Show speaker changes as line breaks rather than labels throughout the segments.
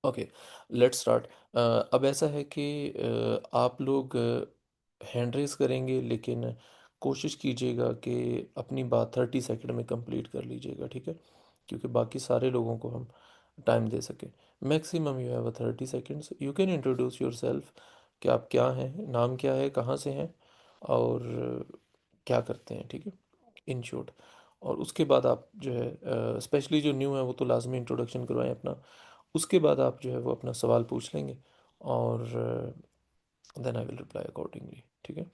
Okay, let's start. अब ऐसा है कि आप लोग हैंड रेस करेंगे, लेकिन कोशिश कीजिएगा कि अपनी बात 30 सेकंड में कंप्लीट कर लीजिएगा, ठीक है? क्योंकि बाकी सारे लोगों को हम टाइम दे सकें। Maximum you have 30 seconds. You can introduce your self, कि आप क्या हैं, नाम क्या है, कहाँ से हैं, और क्या करते हैं, ठीक है, इन शॉर्ट। और उसके बाद आप जो है, स्पेशली जो न्यू है वो तो लाजमी इंट्रोडक्शन करवाएं अपना। उसके बाद आप जो है वो अपना सवाल पूछ लेंगे, और then I will reply accordingly, ठीक है?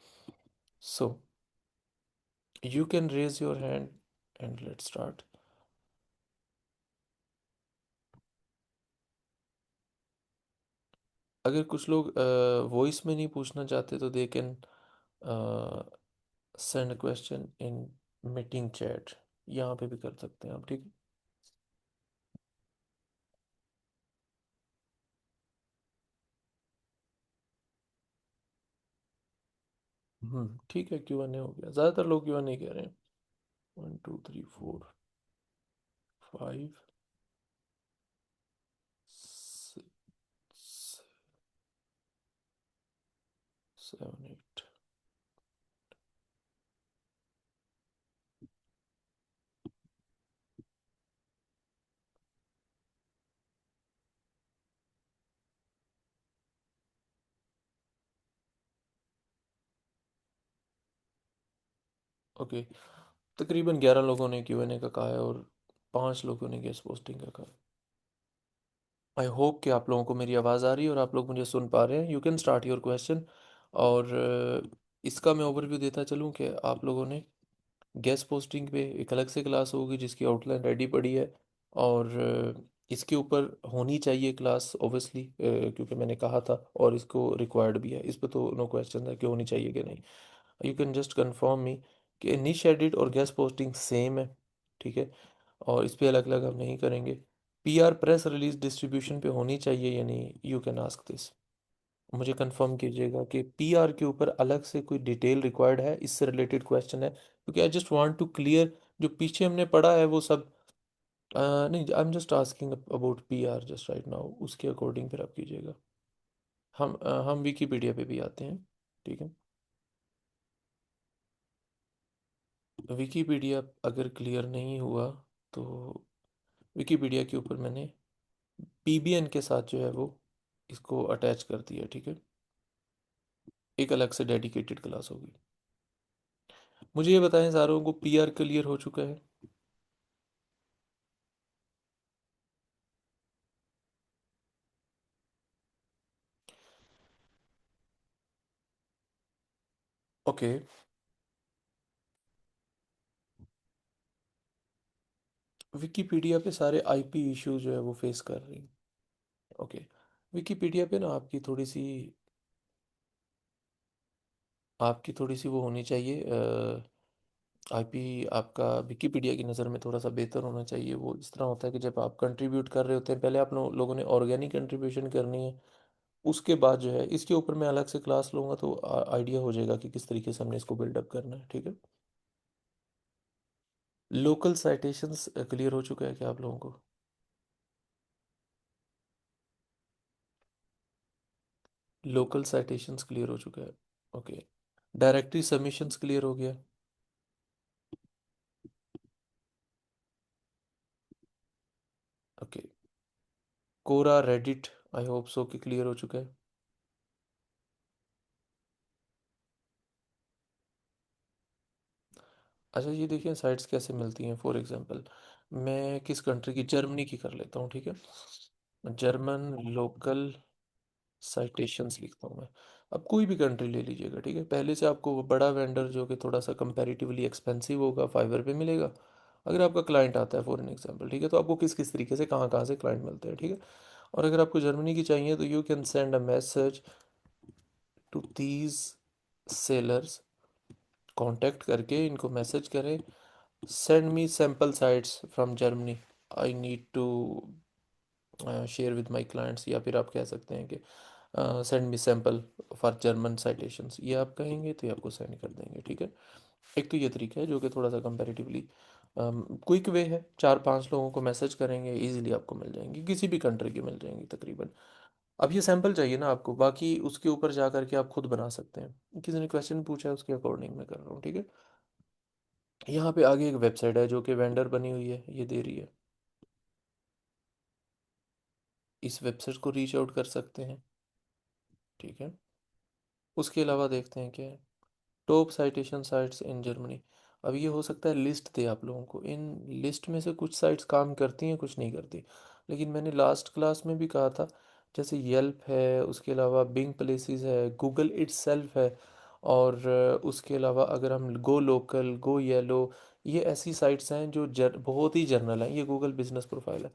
So you can raise your hand and let's start. अगर कुछ लोग वॉइस में नहीं पूछना चाहते तो they can send question in meeting chat, यहाँ पे भी कर सकते हैं आप, ठीक है? ठीक है, Q&A हो गया। ज़्यादातर लोग Q&A कह रहे हैं। 1 2 3 4 5 6 7 8। ओके, तकरीबन 11 लोगों ने Q&A का कहा है, और 5 लोगों ने गेस्ट पोस्टिंग का कहा है। आई होप कि आप लोगों को मेरी आवाज़ आ रही है और आप लोग मुझे सुन पा रहे हैं। You can start your question. और इसका मैं ओवरव्यू देता चलूँ कि आप लोगों ने गेस्ट पोस्टिंग पे एक अलग से क्लास होगी जिसकी आउटलाइन रेडी पड़ी है, और इसके ऊपर होनी चाहिए क्लास ओबियसली, क्योंकि मैंने कहा था, और इसको रिक्वायर्ड भी है। इस पे तो नो क्वेश्चन है कि होनी चाहिए कि नहीं। You can just confirm me कि निश एडिट और गेस्ट पोस्टिंग सेम है, ठीक है? और इस पे अलग अलग हम नहीं करेंगे। पीआर प्रेस रिलीज डिस्ट्रीब्यूशन पे होनी चाहिए या नहीं, यू कैन आस्क दिस। मुझे कंफर्म कीजिएगा कि पीआर के ऊपर अलग से कोई डिटेल रिक्वायर्ड है, इससे रिलेटेड क्वेश्चन है, क्योंकि I just want to clear. जो पीछे हमने पढ़ा है वो सब नहीं, I am just asking about PR just right now, उसके अकॉर्डिंग फिर आप कीजिएगा। हम विकीपीडिया पे भी आते हैं, ठीक है? विकीपीडिया अगर क्लियर नहीं हुआ तो विकीपीडिया के ऊपर मैंने पीबीएन के साथ जो है वो इसको अटैच कर दिया, ठीक है? एक अलग से डेडिकेटेड क्लास होगी। मुझे ये बताएं, सारों को पीआर क्लियर हो चुका है? ओके, विकीपीडिया पे सारे आईपी इश्यूज जो है वो फेस कर रही हैं। ओके, विकीपीडिया पे ना आपकी थोड़ी सी वो होनी चाहिए। आईपी आपका विकिपीडिया की नज़र में थोड़ा सा बेहतर होना चाहिए। वो इस तरह होता है कि जब आप कंट्रीब्यूट कर रहे होते हैं, पहले आप लोगों ने ऑर्गेनिक कंट्रीब्यूशन करनी है। उसके बाद जो है इसके ऊपर मैं अलग से क्लास लूँगा, तो आइडिया हो जाएगा कि किस तरीके से हमने इसको बिल्डअप करना है, ठीक है? लोकल साइटेशंस क्लियर हो चुका है क्या आप लोगों को? लोकल साइटेशंस क्लियर हो चुका है। ओके, डायरेक्टरी सबमिशंस क्लियर हो गया। Okay, Quora Reddit I hope so कि क्लियर हो चुका है। अच्छा, ये देखिए साइट्स कैसे मिलती हैं। फॉर एग्जांपल, मैं किस कंट्री की, जर्मनी की कर लेता हूँ, ठीक है? जर्मन लोकल साइटेशंस लिखता हूँ मैं। अब कोई भी कंट्री ले लीजिएगा, ठीक है? पहले से आपको वो बड़ा वेंडर जो कि थोड़ा सा कंपैरेटिवली एक्सपेंसिव होगा, फाइवर पे मिलेगा। अगर आपका क्लाइंट आता है फॉर एन एग्जांपल, ठीक है, तो आपको किस किस तरीके से कहाँ कहाँ से क्लाइंट मिलते हैं, ठीक है? और अगर आपको जर्मनी की चाहिए तो you can send a message to these sellers. Contact करके इनको मैसेज करें, send me sample sites from Germany, I need to share with my clients. या फिर आप कह सकते हैं कि send me sample for German citations. ये आप कहेंगे तो ये आपको सेंड कर देंगे, ठीक है? एक तो ये तरीका है जो कि थोड़ा सा कंपैरेटिवली क्विक वे है, 4-5 लोगों को मैसेज करेंगे, इजीली आपको मिल जाएंगी, किसी भी कंट्री की मिल जाएंगी तकरीबन। अब ये सैंपल चाहिए ना आपको, बाकी उसके ऊपर जा करके आप खुद बना सकते हैं। किसी ने क्वेश्चन पूछा है उसके अकॉर्डिंग मैं कर रहा हूँ, ठीक है। यहाँ पे आगे एक वेबसाइट है जो कि वेंडर बनी हुई है, ये दे रही है। इस वेबसाइट को रीच आउट कर सकते हैं, ठीक है। उसके अलावा देखते हैं क्या है, top citation sites in Germany. अब ये हो सकता है लिस्ट दे आप लोगों को, इन लिस्ट में से कुछ साइट्स काम करती हैं कुछ नहीं करती। लेकिन मैंने लास्ट क्लास में भी कहा था, जैसे येल्प है, उसके अलावा बिंग प्लेसेस है, गूगल इट्सेल्फ है, और उसके अलावा अगर हम गो लोकल, गो येलो, ये ऐसी साइट्स हैं जो बहुत ही जर्नल हैं। ये गूगल बिजनेस प्रोफाइल है।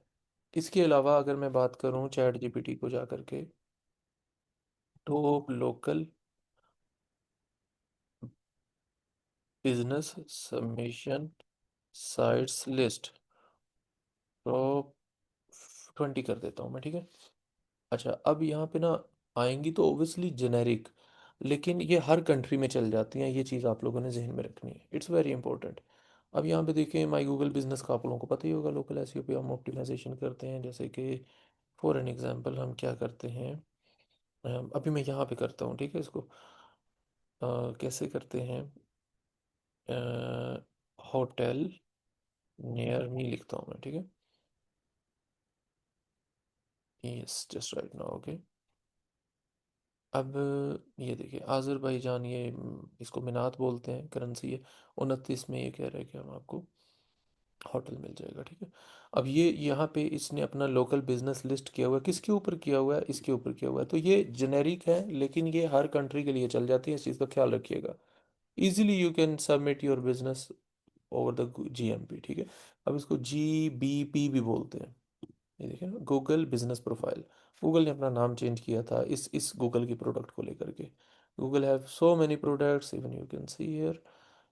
इसके अलावा अगर मैं बात करूँ चैट जीपीटी को जा करके, top local business submission sites list, top 20 कर देता हूँ मैं, ठीक है। अच्छा, अब यहाँ पे ना आएंगी तो ओबियसली जेनेरिक, लेकिन ये हर कंट्री में चल जाती हैं, ये चीज़ आप लोगों ने जहन में रखनी है, इट्स वेरी इंपॉर्टेंट। अब यहाँ पे देखिए माई गूगल बिजनेस का आप लोगों को पता ही होगा, लोकल एसईओ पे हम ऑप्टिमाइजेशन करते हैं। जैसे कि फॉर एन एग्जांपल हम क्या करते हैं, अभी मैं यहाँ पे करता हूँ, ठीक है। इसको कैसे करते हैं, होटल नियर मी लिखता हूँ मैं, ठीक है। Yes, just right now, okay. अब ये देखिए आज़रबाईजान, ये इसको मिनात बोलते हैं, करेंसी है। 29 में ये कह रहा है कि हम आपको होटल मिल जाएगा, ठीक है। अब ये यहाँ पे इसने अपना लोकल बिजनेस लिस्ट किया हुआ है, किसके ऊपर किया हुआ है, इसके ऊपर किया हुआ है। तो ये जेनेरिक है, लेकिन ये हर कंट्री के लिए चल जाती है, इस चीज़ का ख्याल रखिएगा। Easily you can submit your business over the GMP, ठीक है। अब इसको जीबीपी भी बोलते हैं। ये देखिए ना, गूगल बिजनेस प्रोफाइल। गूगल ने अपना नाम चेंज किया था इस गूगल की प्रोडक्ट को लेकर के। Google have so many products, even you can see here.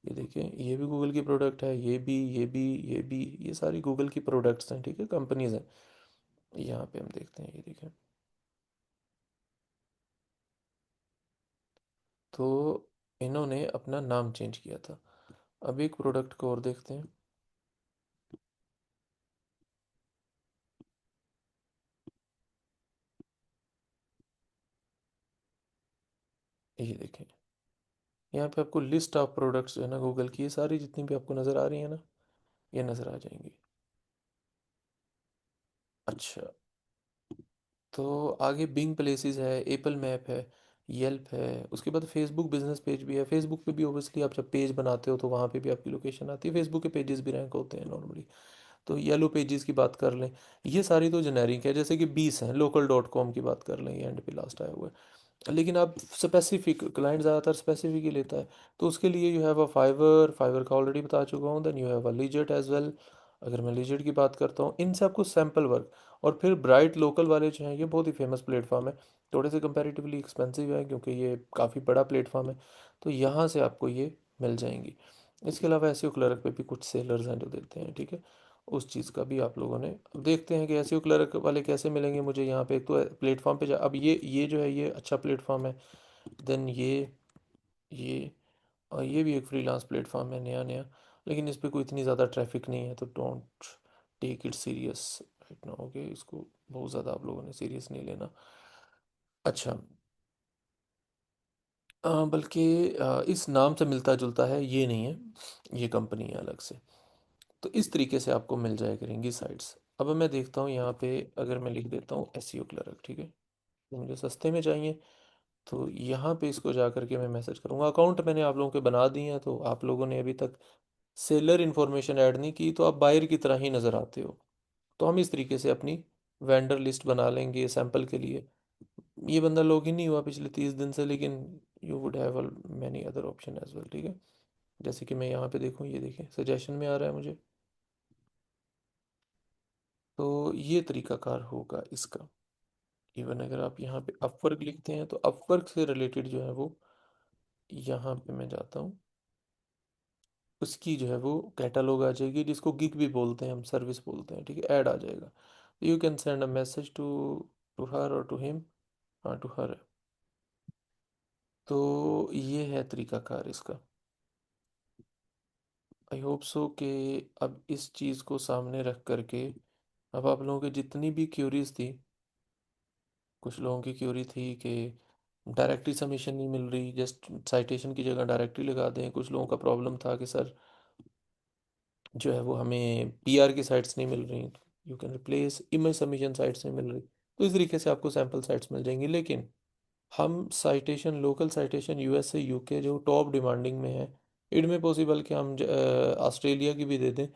ये देखिए, ये भी गूगल की प्रोडक्ट है, ये भी, ये भी, ये भी, ये सारी गूगल की प्रोडक्ट्स हैं, ठीक है, कंपनीज हैं। यहाँ पे हम देखते हैं, ये देखें, तो इन्होंने अपना नाम चेंज किया था। अब एक प्रोडक्ट को और देखते हैं, ये देखें। यहाँ पे आपको लिस्ट ऑफ प्रोडक्ट्स जो है ना गूगल की, ये सारी जितनी भी आपको नज़र आ रही है ना, ये नज़र आ जाएंगी। अच्छा, तो आगे बिंग प्लेसेस है, एप्पल मैप है, येल्प है, उसके बाद फेसबुक बिजनेस पेज भी है। फेसबुक पे भी ओबियसली आप जब पेज बनाते हो तो वहाँ पे भी आपकी लोकेशन आती है, फेसबुक के पेजेस भी रैंक होते हैं नॉर्मली। तो येलो पेजेस की बात कर लें, ये सारी तो जेनेरिक है। जैसे कि 20 हैं, लोकल डॉट कॉम की बात कर लें, ये एंड पे लास्ट आया हुआ है। लेकिन आप स्पेसिफिक, क्लाइंट ज़्यादातर स्पेसिफिक ही लेता है, तो उसके लिए you have a Fiverr, Fiverr का ऑलरेडी बता चुका हूँ। Then you have a legit as well. अगर मैं लीजेट की बात करता हूँ, इनसे आपको सैम्पल वर्क, और फिर ब्राइट लोकल वाले जो हैं, ये बहुत ही फेमस प्लेटफॉर्म है। थोड़े से कंपैरेटिवली एक्सपेंसिव है क्योंकि ये काफ़ी बड़ा प्लेटफॉर्म है, तो यहाँ से आपको ये मिल जाएंगी। इसके अलावा एसईओ क्लर्क पे भी कुछ सेलर्स हैं जो देते हैं, ठीक है। उस चीज़ का भी आप लोगों ने, अब देखते हैं कि एसईओ क्लर्क वाले कैसे मिलेंगे मुझे। यहाँ पे एक तो प्लेटफॉर्म पे अब ये जो है ये अच्छा प्लेटफॉर्म है। देन ये और ये भी एक फ्रीलांस प्लेटफॉर्म है नया नया, लेकिन इस पे कोई इतनी ज़्यादा ट्रैफिक नहीं है, तो don't take it serious right now, okay. इसको बहुत ज़्यादा आप लोगों ने सीरियस नहीं लेना। अच्छा, बल्कि इस नाम से मिलता जुलता है ये नहीं है, ये कंपनी है अलग से। तो इस तरीके से आपको मिल जाया करेंगी साइट्स। अब मैं देखता हूँ यहाँ पे, अगर मैं लिख देता हूँ एसईओ क्लर्क, ठीक है, तो मुझे सस्ते में चाहिए, तो यहाँ पे इसको जा करके मैं मैसेज करूँगा। अकाउंट मैंने आप लोगों के बना दिए हैं, तो आप लोगों ने अभी तक सेलर इन्फॉर्मेशन ऐड नहीं की, तो आप बायर की तरह ही नज़र आते हो। तो हम इस तरीके से अपनी वेंडर लिस्ट बना लेंगे सैंपल के लिए। ये बंदा लॉगिन नहीं हुआ पिछले 30 दिन से, लेकिन you would have many other option as well, ठीक है। जैसे कि मैं यहाँ पे देखूँ, ये देखें सजेशन में आ रहा है मुझे। तो ये तरीकाकार होगा इसका। इवन अगर आप यहाँ पे अपवर्क लिखते हैं, तो अपवर्क से रिलेटेड जो है वो, यहाँ पे मैं जाता हूँ, उसकी जो है वो कैटलॉग आ जाएगी, जिसको गिग भी बोलते हैं, हम सर्विस बोलते हैं, ठीक है, ऐड आ जाएगा। You can send a message to to her और टू हिम, हाँ टू हर। तो ये है तरीकाकार इसका। आई होप सो कि अब इस चीज़ को सामने रख करके अब आप लोगों की जितनी भी क्यूरीज थी, कुछ लोगों की क्यूरी थी कि डायरेक्टरी सबमिशन नहीं मिल रही, जस्ट साइटेशन की जगह डायरेक्टरी लगा दें। कुछ लोगों का प्रॉब्लम था कि सर जो है वो हमें पीआर की साइट्स नहीं मिल रही, you can replace image submission sites नहीं मिल रही। तो इस तरीके से आपको सैम्पल साइट्स मिल जाएंगी। लेकिन हम साइटेशन, लोकल साइटेशन यूएस से यूके जो टॉप डिमांडिंग में है, इनमें पॉसिबल कि हम ऑस्ट्रेलिया की भी दे दें।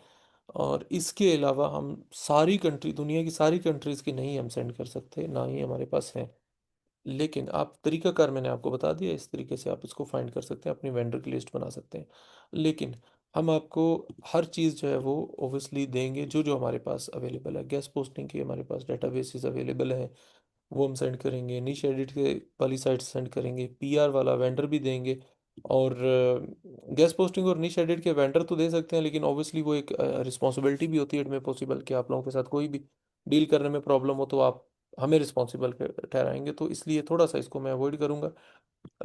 और इसके अलावा हम सारी कंट्री, दुनिया की सारी कंट्रीज़ की नहीं हम सेंड कर सकते, ना ही हमारे पास है। लेकिन आप तरीकाकार मैंने आपको बता दिया, इस तरीके से आप इसको फाइंड कर सकते हैं, अपनी वेंडर की लिस्ट बना सकते हैं। लेकिन हम आपको हर चीज़ जो है वो ओबियसली देंगे, जो जो हमारे पास अवेलेबल है। गेस्ट पोस्टिंग की हमारे पास डेटाबेसेस अवेलेबल हैं, वो हम सेंड करेंगे। निश एडिट के वाली साइट सेंड करेंगे, पीआर वाला वेंडर भी देंगे। और गेस्ट पोस्टिंग और निश एडिट के वेंडर तो दे सकते हैं, लेकिन ऑब्वियसली वो एक रिस्पॉन्सिबिलिटी भी होती है। इनमें पॉसिबल कि आप लोगों के साथ कोई भी डील करने में प्रॉब्लम हो तो आप हमें रिस्पॉन्सिबल ठहराएंगे, तो इसलिए थोड़ा सा इसको मैं अवॉइड करूंगा।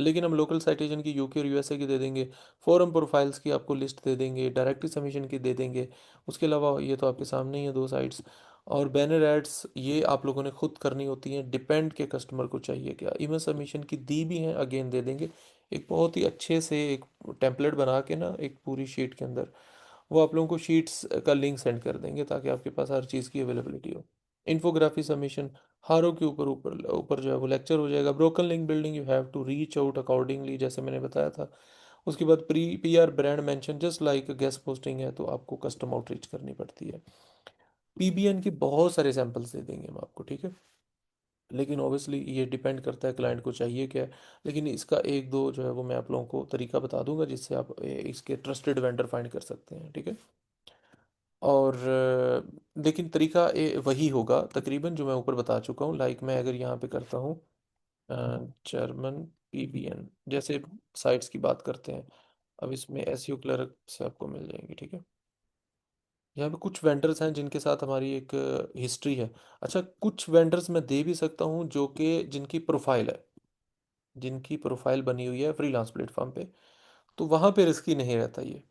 लेकिन हम लोकल साइटेशन की यूके और यूएसए की दे देंगे, फोरम प्रोफाइल्स की आपको लिस्ट दे देंगे, डायरेक्टरी सबमिशन की दे देंगे। उसके अलावा ये तो आपके सामने ही है दो साइट्स। और बैनर एड्स ये आप लोगों ने खुद करनी होती हैं, डिपेंड के कस्टमर को चाहिए क्या। ईमेल सबमिशन की दी भी हैं, अगेन दे देंगे। एक बहुत ही अच्छे से एक टेम्पलेट बना के ना, एक पूरी शीट के अंदर वो आप लोगों को शीट्स का लिंक सेंड कर देंगे, ताकि आपके पास हर चीज़ की अवेलेबिलिटी हो। इन्फोग्राफी सबमिशन हारों के ऊपर ऊपर ऊपर जो है वो लेक्चर हो जाएगा। Broken link building, you have to reach out accordingly, जैसे मैंने बताया था। उसके बाद pre PR brand mention, just like guest posting है तो आपको कस्टम आउटरीच करनी पड़ती है। पीबीएन के बहुत सारे सैंपल्स दे देंगे हम आपको, ठीक है। लेकिन ऑब्वियसली ये डिपेंड करता है क्लाइंट को चाहिए क्या है। लेकिन इसका एक दो जो है वो मैं आप लोगों को तरीका बता दूंगा, जिससे आप इसके ट्रस्टेड वेंडर फाइंड कर सकते हैं, ठीक है। और लेकिन तरीका वही होगा तकरीबन जो मैं ऊपर बता चुका हूँ। लाइक मैं अगर यहाँ पे करता हूँ जर्मन पीबीएन जैसे साइट्स की बात करते हैं। अब इसमें एसईओ क्लर्क से आपको मिल जाएंगी, ठीक है। यहाँ पे कुछ वेंडर्स हैं जिनके साथ हमारी एक हिस्ट्री है। अच्छा, कुछ वेंडर्स मैं दे भी सकता हूँ जो कि जिनकी प्रोफाइल है, जिनकी प्रोफाइल बनी हुई है फ्रीलांस प्लेटफॉर्म पे, तो वहाँ पे रिस्की नहीं रहता ये,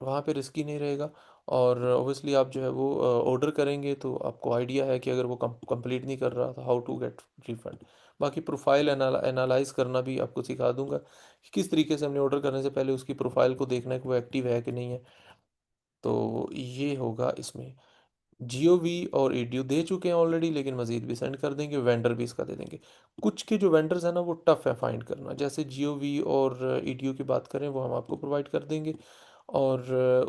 वहाँ पे रिस्की नहीं रहेगा। और ओबियसली आप जो है वो ऑर्डर करेंगे तो आपको आइडिया है कि अगर वो कंप्लीट नहीं कर रहा तो हाउ टू गेट रिफंड। बाकी प्रोफाइल एनालाइज करना भी आपको सिखा दूंगा कि किस तरीके से हमने ऑर्डर करने से पहले उसकी प्रोफाइल को देखना है कि वो एक्टिव है कि नहीं है। तो ये होगा इसमें। जियो वी और ईडीयू दे चुके हैं ऑलरेडी, लेकिन मजीद भी सेंड कर देंगे, वेंडर भी इसका दे देंगे। कुछ के जो वेंडर्स हैं ना वो टफ है फाइंड करना, जैसे जियो वी और ईडीयू की बात करें वो हम आपको प्रोवाइड कर देंगे। और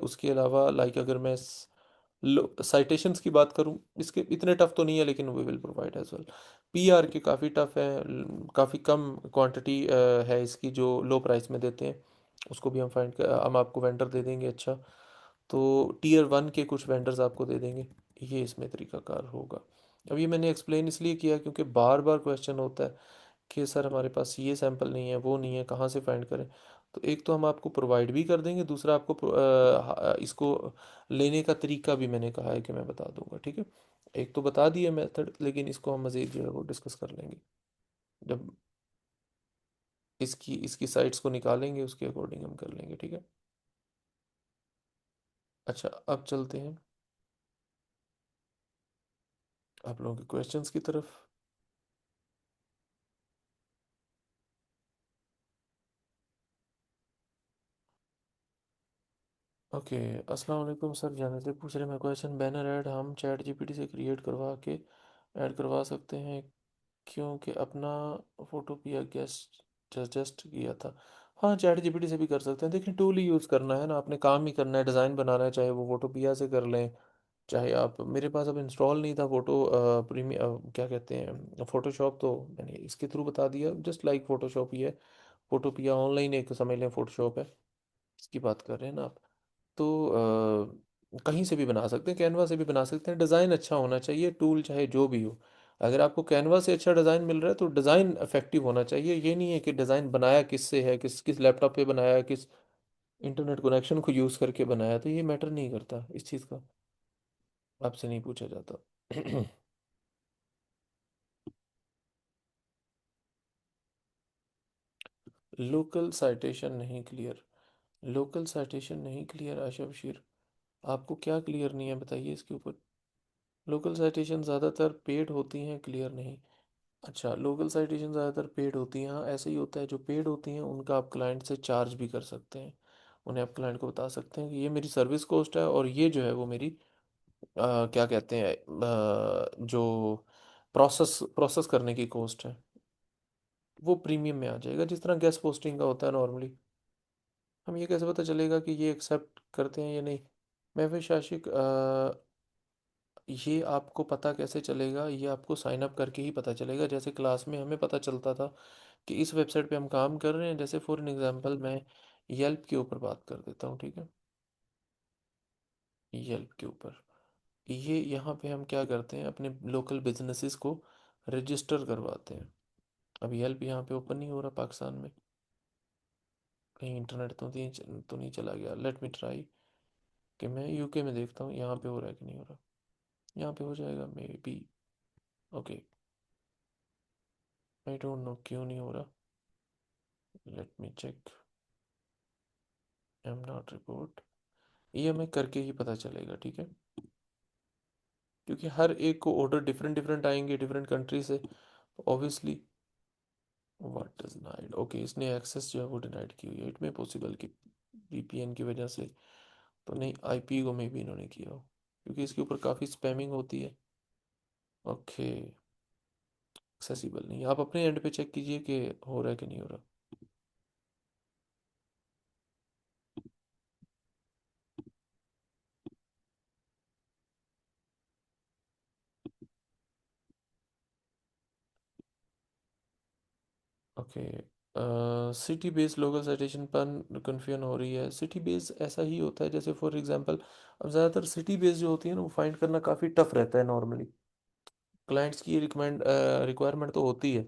उसके अलावा लाइक अगर मैं साइटेशंस की बात करूं, इसके इतने टफ तो नहीं है, लेकिन we will provide as well. PR के काफ़ी टफ है, काफ़ी कम क्वांटिटी है इसकी जो लो प्राइस में देते हैं, उसको भी हम हम आपको वेंडर दे देंगे। अच्छा, तो टीयर वन के कुछ वेंडर्स आपको दे देंगे। ये इसमें तरीकाकार होगा। अब ये मैंने एक्सप्लेन इसलिए किया क्योंकि बार बार क्वेश्चन होता है कि सर हमारे पास ये सैंपल नहीं है, वो नहीं है, कहाँ से फाइंड करें। तो एक तो हम आपको प्रोवाइड भी कर देंगे, दूसरा आपको इसको लेने का तरीका भी मैंने कहा है कि मैं बता दूंगा, ठीक है। एक तो बता दिया मेथड, लेकिन इसको हम मज़ीद जो है वो डिस्कस कर लेंगे जब इसकी इसकी साइट्स को निकालेंगे, उसके अकॉर्डिंग हम कर लेंगे, ठीक है। अच्छा, अब चलते हैं आप लोगों के क्वेश्चंस की तरफ। ओके, अस्सलाम वालेकुम सर, जानते से पूछ रहे हैं मैं क्वेश्चन, बैनर ऐड हम चैट जीपीटी से क्रिएट करवा के ऐड करवा सकते हैं, क्योंकि अपना फोटो पिया गेस्ट जस्ट किया था। हाँ, चैट जीपीटी से भी कर सकते हैं, देखिए टूल ही यूज़ करना है ना, आपने काम ही करना है, डिज़ाइन बनाना है, चाहे वो फोटो पिया से कर लें, चाहे आप, मेरे पास अब इंस्टॉल नहीं था फोटो प्रीमियम क्या कहते हैं फोटोशॉप, तो मैंने इसके थ्रू बता दिया, जस्ट लाइक फोटोशॉप ही है। फोटो पिया ऑनलाइन एक समझ लें फोटोशॉप है, इसकी बात कर रहे हैं ना आप। तो कहीं से भी बना सकते हैं, कैनवा से भी बना सकते हैं, डिज़ाइन अच्छा होना चाहिए, टूल चाहे जो भी हो। अगर आपको कैनवा से अच्छा डिज़ाइन मिल रहा है तो डिज़ाइन इफेक्टिव होना चाहिए, ये नहीं है कि डिज़ाइन बनाया किससे है, किस किस लैपटॉप पे बनाया है, किस इंटरनेट कनेक्शन को यूज़ करके बनाया, तो ये मैटर नहीं करता इस चीज़ का, आपसे नहीं पूछा जाता। लोकल साइटेशन नहीं क्लियर, लोकल साइटेशन नहीं क्लियर आशा बशीर। आपको क्या क्लियर नहीं है बताइए इसके ऊपर। लोकल साइटेशन ज़्यादातर पेड होती हैं, क्लियर नहीं। अच्छा, लोकल साइटेशन ज़्यादातर पेड होती हैं, हाँ ऐसे ही होता है। जो पेड होती हैं उनका आप क्लाइंट से चार्ज भी कर सकते हैं। उन्हें आप क्लाइंट को बता सकते हैं कि ये मेरी सर्विस कॉस्ट है और ये जो है वो मेरी क्या कहते हैं जो प्रोसेस प्रोसेस करने की कॉस्ट है, वो प्रीमियम में आ जाएगा, जिस तरह गेस्ट पोस्टिंग का होता है नॉर्मली। हम ये कैसे पता चलेगा कि ये एक्सेप्ट करते हैं या नहीं? महफिल शाशिक, ये आपको पता कैसे चलेगा? ये आपको साइन अप करके ही पता चलेगा। जैसे क्लास में हमें पता चलता था कि इस वेबसाइट पे हम काम कर रहे हैं। जैसे फॉर एन एग्जांपल मैं येल्प के ऊपर बात कर देता हूँ, ठीक है। येल्प के ऊपर, ये यहाँ पे हम क्या करते हैं, अपने लोकल बिजनेसेस को रजिस्टर करवाते हैं। अब येल्प यहाँ पे ओपन नहीं हो रहा पाकिस्तान में। कहीं इंटरनेट तो नहीं चला गया। लेट मी ट्राई कि मैं यूके में देखता हूँ यहाँ पे हो रहा है कि नहीं हो रहा। यहाँ पे हो जाएगा maybe. Okay, I don't know क्यों नहीं हो रहा। Let me check. Am not report. ये हमें करके ही पता चलेगा, ठीक है। क्योंकि हर एक को ऑर्डर डिफरेंट डिफरेंट आएंगे डिफरेंट कंट्री से, obviously. What is denied? Okay, इसने एक्सेस जो है वो डिनाइड की हुई है। इट में पॉसिबल कि वीपीएन की वजह से तो नहीं, आईपी को मे भी इन्होंने किया हो, क्योंकि इसके ऊपर काफ़ी स्पैमिंग होती है। ओके, एक्सेसिबल नहीं। आप अपने एंड पे चेक कीजिए कि हो रहा है कि नहीं हो रहा। Okay, city based local citation पर कन्फ्यूजन हो रही है। सिटी बेस्ड ऐसा ही होता है, जैसे फॉर एग्जांपल अब ज़्यादातर सिटी बेस्ड जो होती है ना, वो फाइंड करना काफ़ी टफ रहता है नॉर्मली। क्लाइंट्स की रिक्वायरमेंट तो होती है,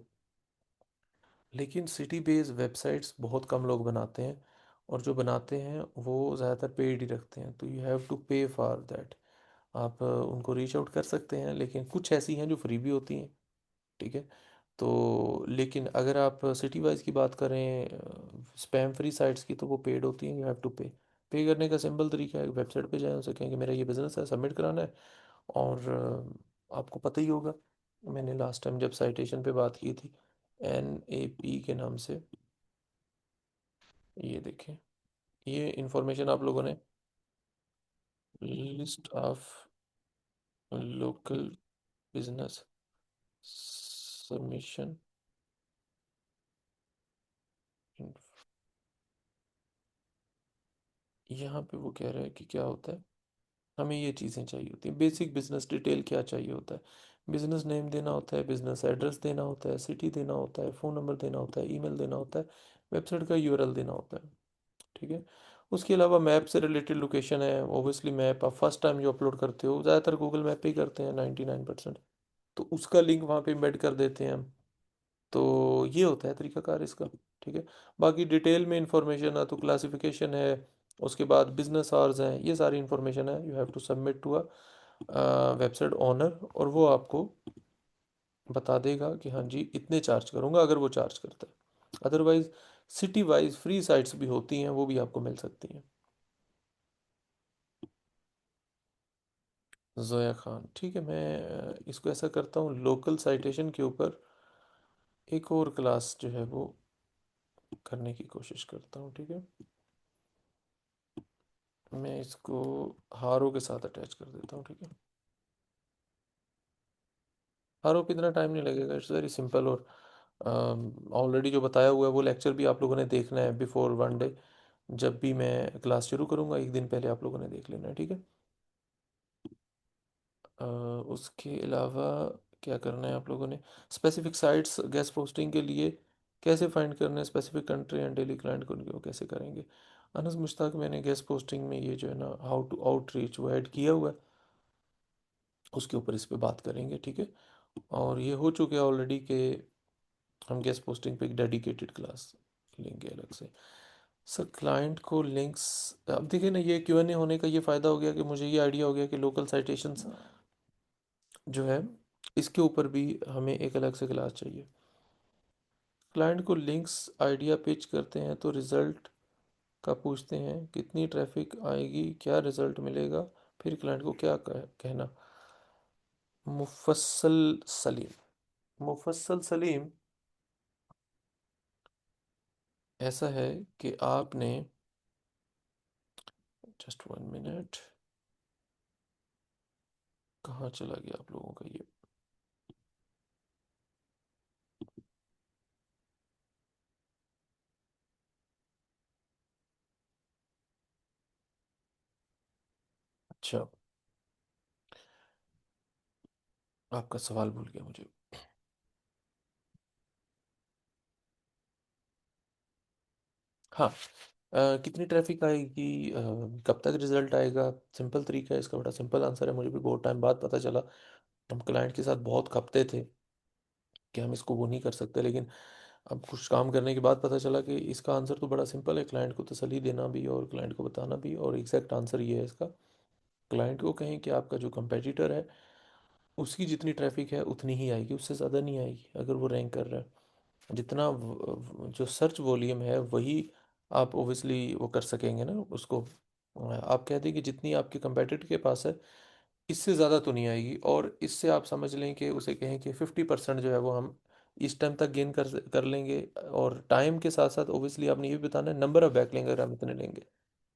लेकिन सिटी बेस्ड वेबसाइट्स बहुत कम लोग बनाते हैं, और जो बनाते हैं वो ज़्यादातर पेड ही रखते हैं, तो यू हैव टू पे फॉर दैट। आप उनको रीच आउट कर सकते हैं, लेकिन कुछ ऐसी हैं जो फ्री भी होती हैं, ठीक है। तो लेकिन अगर आप सिटी वाइज की बात करें स्पैम फ्री साइट्स की, तो वो पेड होती हैं। यू हैव टू पे। पे करने का सिंपल तरीका है, वेबसाइट पे जाएं, उनसे कहें कि मेरा ये बिज़नेस है, सबमिट कराना है। और आपको पता ही होगा, मैंने लास्ट टाइम जब साइटेशन पे बात की थी, NAP के नाम से, ये देखें, ये इंफॉर्मेशन आप लोगों ने, list of local business submission, यहाँ पे वो कह रहा है कि क्या होता है, हमें ये चीज़ें चाहिए होती हैं। बेसिक बिजनेस डिटेल क्या चाहिए होता है? बिजनेस नेम देना होता है, बिजनेस एड्रेस देना होता है, सिटी देना होता है, फ़ोन नंबर देना होता है, ईमेल देना होता है, वेबसाइट का यूआरएल देना होता है, ठीक है। उसके अलावा मैप से रिलेटेड लोकेशन है, ओबियसली मैप आप फर्स्ट टाइम जो अपलोड करते हो ज़्यादातर गूगल मैप पे ही करते हैं 99%, तो उसका लिंक वहाँ पे एम्बेड कर देते हैं हम। तो ये होता है तरीकाकार इसका, ठीक है। बाकी डिटेल में इंफॉर्मेशन है तो क्लासिफिकेशन है, उसके बाद बिजनेस आवर्स हैं, ये सारी इंफॉर्मेशन है। You have to submit to a website owner, और वो आपको बता देगा कि हाँ जी इतने चार्ज करूँगा, अगर वो चार्ज करता है। Otherwise city wise free sites भी होती हैं, वो भी आपको मिल सकती हैं। जोया खान, ठीक है। मैं इसको ऐसा करता हूँ, लोकल साइटेशन के ऊपर एक और क्लास जो है वो करने की कोशिश करता हूँ, ठीक है। मैं इसको हारो के साथ अटैच कर देता हूँ, ठीक है। हारो पे इतना टाइम नहीं लगेगा, इट्स वेरी सिंपल। और ऑलरेडी जो बताया हुआ है वो लेक्चर भी आप लोगों ने देखना है बिफोर 1 डे। जब भी मैं क्लास शुरू करूँगा एक दिन पहले आप लोगों ने देख लेना है, ठीक है। उसके अलावा क्या करना है आप लोगों ने, स्पेसिफिक साइट्स गेस्ट पोस्टिंग के लिए कैसे फाइंड करना है, specific country and daily client को उनके वो कैसे करेंगे। अनस मुश्ताक, मैंने गेस्ट पोस्टिंग में ये जो है ना हाउ टू आउटरीच वो ऐड किया हुआ है, उसके ऊपर इस पे बात करेंगे, ठीक है। और ये हो चुके हैं ऑलरेडी कि हम गेस्ट पोस्टिंग पे एक डेडिकेटेड क्लास लेंगे अलग से। सर क्लाइंट को लिंक्स, अब देखिए ना, ये Q&A होने का ये फ़ायदा हो गया कि मुझे ये आइडिया हो गया कि लोकल साइटेशंस जो है इसके ऊपर भी हमें एक अलग से क्लास चाहिए। क्लाइंट को लिंक्स आइडिया पिच करते हैं तो रिजल्ट का पूछते हैं, कितनी ट्रैफिक आएगी, क्या रिजल्ट मिलेगा, फिर क्लाइंट को क्या कहना। मुफस्सल सलीम। मुफस्सल सलीम, ऐसा है कि आपने, जस्ट 1 मिनट, कहाँ चला गया आप लोगों का ये। अच्छा, आपका सवाल भूल गया मुझे। हाँ, कितनी ट्रैफिक आएगी, कब तक रिजल्ट आएगा, सिंपल तरीका है इसका, बड़ा सिंपल आंसर है। मुझे भी बहुत टाइम बाद पता चला। हम क्लाइंट के साथ बहुत खपते थे कि हम इसको वो नहीं कर सकते, लेकिन अब कुछ काम करने के बाद पता चला कि इसका आंसर तो बड़ा सिंपल है। क्लाइंट को तसल्ली देना भी और क्लाइंट को बताना भी, और एग्जैक्ट आंसर ये है इसका। क्लाइंट को कहें कि आपका जो कंपेटिटर है उसकी जितनी ट्रैफिक है उतनी ही आएगी, उससे ज़्यादा नहीं आएगी अगर वो रैंक कर रहा है। जितना जो सर्च वॉल्यूम है वही आप ओबियसली वो कर सकेंगे ना उसको। आप कह दें कि जितनी आपके कंपेटिटर के पास है इससे ज़्यादा तो नहीं आएगी, और इससे आप समझ लें कि उसे कहें कि 50% जो है वो हम इस टाइम तक गेन कर लेंगे। और टाइम के साथ साथ ओबियसली आपने ये भी बताना है नंबर ऑफ बैक लेंगे, अगर हम इतने लेंगे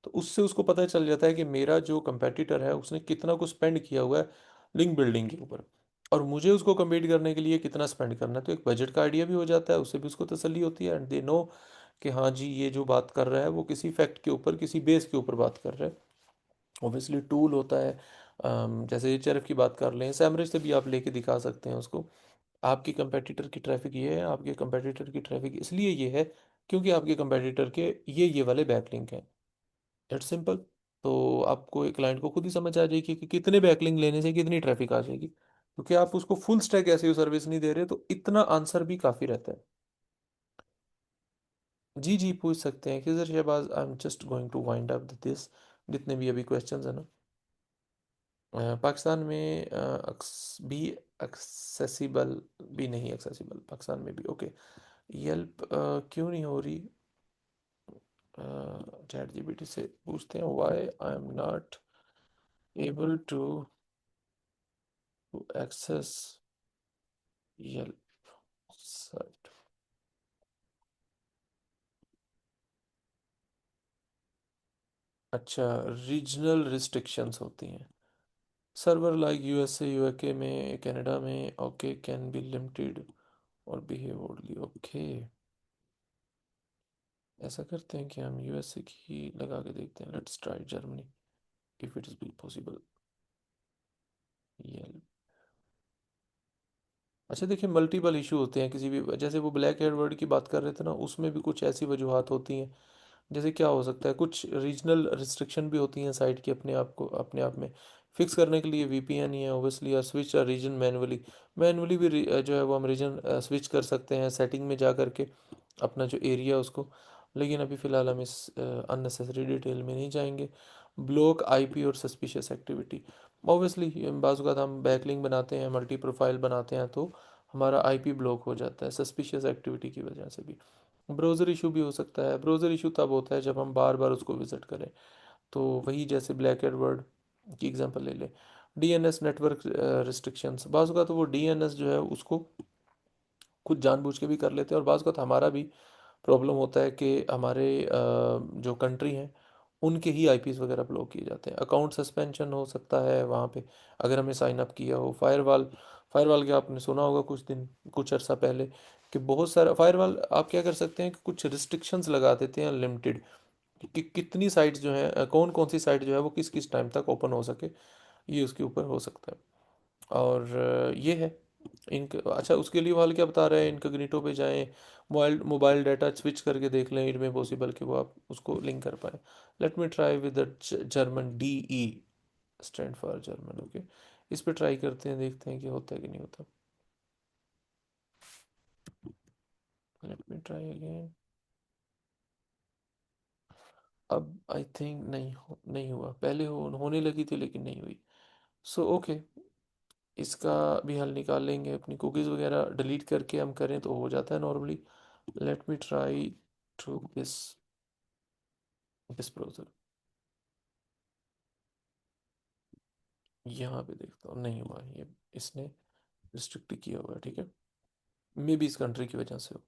तो उससे उसको पता चल जाता है कि मेरा जो कंपेटिटर है उसने कितना कुछ स्पेंड किया हुआ है लिंक बिल्डिंग के ऊपर, और मुझे उसको कम्पीट करने के लिए कितना स्पेंड करना है। तो एक बजट का आइडिया भी हो जाता है, उससे भी उसको तसल्ली होती है, एंड दे नो कि हाँ जी ये जो बात कर रहा है वो किसी फैक्ट के ऊपर, किसी बेस के ऊपर बात कर रहा है। ओबियसली टूल होता है, जैसे एचआरएफ की बात कर लें, सैमरज से भी आप लेके दिखा सकते हैं उसको। आपकी कंपेटिटर की ट्रैफिक ये है, आपके कंपेटिटर की ट्रैफिक इसलिए ये है क्योंकि आपके कंपेटिटर के ये वाले बैकलिंक हैं। It's simple. तो आपको एक क्लाइंट को खुद ही समझ आ जाएगी कि कितने बैकलिंक लेने से कितनी ट्रैफिक आ जाएगी, क्योंकि आप उसको फुल स्टैक एसईओ सर्विस नहीं दे रहे, तो इतना आंसर भी काफ़ी रहता है। जी जी पूछ सकते हैं कि sir Shahbaz, I am just going to wind up this, जितने भी अभी क्वेश्चंस हैं ना। पाकिस्तान में भी एक्सेसिबल, भी नहीं एक्सेसिबल पाकिस्तान में भी, ओके। येल्प क्यों नहीं हो रही, चैट जीपीटी से पूछते हैं, why I am not able to access Yelp site. अच्छा, रीजनल रिस्ट्रिक्शंस होती हैं। सर्वर लाइक यूएसए, यूके में, कनाडा में, ओके, कैन बी लिमिटेड और बिहेव ओनली, ओके। ऐसा करते हैं कि हम यूएसए की लगा के देखते हैं, let's try Germany if it is be possible. ये, अच्छा देखिए, मल्टीपल इशू होते हैं किसी भी, जैसे वो ब्लैक हेड वर्ड की बात कर रहे थे ना, उसमें भी कुछ ऐसी वजूहत होती हैं। जैसे क्या हो सकता है, कुछ रीजनल रिस्ट्रिक्शन भी होती हैं साइट की, अपने आप को अपने आप में फिक्स करने के लिए वीपीएन ही है ओबियसली, या स्विच रीजन मैनुअली। मैनुअली भी जो है वो हम रीजन स्विच कर सकते हैं सेटिंग में जा करके, अपना जो एरिया उसको। लेकिन अभी फ़िलहाल हम इस अननेसेसरी डिटेल में नहीं जाएंगे। ब्लॉक आईपी और सस्पिशियस एक्टिविटी, ऑब्वियसली बाज़ अवत हम बैकलिंक बनाते हैं, मल्टी प्रोफाइल बनाते हैं, तो हमारा आईपी ब्लॉक हो जाता है सस्पिशियस एक्टिविटी की वजह से भी। ब्राउज़र इशू भी हो सकता है। ब्राउज़र इशू तब होता है जब हम बार बार उसको विज़िट करें, तो वही जैसे ब्लैक एडवर्ड की एग्जांपल ले लें। डीएनएस नेटवर्क रिस्ट्रिक्शंस, बाज़ अवत तो वो डीएनएस जो है उसको खुद जानबूझ के भी कर लेते हैं, और बाज़ अवत हमारा भी प्रॉब्लम होता है कि हमारे जो कंट्री हैं उनके ही आईपीस वगैरह ब्लॉक किए जाते हैं। अकाउंट सस्पेंशन हो सकता है वहाँ पे, अगर हमने साइन अप किया हो। फायरवॉल, फायरवॉल के आपने सुना होगा कुछ दिन, कुछ अर्सा पहले, कि बहुत सारा फायरवॉल आप क्या कर सकते हैं कि कुछ रिस्ट्रिक्शंस लगा देते हैं लिमिटेड, कि कितनी साइट्स जो हैं, कौन कौन सी साइट जो है वो किस किस टाइम तक ओपन हो सके, ये उसके ऊपर हो सकता है। और ये है इनक, अच्छा उसके लिए वाल क्या बता रहे हैं, इनकॉग्निटो पे जाएं, मोबाइल मोबाइल डाटा स्विच करके देख लें, इनमें पॉसिबल कि वो आप उसको लिंक कर पाए। Late me try with the German, D E stand for German, okay. इस पे ट्राई करते हैं, देखते हैं कि होता है कि नहीं होता। Late me try again. अब आई थिंक नहीं हुआ, पहले होने लगी थी लेकिन नहीं हुई। सो ओके, इसका भी हल निकाल लेंगे, अपनी कुकीज़ वगैरह डिलीट करके हम करें तो हो जाता है normally. Let me try to this. इस ब्राउज़र, यहाँ पे देखता हूँ, नहीं हुआ ये, इसने रिस्ट्रिक्ट किया हुआ है, ठीक है। मे बी इस कंट्री की वजह से हो।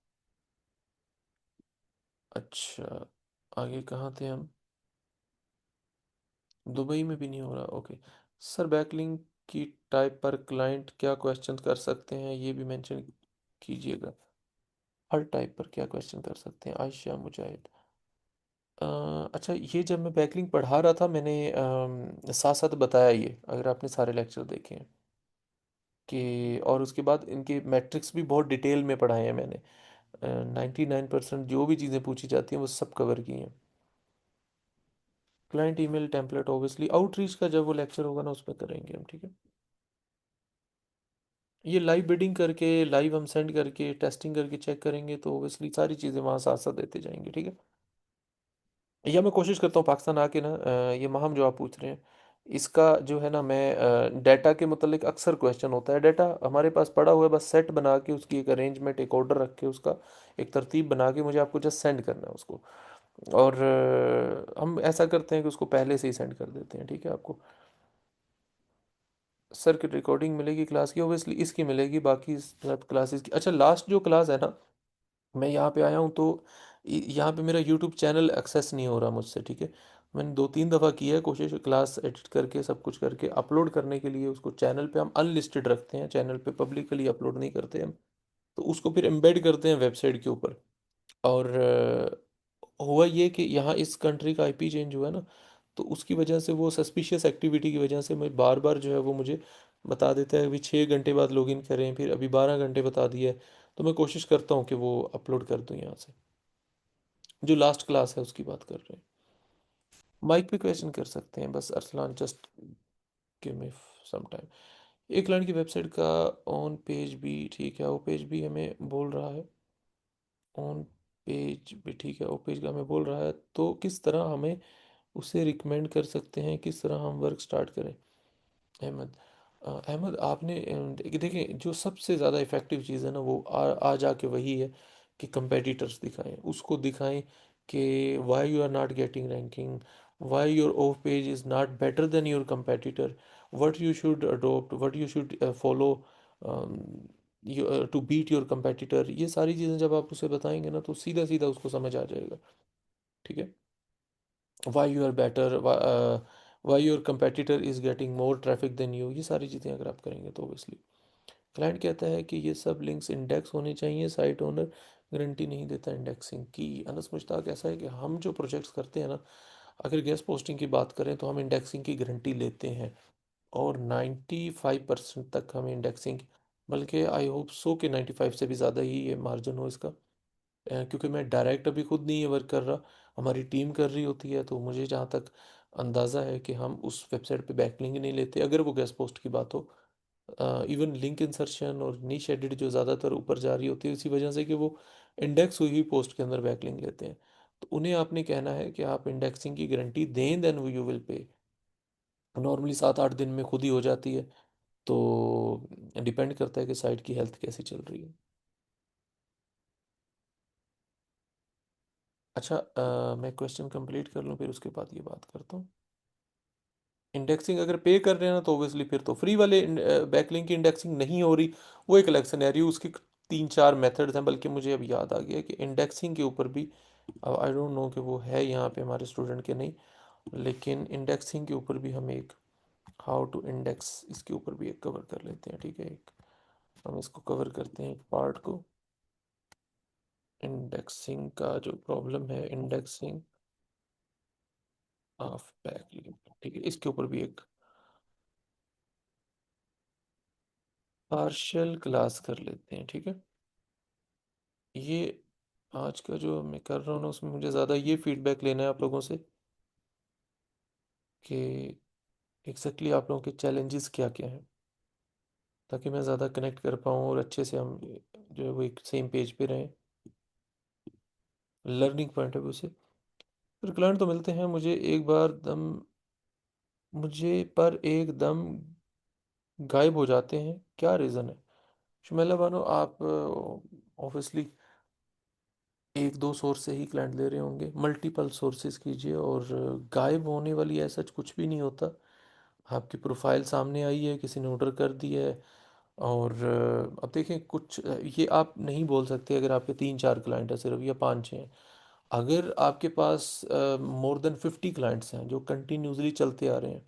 अच्छा, आगे कहाँ थे हम? दुबई में भी नहीं हो रहा, ओके। सर बैकलिंक की टाइप पर क्लाइंट क्या क्वेश्चन कर सकते हैं, ये भी मेंशन कीजिएगा। हर टाइप पर क्या क्वेश्चन कर सकते हैं, आयशा मुजाहिद। अच्छा, ये जब मैं बैकलिंक पढ़ा रहा था, मैंने साथ साथ बताया ये, अगर आपने सारे लेक्चर देखे हैं कि, और उसके बाद इनके मैट्रिक्स भी बहुत डिटेल में पढ़ाए हैं मैंने। 99% जो भी चीज़ें पूछी जाती हैं वो सब कवर की हैं। Client email template obviously outreach का जब वो लेक्चर होगा ना उसमें करेंगे हम, ठीक है। ये लाइव बिडिंग करके, लाइव हम सेंड करके टेस्टिंग करके चेक करेंगे तो ऑब्वियसली सारी चीज़ें वहाँ साथ साथ देते जाएंगे, ठीक है। या मैं कोशिश करता हूँ पाकिस्तान आके ना, ये महम जो आप पूछ रहे हैं, इसका जो है ना, मैं डाटा के मतलब अक्सर क्वेश्चन होता है, डाटा हमारे पास पड़ा हुआ है, बस सेट बना के उसकी एक अरेंजमेंट, एक ऑर्डर रख के उसका एक तरतीब बना के मुझे आपको जस्ट सेंड करना है उसको। और हम ऐसा करते हैं कि उसको पहले से ही सेंड कर देते हैं, ठीक है आपको। सर की रिकॉर्डिंग मिलेगी क्लास की, ओबियसली इसकी मिलेगी, बाकी सब क्लासेस की। अच्छा, लास्ट जो क्लास है ना, मैं यहाँ पे आया हूँ तो यहाँ पे मेरा यूट्यूब चैनल एक्सेस नहीं हो रहा मुझसे, ठीक है। मैंने 2-3 दफ़ा की है कोशिश, क्लास एडिट करके सब कुछ करके अपलोड करने के लिए उसको, चैनल पे हम अनलिस्टेड रखते हैं, चैनल पे पब्लिकली अपलोड नहीं करते हम। तो उसको फिर एम्बेड करते हैं वेबसाइट के ऊपर। और हुआ ये कि यहाँ इस कंट्री का आईपी चेंज हुआ ना, तो उसकी वजह से वो सस्पिशियस एक्टिविटी की वजह से मैं बार बार जो है वो मुझे बता देता है, अभी 6 घंटे बाद लॉगिन करें, फिर अभी 12 घंटे बता दिया है। तो मैं कोशिश करता हूँ कि वो अपलोड कर दूँ यहाँ से। जो लास्ट क्लास है उसकी बात कर रहे हैं। माइक पे क्वेश्चन कर सकते हैं बस, Arsalan just give me some time. एक लाइन की वेबसाइट का ऑन पेज भी ठीक है, वो पेज भी हमें बोल रहा है, ऑन पेज भी ठीक है, वो पेज का हमें बोल रहा है, तो किस तरह हमें उसे रिकमेंड कर सकते हैं, किस तरह हम वर्क स्टार्ट करें। अहमद, अहमद आपने देखें, जो सबसे ज़्यादा इफ़ेक्टिव चीज़ है ना वो आ जाके वही है कि कंपेटिटर्स दिखाएं, उसको दिखाएं कि why you are not getting ranking, why your of page is not better than your competitor, what you should adopt, what you should follow to beat your competitor. ये सारी चीज़ें जब आप उसे बताएंगे ना तो सीधा सीधा उसको समझ आ जाएगा, ठीक है। Why you are better, why your competitor is getting more traffic than you, ये सारी चीज़ें अगर आप करेंगे तो ओबियसली। क्लाइंट कहता है कि ये सब लिंक्स इंडेक्स होने चाहिए, साइट ओनर गारंटी नहीं देता इंडेक्सिंग की। अनस मुश्ताक, ऐसा है कि हम जो प्रोजेक्ट्स करते हैं ना, अगर गेस्ट पोस्टिंग की बात करें तो हम इंडेक्सिंग की गारंटी लेते हैं, और 95% तक हमें इंडेक्सिंग, बल्कि आई होप सो कि 95 से भी ज़्यादा ही ये मार्जिन हो इसका। क्योंकि मैं डायरेक्ट अभी खुद नहीं ये वर्क कर रहा, हमारी टीम कर रही होती है, तो मुझे जहाँ तक अंदाज़ा है कि हम उस वेबसाइट पे बैकलिंक नहीं लेते अगर वो गेस्ट पोस्ट की बात हो। इवन लिंक इंसर्शन और नीश एडिट जो ज़्यादातर ऊपर जा रही होती है इसी वजह से कि वो इंडेक्स हुई हुई पोस्ट के अंदर बैकलिंक लेते हैं। तो उन्हें आपने कहना है कि आप इंडेक्सिंग की गारंटी दें, देन वो यू विल पे। नॉर्मली 7-8 दिन में खुद ही हो जाती है, तो डिपेंड करता है कि साइट की हेल्थ कैसी चल रही है। अच्छा, मैं क्वेश्चन कंप्लीट कर लूँ फिर उसके बाद ये बात करता हूँ। इंडेक्सिंग अगर पे कर रहे हैं ना तो ओबियसली फिर तो फ्री वाले बैकलिंक की इंडेक्सिंग नहीं हो रही, वो एक अलग सिनेरियो, उसकी 3-4 मेथड्स हैं, बल्कि मुझे अब याद आ गया कि इंडेक्सिंग के ऊपर भी, अब आई डोंट नो कि वो है यहाँ पे हमारे स्टूडेंट के नहीं, लेकिन इंडेक्सिंग के ऊपर भी हम एक हाउ टू इंडेक्स, इसके ऊपर भी एक कवर कर लेते हैं, ठीक है। एक हम इसको कवर करते हैं एक पार्ट को, इंडेक्सिंग का जो प्रॉब्लम है, इंडेक्सिंग ऑफ बैकलिंक, ठीक है, इसके ऊपर भी एक पार्शियल क्लास कर लेते हैं, ठीक है। ये आज का जो मैं कर रहा हूँ ना उसमें मुझे ज़्यादा ये फीडबैक लेना है आप लोगों से कि एग्जैक्टली आप लोगों के चैलेंजेस क्या क्या हैं, ताकि मैं ज़्यादा कनेक्ट कर पाऊँ और अच्छे से हम जो है वो एक सेम पेज पे रहें, लर्निंग पॉइंट ऑफ व्यू से। फिर क्लाइंट तो मिलते हैं मुझे एक बार दम, मुझे पर एकदम गायब हो जाते हैं, क्या रीज़न है? शुमेला बानो, आप ऑब्वियसली एक दो सोर्स से ही क्लाइंट ले रहे होंगे, मल्टीपल सोर्सेज कीजिए। और गायब होने वाली ऐसा कुछ भी नहीं होता। आपकी प्रोफाइल सामने आई है, किसी ने ऑर्डर कर दिया है। और अब देखें कुछ ये आप नहीं बोल सकते अगर आपके तीन चार क्लाइंट है सिर्फ या पाँच छः हैं। अगर आपके पास मोर देन 50 क्लाइंट्स हैं जो कंटिन्यूसली चलते आ रहे हैं,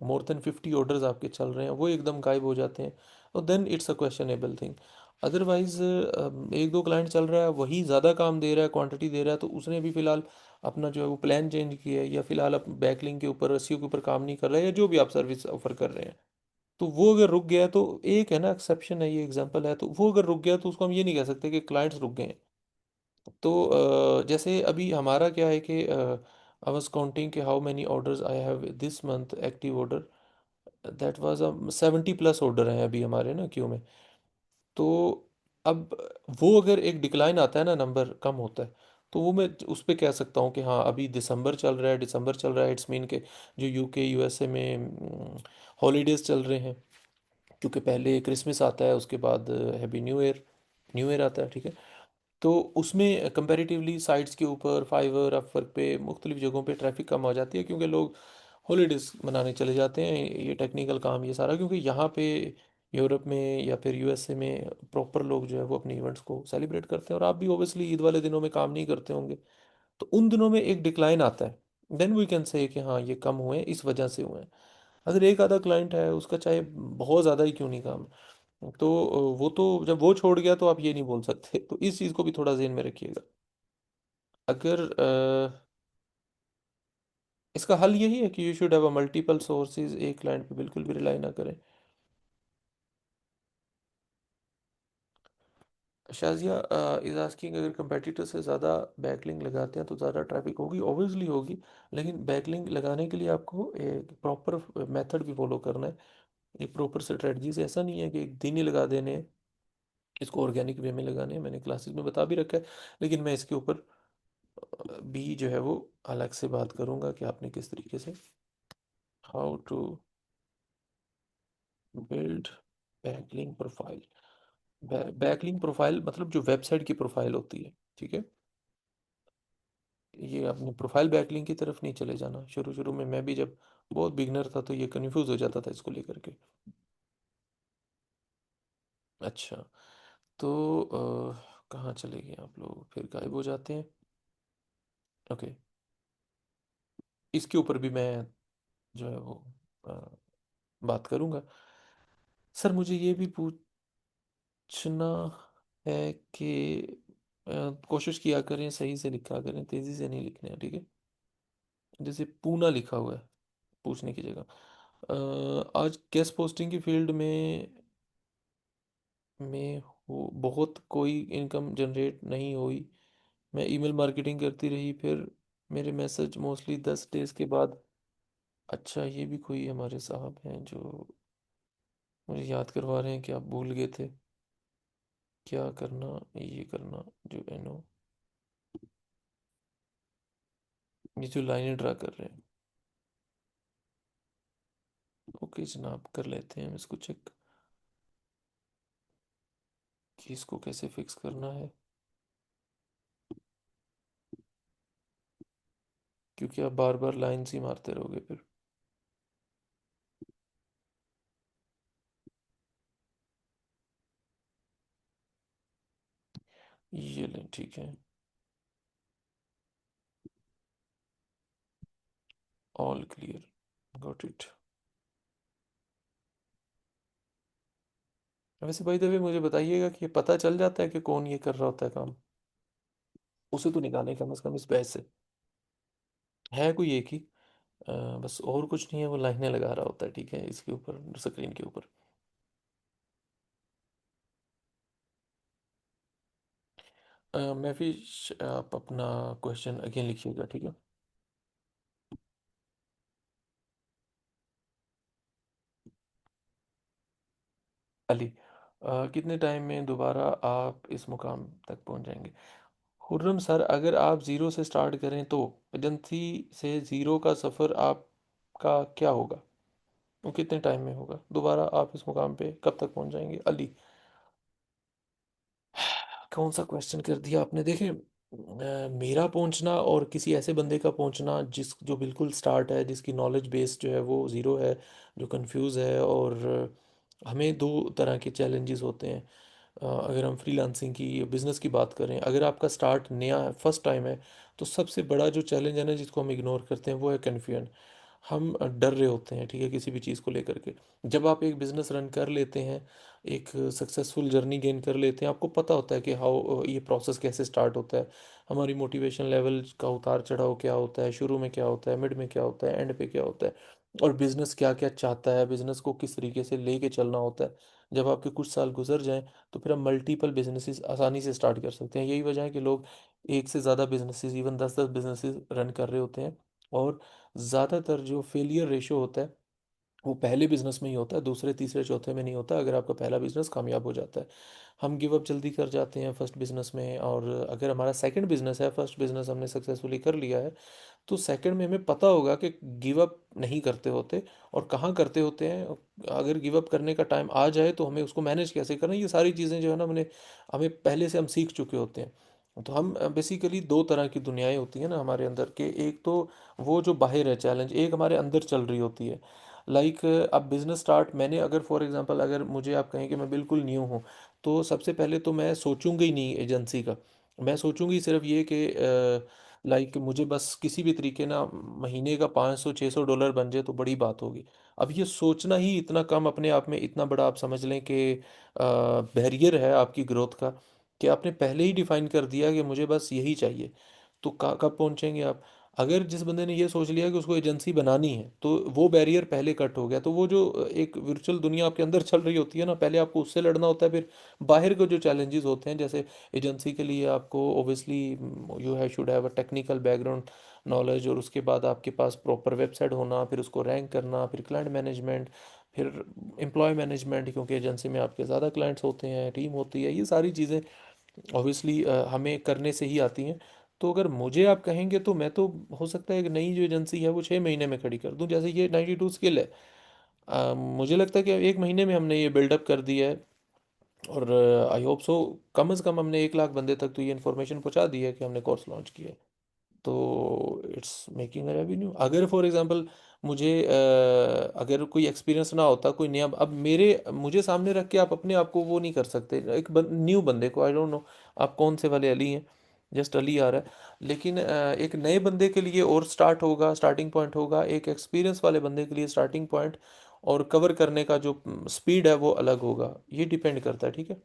मोर देन 50 ऑर्डर्स आपके चल रहे हैं, वो एकदम गायब हो जाते हैं, और then it's a questionable thing. Otherwise एक दो क्लाइंट चल रहा है, वही ज़्यादा काम दे रहा है, क्वांटिटी दे रहा है, तो उसने भी फिलहाल अपना जो है वो प्लान चेंज किया है, या फिलहाल अब बैकलिंक के ऊपर एसईओ के ऊपर काम नहीं कर रहा है, या जो भी आप सर्विस ऑफर कर रहे हैं, तो वो अगर रुक गया तो एक है ना, एक्सेप्शन है, ये एग्जांपल है, तो वो अगर रुक गया तो उसको हम ये नहीं कह सकते कि क्लाइंट्स रुक गए हैं। तो जैसे अभी हमारा क्या है कि आई वाज काउंटिंग कि how many orders I have this month active order, that was 70+ order हैं अभी हमारे ना क्यू में। तो अब वो अगर एक डिक्लाइन आता है ना, नंबर कम होता है, तो वो मैं उस पे कह सकता हूँ कि हाँ अभी दिसंबर चल रहा है, दिसंबर चल रहा है, इट्स मीन के जो यूके यूएसए में हॉलीडेज चल रहे हैं, क्योंकि पहले क्रिसमस आता है, उसके बाद हैप्पी न्यू ईयर आता है, ठीक है। तो उसमें कंपैरेटिवली साइट्स के ऊपर फाइवर अपवर्क पे मुख्तलिफ जगहों पे ट्रैफिक कम हो जाती है, क्योंकि लोग हॉलीडेज मनाने चले जाते हैं, ये टेक्निकल काम ये सारा, क्योंकि यहाँ पे यूरोप में या फिर यूएसए में प्रॉपर लोग जो है वो अपने इवेंट्स को सेलिब्रेट करते हैं, और आप भी ओबियसली ईद वाले दिनों में काम नहीं करते होंगे, तो उन दिनों में एक डिक्लाइन आता है। देन वी कैन से कि हाँ ये कम हुए हैं, इस वजह से हुए हैं। अगर एक आधा क्लाइंट है, उसका चाहे बहुत ज़्यादा ही क्यों नहीं काम, तो वो तो जब वो छोड़ गया तो आप ये नहीं बोल सकते, तो इस चीज़ को भी थोड़ा ज़हन में रखिएगा। अगर इसका हल यही है कि you should have a multiple sources, एक क्लाइंट पे बिल्कुल भी रिलाई ना करें। शाजिया इज आस्किंग, अगर कंपेटिटर से ज़्यादा बैकलिंक लगाते हैं तो ज़्यादा ट्रैफिक होगी? ऑब्वियसली होगी, लेकिन बैकलिंक लगाने के लिए आपको एक प्रॉपर मेथड भी फॉलो करना है, एक प्रॉपर स्ट्रेटजीज। ऐसा नहीं है कि एक दिन ही लगा देने हैं, इसको ऑर्गेनिक वे में लगाने हैं, मैंने क्लासेस में बता भी रखा है। लेकिन मैं इसके ऊपर भी जो है वो अलग से बात करूंगा कि आपने किस तरीके से, how to build backlink profile. Backlink profile मतलब जो वेबसाइट की प्रोफाइल होती है, ठीक है। ये अपने प्रोफाइल बैकलिंक की तरफ नहीं चले जाना। शुरू शुरू में मैं भी जब बहुत बिगनर था तो ये कंफ्यूज हो जाता था इसको लेकर के। अच्छा, तो कहाँ चले गए आप लोग, फिर गायब हो जाते हैं। ओके, इसके ऊपर भी मैं जो है वो अ, बात करूंगा। सर मुझे ये भी पूछना है कि कोशिश किया करें सही से लिखा करें, तेजी से नहीं लिखना है, ठीक है। जैसे पूना लिखा हुआ है पूछने की जगह। आज गेस्ट पोस्टिंग की फील्ड में हो बहुत कोई इनकम जनरेट नहीं हुई। मैं ईमेल मार्केटिंग करती रही, फिर मेरे मैसेज मोस्टली 10 डेज के बाद। अच्छा, ये भी कोई हमारे साहब हैं जो मुझे याद करवा रहे हैं कि आप भूल गए थे क्या करना, ये करना, जो एनो, ये जो लाइनें ड्रा कर रहे हैं। ओके जनाब, कर लेते हैं हम इसको चेक कि इसको कैसे फिक्स करना है, क्योंकि आप बार बार लाइन्स ही मारते रहोगे फिर। ये लें, ठीक है, ऑल क्लियर, गॉट इट। वैसे भाई दबे मुझे बताइएगा कि ये पता चल जाता है कि कौन ये कर रहा होता है काम, उसे तो निकालें कम से कम इस बहस से। है कोई एक ही, अ, बस और कुछ नहीं है, वो लाइनें लगा रहा होता है, ठीक है, इसके ऊपर स्क्रीन के ऊपर। मैं भी आप अपना क्वेश्चन अगेन लिखिएगा, ठीक है। अली, कितने टाइम में दोबारा आप इस मुकाम तक पहुंच जाएंगे? खुर्रम सर, अगर आप ज़ीरो से स्टार्ट करें तो एजेंसी से ज़ीरो का सफ़र आपका क्या होगा, वो कितने टाइम में होगा, दोबारा आप इस मुकाम पे कब तक पहुंच जाएंगे? अली, कौन सा क्वेश्चन कर दिया आपने, देखें। मेरा पहुंचना और किसी ऐसे बंदे का पहुंचना जिस जो बिल्कुल स्टार्ट है, जिसकी नॉलेज बेस जो है वो ज़ीरो है, जो कंफ्यूज है। और हमें दो तरह के चैलेंजेस होते हैं। अगर हम फ्रीलांसिंग की बिजनेस की बात करें, अगर आपका स्टार्ट नया है, फर्स्ट टाइम है, तो सबसे बड़ा जो चैलेंज है ना जिसको हम इग्नोर करते हैं वो है कन्फ्यूजन। हम डर रहे होते हैं, ठीक है, किसी भी चीज़ को लेकर के। जब आप एक बिज़नेस रन कर लेते हैं, एक सक्सेसफुल जर्नी गेन कर लेते हैं, आपको पता होता है कि हाउ ये प्रोसेस कैसे स्टार्ट होता है, हमारी मोटिवेशन लेवल का उतार चढ़ाव क्या होता है, शुरू में क्या होता है, मिड में क्या होता है, एंड पे क्या होता है, और बिज़नेस क्या क्या चाहता है, बिज़नेस को किस तरीके से लेके चलना होता है। जब आपके कुछ साल गुजर जाएं तो फिर आप मल्टीपल बिजनेसेस आसानी से स्टार्ट कर सकते हैं। यही वजह है कि लोग एक से ज़्यादा बिजनेसेस, इवन 10-10 बिजनेसेस रन कर रहे होते हैं। और ज़्यादातर जो फेलियर रेशो होता है वो पहले बिजनेस में ही होता है, दूसरे तीसरे चौथे में नहीं होता, अगर आपका पहला बिजनेस कामयाब हो जाता है। हम गिव अप जल्दी कर जाते हैं फर्स्ट बिजनेस में, और अगर हमारा सेकंड बिजनेस है, फर्स्ट बिजनेस हमने सक्सेसफुली कर लिया है, तो सेकंड में हमें पता होगा कि गिव अप नहीं करते होते और कहाँ करते होते हैं। अगर गिव अप करने का टाइम आ जाए तो हमें उसको मैनेज कैसे करना है, ये सारी चीज़ें जो है ना हमने हमें पहले से हम सीख चुके होते हैं। तो हम बेसिकली दो तरह की दुनियाएं होती हैं ना हमारे अंदर के, एक तो वो जो बाहर है चैलेंज, एक हमारे अंदर चल रही होती है। लाइक अब बिजनेस स्टार्ट मैंने, अगर फॉर एग्जांपल अगर मुझे आप कहें कि मैं बिल्कुल न्यू हूँ, तो सबसे पहले तो मैं सोचूंगा ही नहीं एजेंसी का। मैं सोचूंगी सिर्फ ये कि लाइक मुझे बस किसी भी तरीके ना महीने का 500-600 डॉलर बन जाए तो बड़ी बात होगी। अब ये सोचना ही इतना कम अपने आप में, इतना बड़ा आप समझ लें कि बैरियर है आपकी ग्रोथ का, कि आपने पहले ही डिफाइन कर दिया कि मुझे बस यही चाहिए। तो कब पहुंचेंगे आप? अगर जिस बंदे ने ये सोच लिया कि उसको एजेंसी बनानी है, तो वो बैरियर पहले कट हो गया। तो वो जो एक वर्चुअल दुनिया आपके अंदर चल रही होती है ना, पहले आपको उससे लड़ना होता है, फिर बाहर के जो चैलेंजेस होते हैं, जैसे एजेंसी के लिए आपको ओबियसली यू है should have a technical background knowledge, और उसके बाद आपके पास प्रॉपर वेबसाइट होना, फिर उसको रैंक करना, फिर क्लाइंट मैनेजमेंट, फिर एम्प्लॉय मैनेजमेंट, क्योंकि एजेंसी में आपके ज़्यादा क्लाइंट्स होते हैं, टीम होती है, ये सारी चीज़ें ऑब्वियसली हमें करने से ही आती हैं। तो अगर मुझे आप कहेंगे तो मैं तो, हो सकता है कि नई जो एजेंसी है वो 6 महीने में खड़ी कर दूं, जैसे ये 92 स्किल है। मुझे लगता है कि 1 महीने में हमने ये बिल्डअप कर दिया है। और आई होप सो कम से कम हमने 1 लाख बंदे तक तो ये इन्फॉर्मेशन पहुंचा दी है कि हमने कोर्स लॉन्च किया है। तो इट्स मेकिंग अ रेवेन्यू। अगर फॉर एग्जांपल मुझे अगर कोई एक्सपीरियंस ना होता, कोई नया, अब मेरे मुझे सामने रख के आप अपने आप को वो नहीं कर सकते, एक न्यू बंदे को, आई डोंट नो आप कौन से वाले अली हैं, जस्ट अली आ रहा है, लेकिन एक नए बंदे के लिए और स्टार्ट होगा, स्टार्टिंग पॉइंट होगा, एक एक्सपीरियंस वाले बंदे के लिए स्टार्टिंग पॉइंट और कवर करने का जो स्पीड है वो अलग होगा। ये डिपेंड करता है, ठीक है।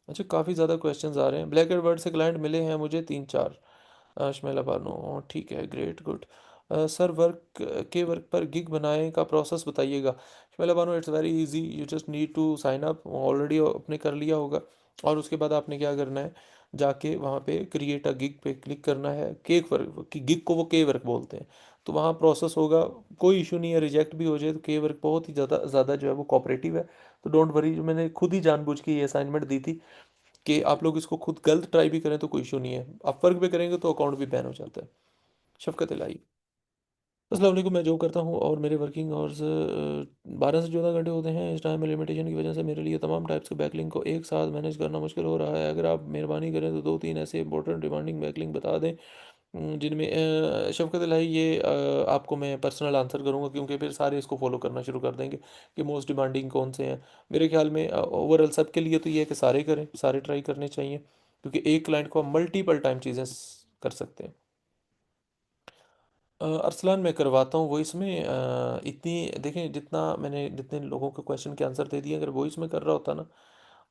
अच्छा, काफ़ी ज़्यादा क्वेश्चंस आ रहे हैं। ब्लैक एंड वर्ड से क्लाइंट मिले हैं मुझे 3-4। शमेला बानो, ठीक है, ग्रेट, गुड। सर वर्क पर गिग बनाए का प्रोसेस बताइएगा। Shamela Bano, it's very easy, you just need to sign up, already आपने कर लिया होगा। और उसके बाद आपने क्या करना है, जाके वहाँ पे क्रिएट अ गिग पे क्लिक करना है। केक वर्क की गिग को वो के वर्क बोलते हैं। तो वहाँ प्रोसेस होगा, कोई इशू नहीं है, रिजेक्ट भी हो जाए तो के वर्क बहुत ही ज़्यादा ज़्यादा जो है वो कोऑपरेटिव है। तो डोंट वरी, जो मैंने खुद ही जानबूझ के ये असाइनमेंट दी थी कि आप लोग इसको खुद गलत ट्राई भी करें तो कोई इशू नहीं है, आप वर्क पे करेंगे तो अकाउंट भी बैन हो जाता है। शफकत इलाही। अस्सलाम वालेकुम, मैं जॉब करता हूँ और मेरे वर्किंग आवर्स 12 से 14 घंटे होते हैं। इस टाइम लिमिटेशन की वजह से मेरे लिए तमाम टाइप्स के बैकलिंग को एक साथ मैनेज करना मुश्किल हो रहा है। अगर आप मेहरबानी करें तो 2-3 ऐसे इंपॉर्टेंट डिमांडिंग बैकलिंग बता दें जिनमें शफकत इलाही, ये आपको मैं पर्सनल आंसर करूँगा, क्योंकि फिर सारे इसको फॉलो करना शुरू कर देंगे कि मोस्ट डिमांडिंग कौन से हैं। मेरे ख्याल में ओवरऑल सबके लिए तो ये है कि सारे करें, सारे ट्राई करने चाहिए, क्योंकि एक क्लाइंट को हम मल्टीपल टाइम चीज़ें कर सकते हैं। अरसलान, मैं करवाता हूँ वॉइस में। इतनी देखें, जितना मैंने जितने लोगों के क्वेश्चन के आंसर दे दिए, अगर वॉइस में कर रहा होता ना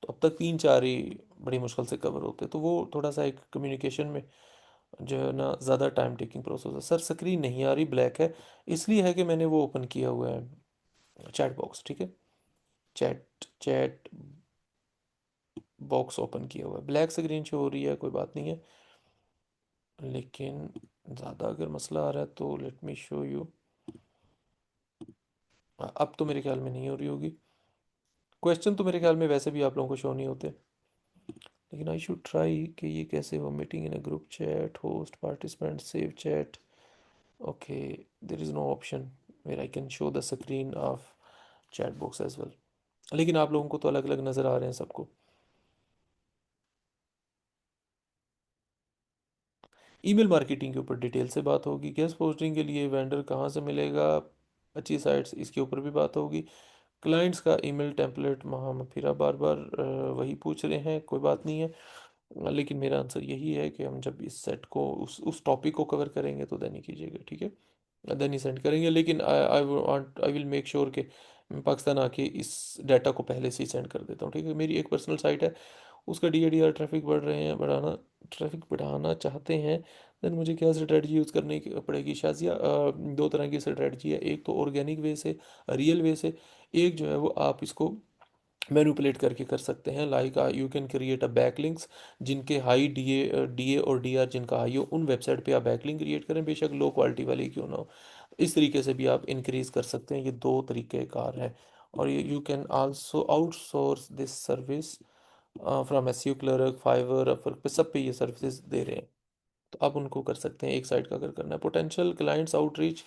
तो अब तक 3-4 ही बड़ी मुश्किल से कवर होते। तो वो थोड़ा सा एक कम्युनिकेशन में जो है ना ज़्यादा टाइम टेकिंग प्रोसेस है। सर स्क्रीन नहीं आ रही, ब्लैक है, इसलिए है कि मैंने वो ओपन किया हुआ है चैट बॉक्स, ठीक है, चैट चैट बॉक्स ओपन किया हुआ है, ब्लैक स्क्रीन शो हो रही है, कोई बात नहीं है। लेकिन ज़्यादा अगर मसला आ रहा है तो लेट मी शो यू। अब तो मेरे ख्याल में नहीं हो रही होगी। क्वेश्चन तो मेरे ख्याल में वैसे भी आप लोगों को शो नहीं होते, लेकिन आई शुड ट्राई कि ये कैसे हो। Meeting in a group chat, host participant, save chat. Okay, there is no option where I can show the screen of chat box as well. लेकिन आप लोगों को तो अलग अलग नज़र आ रहे हैं सबको। ईमेल मार्केटिंग के ऊपर डिटेल से बात होगी। गेस्ट पोस्टिंग के लिए वेंडर कहाँ से मिलेगा, अच्छी साइट्स, इसके ऊपर भी बात होगी। क्लाइंट्स का ईमेल टेम्पलेट, हम फिर आप बार बार वही पूछ रहे हैं, कोई बात नहीं है। लेकिन मेरा आंसर यही है कि हम जब इस सेट को उस टॉपिक को कवर करेंगे तो देन ही कीजिएगा, ठीक है। देन ही सेंड करेंगे, लेकिन आई विल मेक श्योर कि मैं पाकिस्तान आके इस डाटा को पहले से ही सेंड कर देता हूँ, ठीक है। मेरी एक पर्सनल साइट है, उसका DADR ट्रैफिक बढ़ रहे हैं, ट्रैफिक बढ़ाना चाहते हैं, देन मुझे क्या स्ट्रेटजी यूज़ करनी पड़ेगी शाजिया? दो तरह की स्ट्रेटजी है, एक तो ऑर्गेनिक वे से, रियल वे से, एक जो है वो आप इसको मैनिपुलेट करके कर सकते हैं। Like you can create a backlinks, जिनके हाई डीए और डीआर जिनका हाई हो, उन वेबसाइट पे आप बैकलिंक क्रिएट करें, बेशक लो क्वालिटी वाली क्यों ना हो। इस तरीके से भी आप इंक्रीज कर सकते हैं, ये दो तरीके कार हैं। और you can also outsource this service from SEO clerk, Fiverr, Upwork पे, सब पे ये सर्विसेज दे रहे हैं, तो आप उनको कर सकते हैं एक साइट का अगर करना है। पोटेंशियल क्लाइंट्स आउटरीच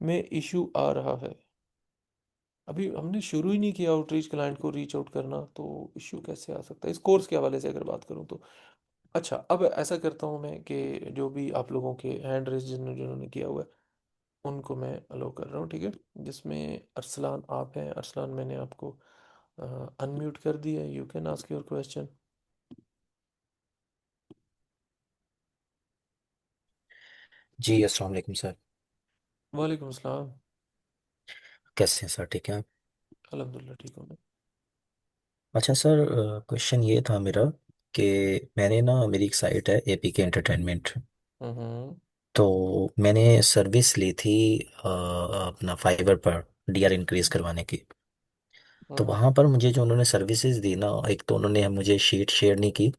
में इशू आ रहा है, अभी हमने शुरू ही नहीं किया आउटरीच, क्लाइंट को रीच आउट करना, तो इश्यू कैसे आ सकता है इस कोर्स के हवाले से अगर बात करूं तो। अच्छा, अब ऐसा करता हूं मैं कि जो भी आप लोगों के हैंड रेज जिन्होंने किया हुआ है उनको मैं अलो कर रहा हूं, ठीक है। जिसमें अरसलान आप हैं, अरसलान मैंने आपको अनम्यूट कर दिया है, you can ask your question.
जी अस्सलाम वालेकुम सर।
वालेकुम अस्सलाम।
कैसे हैं सर, ठीक है?
अल्हम्दुलिल्लाह ठीक हूँ मैं।
अच्छा सर, क्वेश्चन ये था मेरा कि मैंने ना, मेरी एक साइट है APK एंटरटेनमेंट।
हम्म।
तो मैंने सर्विस ली थी अपना फाइवर पर डीआर इंक्रीज करवाने की। तो
हम्म।
वहाँ पर मुझे जो उन्होंने सर्विसेज दी ना, एक तो उन्होंने मुझे शीट शेयर नहीं की,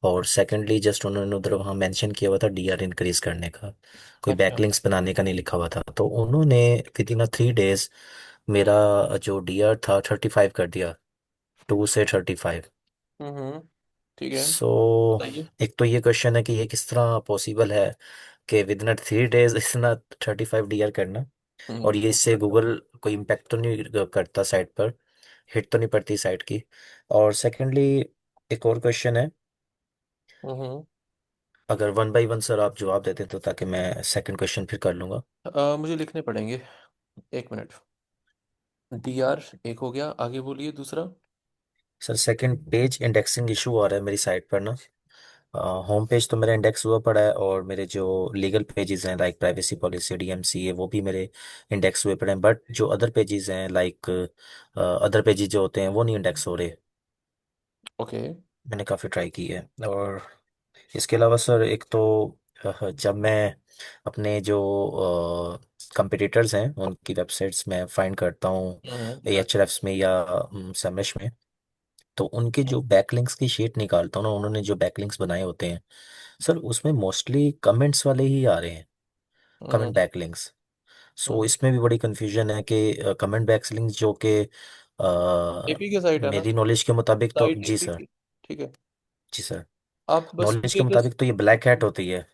और सेकंडली जस्ट उन्होंने उधर वहाँ मेंशन किया हुआ था डीआर इंक्रीज करने का, कोई
अच्छा।
बैकलिंक्स बनाने का नहीं लिखा हुआ था। तो उन्होंने विद इन 3 डेज मेरा जो डीआर था 35 कर दिया, 2 से 35।
हम्म। ठीक है,
सो
बताइए।
एक तो ये क्वेश्चन है कि ये किस तरह पॉसिबल है कि विद इन 3 डेज इतना 35 डीआर करना, और ये इससे गूगल कोई इम्पेक्ट तो नहीं करता साइट पर, हिट तो नहीं पड़ती साइट की? और सेकेंडली एक और क्वेश्चन है,
हम्म।
अगर वन बाय वन सर आप जवाब देते तो ताकि मैं सेकंड क्वेश्चन फिर कर लूँगा।
मुझे लिखने पड़ेंगे, एक मिनट। DR एक हो गया, आगे बोलिए दूसरा।
Sir second, page indexing issue आ रहा है मेरी साइट पर ना। होम पेज तो मेरा इंडेक्स हुआ पड़ा है, और मेरे जो लीगल पेजेस हैं लाइक प्राइवेसी पॉलिसी DMCA वो भी मेरे इंडेक्स हुए पड़े हैं, बट जो अदर पेजेस हैं लाइक अदर पेजेस जो होते हैं वो नहीं इंडेक्स हो रहे।
ओके।
मैंने काफ़ी ट्राई की है। और इसके अलावा सर एक तो जब मैं अपने जो कंपिटिटर्स हैं उनकी वेबसाइट्स में फाइंड करता हूँ,
हम्म।
Ahrefs में या समरश में, तो उनके जो बैकलिंक्स की शीट निकालता हूँ ना, उन्होंने जो बैकलिंक्स बनाए होते हैं सर, उसमें मोस्टली कमेंट्स वाले ही आ रहे हैं, कमेंट
हम्म।
बैकलिंक्स। सो इसमें भी बड़ी कंफ्यूजन है कि कमेंट बैकलिंक्स जो कि
APK साइट है ना,
मेरी नॉलेज के मुताबिक तो,
साइट
जी सर।
APK, ठीक है।
जी सर।
आप बस
नॉलेज
मुझे
के
जस्ट,
मुताबिक तो ये ब्लैक हैट होती है।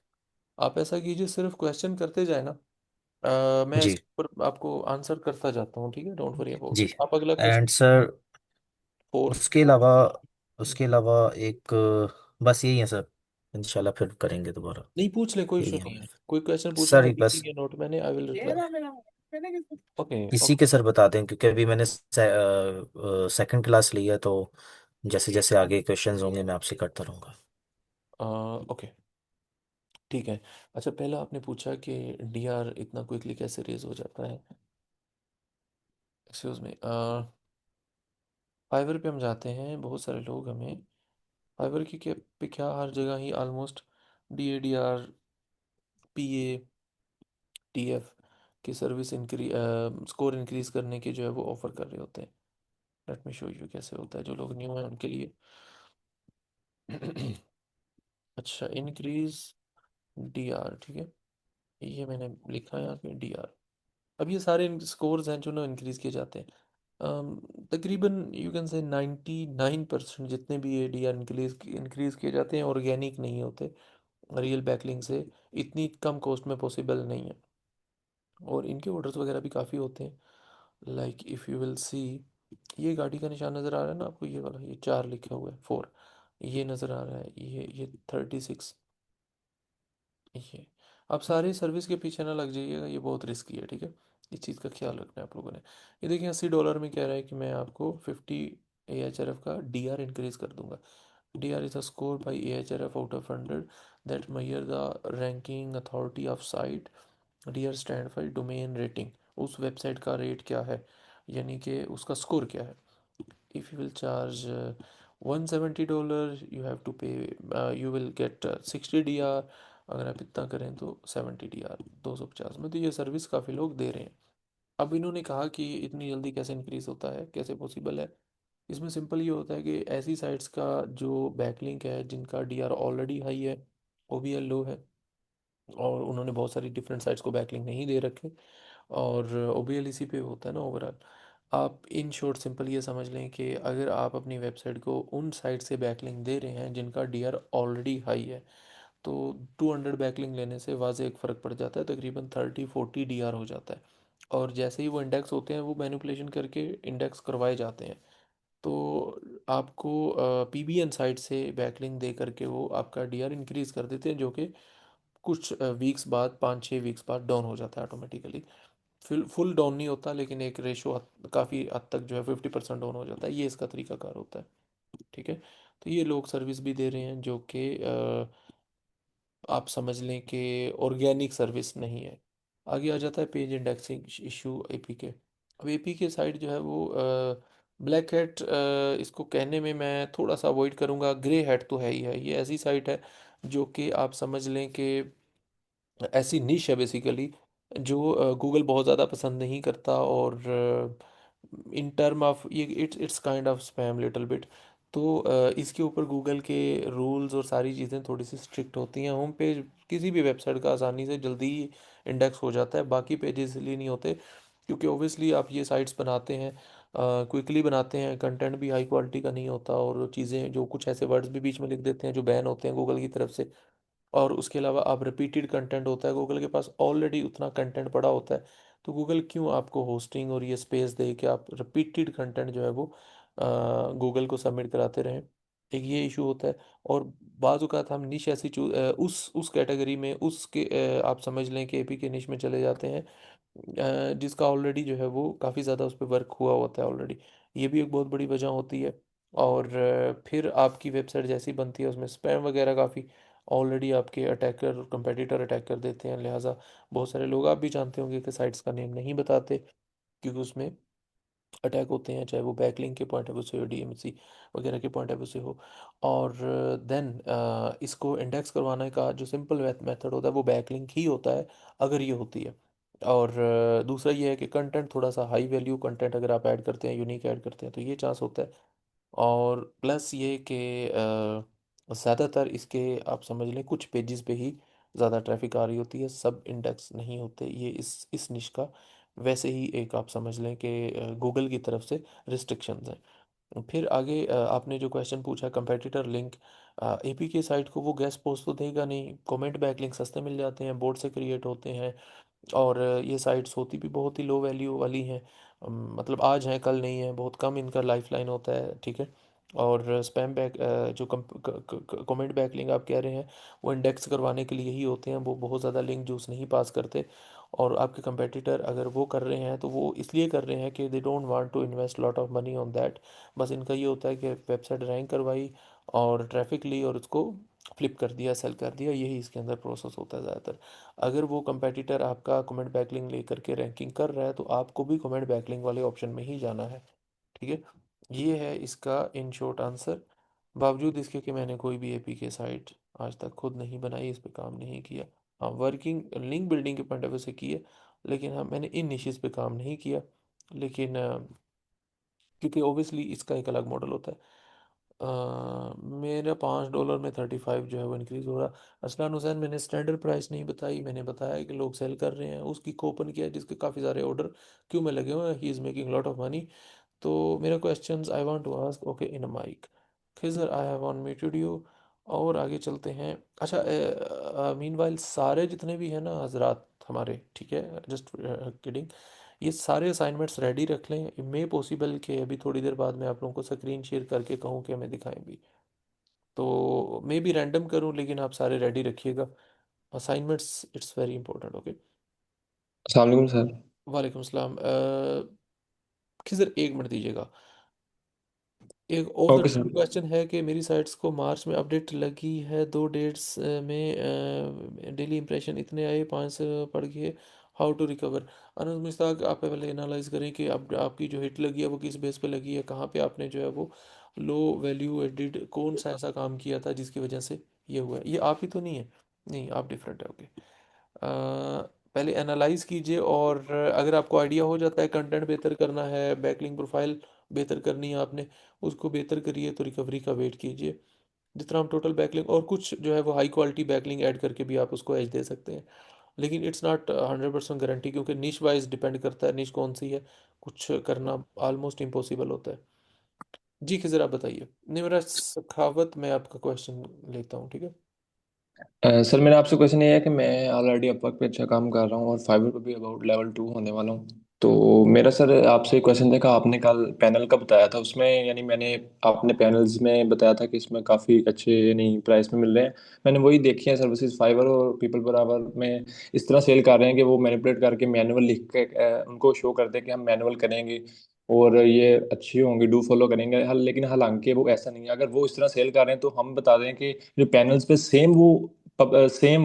आप ऐसा कीजिए, सिर्फ क्वेश्चन करते जाए ना, मैं
जी।
इसके ऊपर आपको आंसर करता जाता हूँ, ठीक है, डोंट वरी अबाउट
जी।
इट। आप अगला
एंड
क्वेश्चन कीजिए।
Sir
fourth.
उसके अलावा, उसके अलावा एक बस यही है सर, इंशाल्लाह फिर करेंगे दोबारा।
नहीं, पूछ ले, कोई इशू
यही
नहीं
है
है, कोई क्वेश्चन पूछना,
सर,
मैं
ही बस
टेकिंग ए नोट, मैंने, आई विल रिप्लाई। ओके
इसी
ओके।
के सर बता दें, क्योंकि अभी मैंने सेकंड क्लास ली है, तो जैसे जैसे आगे क्वेश्चंस होंगे मैं आपसे करता रहूँगा।
ओके, ठीक है। अच्छा, पहला आपने पूछा कि DR इतना क्विकली कैसे रेज हो जाता है। एक्सक्यूज मी, फाइवर पे हम जाते हैं, बहुत सारे लोग हमें फाइवर की पे क्या, हर जगह ही ऑलमोस्ट DADR, PA, TF की सर्विस स्कोर इंक्रीज करने के जो है वो ऑफर कर रहे होते हैं। लेट मी शो यू कैसे होता है, जो लोग न्यू हैं उनके लिए। अच्छा, इंक्रीज DR, ठीक है, ये मैंने लिखा है यहाँ पे DR। अब ये सारे स्कोर्स हैं जो ना इंक्रीज किए जाते हैं। तकरीबन यू कैन से 99% जितने भी ये DR इंक्रीज इंक्रीज किए जाते हैं ऑर्गेनिक नहीं होते, रियल बैकलिंग से इतनी कम कॉस्ट में पॉसिबल नहीं है। और इनके ऑर्डर्स वगैरह भी काफ़ी होते हैं। Like if you will see, ये गाड़ी का निशान नज़र आ रहा है ना आपको, ये वाला, ये 4 लिखा हुआ है, 4, ये नज़र आ रहा है, ये 36, ये आप सारी सर्विस के पीछे ना लग जाइएगा, ये बहुत रिस्की है, ठीक है। इस चीज़ का ख्याल रखना है आप लोगों ने। ये देखिए $80 में कह रहा है कि मैं आपको 50 AHRF का DR इंक्रीज कर दूंगा। DR is a score by AHRF out of 100 that measure the ranking authority of site। DR stand for domain rating। उस वेबसाइट का रेट क्या है, यानी कि उसका स्कोर क्या है। If you will charge $170, you have to pay, you will get 60 DR। अगर आप इतना करें तो 70 DR, 250 में। तो ये सर्विस काफ़ी लोग दे रहे हैं। अब इन्होंने कहा कि इतनी जल्दी कैसे इंक्रीज होता है, कैसे पॉसिबल है। इसमें सिंपल ये होता है कि ऐसी साइट्स का जो बैकलिंक है, जिनका DR ऑलरेडी हाई है, OBL लो है, और उन्होंने बहुत सारी डिफरेंट साइट्स को बैकलिंक नहीं दे रखे, और OBL इसी पे होता है ना ओवरऑल। आप इन शॉर्ट सिंपल ये समझ लें कि अगर आप अपनी वेबसाइट को उन साइट से बैकलिंक दे रहे हैं जिनका DR ऑलरेडी हाई है, तो 200 बैकलिंक लेने से वाज़े एक फ़र्क पड़ जाता है, तकरीबन 30-40 DR हो जाता है। और जैसे ही वो इंडेक्स होते हैं, वो मैनिपुलेशन करके इंडेक्स करवाए जाते हैं। तो आपको PBN साइट से बैकलिंक दे करके वो आपका DR इंक्रीज़ कर देते हैं, जो कि कुछ वीक्स बाद, 5-6 वीक्स बाद डाउन हो जाता है ऑटोमेटिकली। फुल फुल डाउन नहीं होता, लेकिन एक रेशो काफ़ी हद तक जो है 50% डाउन हो जाता है। ये इसका तरीकाकार होता है, ठीक है। तो ये लोग सर्विस भी दे रहे हैं जो कि आप समझ लें कि ऑर्गेनिक सर्विस नहीं है। आगे आ जाता है पेज इंडेक्सिंग इशू APK। अब APK साइट जो है वो ब्लैक हैट, इसको कहने में मैं थोड़ा सा अवॉइड करूँगा, ग्रे हैट तो है ही है। ये ऐसी साइट है जो कि आप समझ लें कि ऐसी निश है बेसिकली, जो गूगल बहुत ज़्यादा पसंद नहीं करता, और इन टर्म ऑफ ये it's kind of spam little bit. तो इसके ऊपर गूगल के रूल्स और सारी चीज़ें थोड़ी सी स्ट्रिक्ट होती हैं। होम पेज किसी भी वेबसाइट का आसानी से जल्दी इंडेक्स हो जाता है, बाकी पेजेस इसलिए नहीं होते क्योंकि ओबियसली आप ये साइट्स बनाते हैं, क्विकली बनाते हैं, कंटेंट भी हाई क्वालिटी का नहीं होता, और चीज़ें जो कुछ ऐसे वर्ड्स भी बीच में लिख देते हैं जो बैन होते हैं गूगल की तरफ से। और उसके अलावा आप रिपीटेड कंटेंट होता है, गूगल के पास ऑलरेडी उतना कंटेंट पड़ा होता है, तो गूगल क्यों आपको होस्टिंग और ये स्पेस दे कि आप रिपीटेड कंटेंट जो है वो गूगल को सबमिट कराते रहें। एक ये इशू होता है। और बाज़ अवत हम निश ऐसी उस कैटेगरी में, उसके आप समझ लें कि AP के निश में चले जाते हैं, जिसका ऑलरेडी जो है वो काफ़ी ज़्यादा उस पर वर्क हुआ होता है ऑलरेडी। ये भी एक बहुत बड़ी वजह होती है। और फिर आपकी वेबसाइट जैसी बनती है, उसमें स्पैम वगैरह काफ़ी ऑलरेडी आपके अटैकर कंपेटिटर अटैक कर देते हैं, लिहाजा बहुत सारे लोग, आप भी जानते होंगे कि साइट्स का नेम नहीं बताते, क्योंकि उसमें अटैक होते हैं, चाहे वो बैकलिंक के पॉइंट ऑफ व्यू से हो, DMC वगैरह के पॉइंट ऑफ व्यू से हो। और देन इसको इंडेक्स करवाने का जो सिंपल मेथड होता है वो बैकलिंक ही होता है, अगर ये होती है। और दूसरा ये है कि कंटेंट, थोड़ा सा हाई वैल्यू कंटेंट अगर आप ऐड करते हैं, यूनिक ऐड करते हैं, तो ये चांस होता है। और प्लस ये कि ज़्यादातर इसके आप समझ लें कुछ पेजेस पे ही ज़्यादा ट्रैफिक आ रही होती है, सब इंडेक्स नहीं होते ये इस निश का। वैसे ही एक आप समझ लें कि गूगल की तरफ से रिस्ट्रिक्शंस हैं। फिर आगे आपने जो क्वेश्चन पूछा कंपेटिटर लिंक, APK साइट को वो गेस्ट पोस्ट तो देगा नहीं, कमेंट बैक लिंक सस्ते मिल जाते हैं, बोर्ड से क्रिएट होते हैं। और ये साइट्स होती भी बहुत ही लो वैल्यू वाली हैं, मतलब आज हैं कल नहीं है, बहुत कम इनका लाइफ लाइन होता है, ठीक है। और स्पैम बैक, जो कमेंट बैक लिंक आप कह रहे हैं, वो इंडेक्स करवाने के लिए ही होते हैं, वो बहुत ज़्यादा लिंक जूस नहीं पास करते। और आपके कंपेटिटर अगर वो कर रहे हैं तो वो इसलिए कर रहे हैं कि they don't want to invest lot of money on that. बस इनका ये होता है कि वेबसाइट रैंक करवाई और ट्रैफिक ली और उसको फ्लिप कर दिया, सेल कर दिया, यही इसके अंदर प्रोसेस होता है ज़्यादातर। अगर वो कंपेटिटर आपका कमेंट बैकलिंक लेकर के रैंकिंग कर रहा है, तो आपको भी कमेंट बैकलिंक वाले ऑप्शन में ही जाना है, ठीक है। ये है इसका इन शॉर्ट आंसर। बावजूद इसके कि मैंने कोई भी APK साइट आज तक खुद नहीं बनाई, इस पे काम नहीं किया। हाँ, वर्किंग लिंक बिल्डिंग के पॉइंट ऑफ व्यू से किया, लेकिन हाँ मैंने इन निशेस पे काम नहीं किया। लेकिन क्योंकि ओबियसली इसका एक अलग मॉडल होता है। मेरा $5 में 35 जो है वो इंक्रीज़ हो रहा। असलान हुसैन, मैंने स्टैंडर्ड प्राइस नहीं बताई, मैंने बताया कि लोग सेल कर रहे हैं, उसकी ओपन किया जिसके काफ़ी सारे ऑर्डर क्यों में लगे हुए हैं, he is making lot of money. तो मेरा questions I want to ask, okay, in a mic, Khizar I have unmuted you. और आगे चलते हैं। अच्छा, मीनवाइल सारे जितने भी हैं ना हजरात हमारे, ठीक है, जस्ट किडिंग, ये सारे असाइनमेंट्स रेडी रख लें। मे पॉसिबल कि अभी थोड़ी देर बाद मैं आप लोगों को स्क्रीन शेयर करके कहूँ कि हमें दिखाएं भी, तो मे भी रैंडम करूँ, लेकिन आप सारे रेडी रखिएगा। Assignments it's very important. Okay.
अस्सलाम वालेकुम सर।
वालेकुम सलाम। खिजर एक मिनट दीजिएगा। एक of the
okay sir.
Question है कि मेरी साइट्स को मार्च में अपडेट लगी है, दो डेट्स में डेली इंप्रेशन इतने आए, 5 पड़ गए। How to recover? Anuj Mushtaq, आप पहले एनालाइज करें कि आपकी जो हिट लगी है वो किस बेस पे लगी है, कहाँ पे आपने जो है वो लो वैल्यू एडिड कौन सा ऐसा काम किया था जिसकी वजह से ये हुआ है। ये आप ही तो नहीं है? नहीं, आप डिफरेंट है। ओके। पहले एनालाइज कीजिए, और अगर आपको आइडिया हो जाता है कंटेंट बेहतर करना है, बैकलिंक प्रोफाइल बेहतर करनी है आपने, उसको बेहतर करिए, तो रिकवरी का वेट कीजिए। जितना हम टोटल बैकलिंक और कुछ जो है वो हाई क्वालिटी बैकलिंक ऐड करके भी आप उसको एज दे सकते हैं। लेकिन इट्स नॉट 100% गारंटी, क्योंकि निश वाइज डिपेंड करता है निश कौन सी है। कुछ करना ऑलमोस्ट इम्पॉसिबल होता है। जी खिजर आप बताइए। नहीं, मेरा सखावत, मैं आपका क्वेश्चन लेता हूँ, ठीक है।
सर मेरा आपसे क्वेश्चन ये है कि मैं ऑलरेडी अपवर्क पे अच्छा काम कर रहा हूँ और फाइवर पे भी अबाउट लेवल 2 होने वाला हूँ। तो मेरा सर आपसे क्वेश्चन देखा, आपने कल पैनल का बताया था, उसमें यानी मैंने आपने पैनल्स में बताया था कि इसमें काफ़ी अच्छे यानी प्राइस में मिल रहे हैं। मैंने वही देखी है सर्विसेज फाइवर और पीपल पर आवर में इस तरह सेल कर रहे हैं कि वो मैनिपुलेट करके मैनुअल लिख के उनको शो करते हैं कि हम मैनुअल करेंगे और ये अच्छी होंगी, डू फॉलो करेंगे हल, लेकिन हालांकि वो ऐसा नहीं है। अगर वो इस तरह सेल कर रहे हैं तो हम बता दें कि जो पैनल्स पे सेम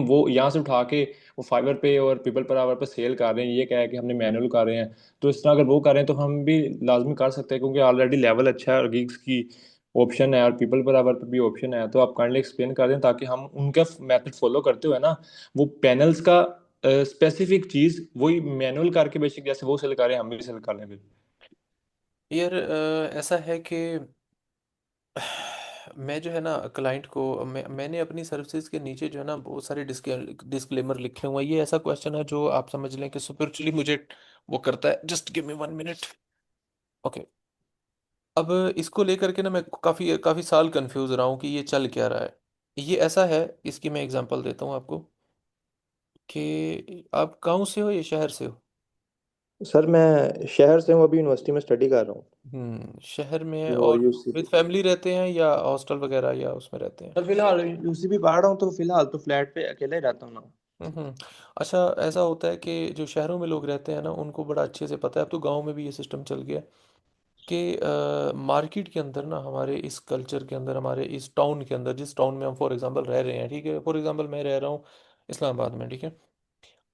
वो यहाँ से उठा के वो फाइवर पे और पीपल पर आवर पे सेल कर रहे हैं, ये क्या है कि हमने मैनुअल कर रहे हैं। तो इस तरह अगर वो कर रहे हैं तो हम भी लाजमी कर सकते हैं, क्योंकि ऑलरेडी लेवल अच्छा है और गिग्स की ऑप्शन है और पीपल पर आवर पे भी ऑप्शन है। तो आप काइंडली एक्सप्लेन कर दें ताकि हम उनका मेथड फॉलो करते हुए ना वो पैनल्स का स्पेसिफिक चीज वही मैनुअल करके बेसिक जैसे वो सेल कर रहे हैं हम भी सेल कर लें फिर।
यार ऐसा है कि मैं जो है ना क्लाइंट को, मैंने अपनी सर्विसेज के नीचे जो है ना बहुत सारे डिस्क्लेमर लिखे हुए हैं। ये ऐसा क्वेश्चन है जो आप समझ लें कि स्पिरिचुअली मुझे वो करता है। जस्ट गिव मी 1 मिनट। ओके। अब इसको लेकर के ना मैं काफ़ी काफ़ी साल कंफ्यूज रहा हूँ कि ये चल क्या रहा है। ये ऐसा है, इसकी मैं एग्जांपल देता हूँ आपको कि आप गांव से हो या शहर से हो?
सर मैं शहर से हूँ, अभी यूनिवर्सिटी में स्टडी कर रहा हूँ।
शहर में है,
वो
और विद
यूसीबी।
फैमिली रहते हैं या हॉस्टल वगैरह या उसमें रहते हैं?
सर फिलहाल यूसीबी पढ़ रहा हूँ, तो फिलहाल तो फ्लैट पे अकेले ही रहता हूँ ना।
हम्म। अच्छा, ऐसा होता है कि जो शहरों में लोग रहते हैं ना उनको बड़ा अच्छे से पता है, अब तो गांव में भी ये सिस्टम चल गया है कि मार्केट के अंदर ना, हमारे इस कल्चर के अंदर, हमारे इस टाउन के अंदर, जिस टाउन में हम फॉर एग्जांपल रह रहे हैं, ठीक है, फॉर एग्जांपल मैं रह रहा हूँ इस्लामाबाद में, ठीक है।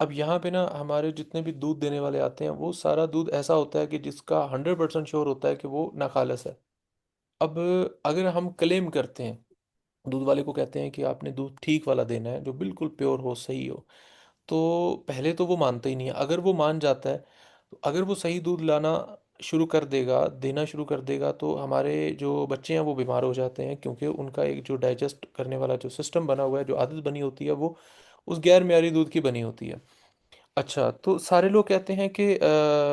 अब यहाँ पे ना हमारे जितने भी दूध देने वाले आते हैं, वो सारा दूध ऐसा होता है कि जिसका 100% श्योर होता है कि वो नाखालस है। अब अगर हम क्लेम करते हैं, दूध वाले को कहते हैं कि आपने दूध ठीक वाला देना है जो बिल्कुल प्योर हो, सही हो, तो पहले तो वो मानता ही नहीं है। अगर वो मान जाता है, तो अगर वो सही दूध लाना शुरू कर देगा, देना शुरू कर देगा, तो हमारे जो बच्चे हैं वो बीमार हो जाते हैं, क्योंकि उनका एक जो डाइजेस्ट करने वाला जो सिस्टम बना हुआ है, जो आदत बनी होती है, वो उस गैर मियारी दूध की बनी होती है। अच्छा, तो सारे लोग कहते हैं कि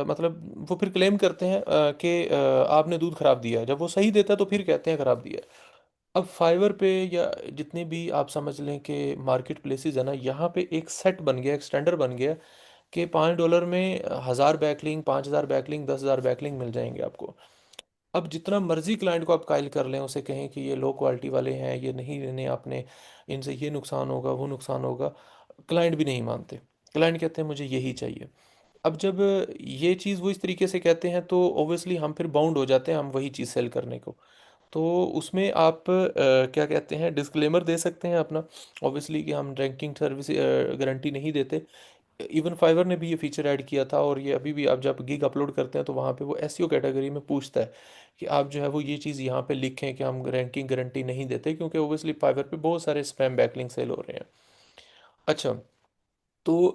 मतलब वो फिर क्लेम करते हैं कि आपने दूध खराब दिया है। जब वो सही देता है तो फिर कहते हैं खराब दिया है। अब फाइवर पे या जितने भी आप समझ लें कि मार्केट प्लेसेस है ना, यहाँ पे एक सेट बन गया, एक स्टैंडर्ड बन गया कि $5 में 1000 बैकलिंग, 5000 बैकलिंग, 10,000 बैकलिंग मिल जाएंगे आपको। अब जितना मर्जी क्लाइंट को आप कायल कर लें, उसे कहें कि ये लो क्वालिटी वाले हैं, ये नहीं लेने आपने, इनसे ये नुकसान होगा, वो नुकसान होगा, क्लाइंट भी नहीं मानते। क्लाइंट कहते हैं मुझे यही चाहिए। अब जब ये चीज़ वो इस तरीके से कहते हैं, तो ऑब्वियसली हम फिर बाउंड हो जाते हैं हम वही चीज़ सेल करने को। तो उसमें आप क्या कहते हैं, डिस्क्लेमर दे सकते हैं अपना, ऑब्वियसली, कि हम रैंकिंग सर्विस गारंटी नहीं देते। इवन फाइवर ने भी ये फीचर ऐड किया था, और ये अभी भी आप जब गिग अपलोड करते हैं तो वहाँ पे वो एसईओ कैटेगरी में पूछता है कि आप जो है वो ये चीज़ यहाँ पे लिखें कि हम रैंकिंग गारंटी नहीं देते, क्योंकि ओबियसली फाइवर पे बहुत सारे स्पैम बैकलिंग सेल हो रहे हैं। अच्छा, तो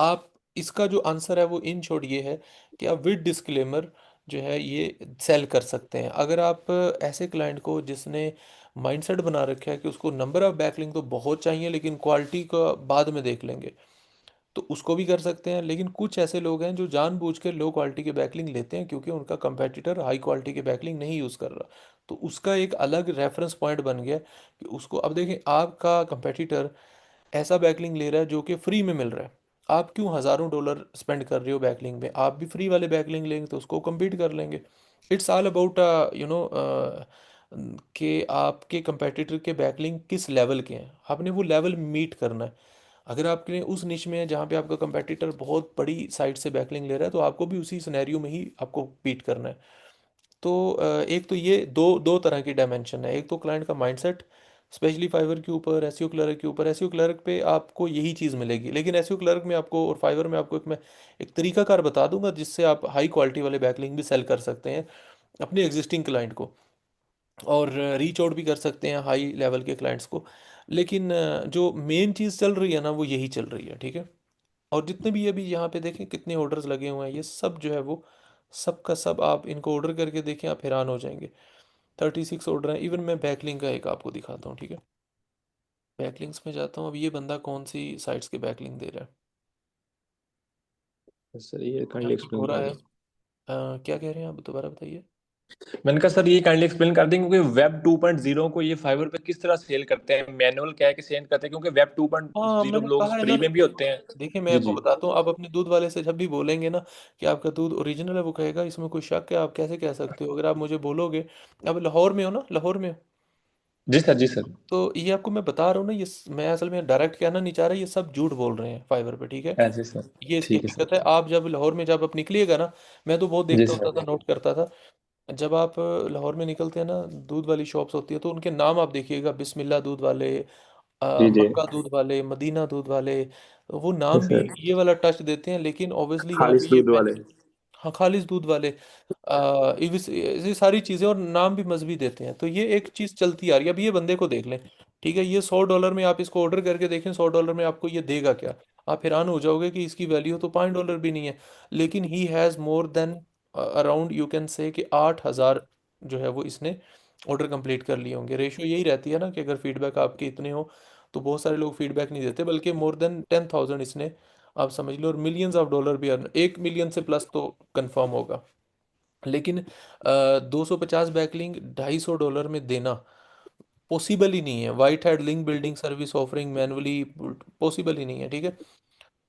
आप इसका जो आंसर है वो इन शॉर्ट ये है कि आप विद डिस्क्लेमर जो है ये सेल कर सकते हैं। अगर आप ऐसे क्लाइंट को जिसने माइंडसेट बना रखा है कि उसको नंबर ऑफ बैकलिंग तो बहुत चाहिए लेकिन क्वालिटी का बाद में देख लेंगे, तो उसको भी कर सकते हैं। लेकिन कुछ ऐसे लोग हैं जो जानबूझ के लो क्वालिटी के बैकलिंग लेते हैं क्योंकि उनका कंपेटिटर हाई क्वालिटी के बैकलिंग नहीं यूज़ कर रहा, तो उसका एक अलग रेफरेंस पॉइंट बन गया कि उसको, अब देखें, आपका कंपेटिटर ऐसा बैकलिंग ले रहा है जो कि फ्री में मिल रहा है। आप क्यों हज़ारों डॉलर स्पेंड कर रहे हो बैकलिंग में? आप भी फ्री वाले बैकलिंग लेंगे तो उसको compete कर लेंगे। It's all about you know कि आपके कंपेटिटर के बैकलिंग किस लेवल के हैं, आपने वो लेवल मीट करना है। अगर आपके उस निश में है जहाँ पे आपका कंपेटिटर बहुत बड़ी साइट से बैकलिंग ले रहा है, तो आपको भी उसी सिनेरियो में ही आपको बीट करना है। तो एक तो ये दो दो तरह की डायमेंशन है। एक तो क्लाइंट का माइंडसेट, स्पेशली फाइवर के ऊपर, एसईओ क्लर्क के ऊपर। एसईओ क्लर्क पे आपको यही चीज़ मिलेगी, लेकिन एसईओ क्लर्क में आपको और फाइवर में आपको मैं एक तरीकाकार बता दूंगा जिससे आप हाई क्वालिटी वाले बैकलिंग भी सेल कर सकते हैं अपने एग्जिस्टिंग क्लाइंट को, और रीच आउट भी कर सकते हैं हाई लेवल के क्लाइंट्स को। लेकिन जो मेन चीज़ चल रही है ना, वो यही चल रही है, ठीक है। और जितने भी अभी यहाँ पे देखें कितने ऑर्डर्स लगे हुए हैं, ये सब जो है वो सब का सब आप इनको ऑर्डर करके देखें, आप हैरान हो जाएंगे। 36 ऑर्डर हैं। इवन मैं बैकलिंक का एक आपको दिखाता हूँ, ठीक है। बैकलिंक्स में जाता हूँ, अब ये बंदा कौन सी साइट्स के बैकलिंक दे रहा है।
सर ये काइंडली
जंपिंग हो
एक्सप्लेन
रहा
कर
है।
दें।
क्या कह रहे हैं आप, दोबारा बताइए।
मैंने कहा सर ये काइंडली एक्सप्लेन कर दें, क्योंकि वेब 2.0 को ये फाइवर पे किस तरह सेल करते हैं, मैनुअल क्या है कि सेल करते हैं, क्योंकि वेब
हाँ
2.0
मैंने
लोग
कहा है ना,
फ्री में भी
देखिए।
होते हैं।
देखिए मैं
जी
आपको
जी।
बताता हूँ, आप अपने दूध वाले से जब भी बोलेंगे ना कि आपका दूध ओरिजिनल है, वो कहेगा इसमें कोई शक है, आप कैसे कह सकते हो। अगर आप मुझे बोलोगे, अब लाहौर में हो ना, लाहौर में हो,
जी सर, जी सर।
तो ये आपको मैं बता रहा हूँ ना, मैं असल में डायरेक्ट कहना नहीं चाह रहा, ये सब झूठ बोल रहे हैं फाइवर पे, ठीक है।
ऐसे सर।
ये इसकी
ठीक है
हकीकत है।
सर।
आप जब लाहौर में जब आप निकलिएगा ना, मैं तो बहुत
जी
देखता होता था,
सर।
नोट करता था। जब आप लाहौर में निकलते हैं ना, दूध वाली शॉप्स होती है, तो उनके नाम आप देखिएगा, बिस्मिल्लाह दूध वाले,
जी जी।
मक्का दूध वाले, मदीना दूध वाले। वो
जी
नाम भी
सर।
ये वाला टच देते हैं, लेकिन ऑब्वियसली यहाँ पे
खालिश
ये
दूध वाले।
हाँ, खालिस दूध वाले। ये सारी चीज़ें और नाम भी मजहबी देते हैं, तो ये एक चीज़ चलती आ रही है। अब ये बंदे को देख लें, ठीक है। ये $100 में आप इसको ऑर्डर करके देखें, $100 में आपको ये देगा क्या। आप हैरान हो जाओगे कि इसकी वैल्यू तो $5 भी नहीं है। लेकिन he has more than around, you can say कि 8,000 जो है वो इसने ऑर्डर कंप्लीट कर लिए होंगे। रेशियो यही रहती है ना कि अगर फीडबैक आपके इतने हो, तो बहुत सारे लोग फीडबैक नहीं देते, बल्कि मोर देन 10,000 इसने, आप समझ लो, और मिलियंस ऑफ डॉलर भी अर्न, 1 मिलियन से प्लस तो कंफर्म होगा। लेकिन 250 बैकलिंग $250 में देना पॉसिबल ही नहीं है। White hat link building service offering manually possible ही नहीं है, ठीक है।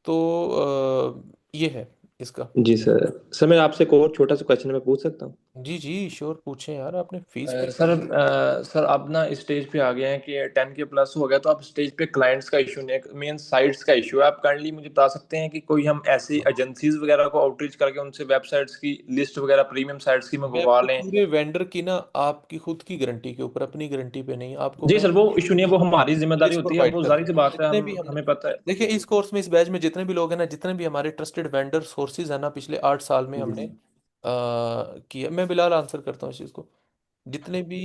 तो ये है इसका।
जी सर। सर मैं आपसे एक और छोटा सा क्वेश्चन मैं पूछ सकता हूँ?
जी जी श्योर, पूछें यार, आपने फीस पे
सर,
की है।
सर आप ना इस स्टेज पे आ गए हैं कि 10 के प्लस हो गया, तो आप स्टेज पे क्लाइंट्स का इशू नहीं है, मेन साइट्स का इशू है। आप काइंडली मुझे बता सकते हैं कि कोई हम ऐसी एजेंसीज वगैरह को आउटरीच करके उनसे वेबसाइट्स की लिस्ट वगैरह प्रीमियम साइट्स की
मैं
मंगवा
आपको
लें?
पूरे वेंडर की ना, आपकी खुद की गारंटी के ऊपर, अपनी गारंटी पे नहीं, आपको
जी
मैं
सर, वो इशू नहीं है, वो हमारी जिम्मेदारी
लिस्ट
होती है,
प्रोवाइड
वो
कर
जाहिर सी
दूंगा
बात है,
जितने
हम
भी हमने।
हमें पता है।
देखिए इस कोर्स में, इस बैच में जितने भी लोग हैं ना, जितने भी हमारे ट्रस्टेड वेंडर सोर्सेज हैं ना, पिछले 8 साल में
जी
हमने
जी।
किया। मैं बिलाल आंसर करता हूँ इस चीज़ को। जितने भी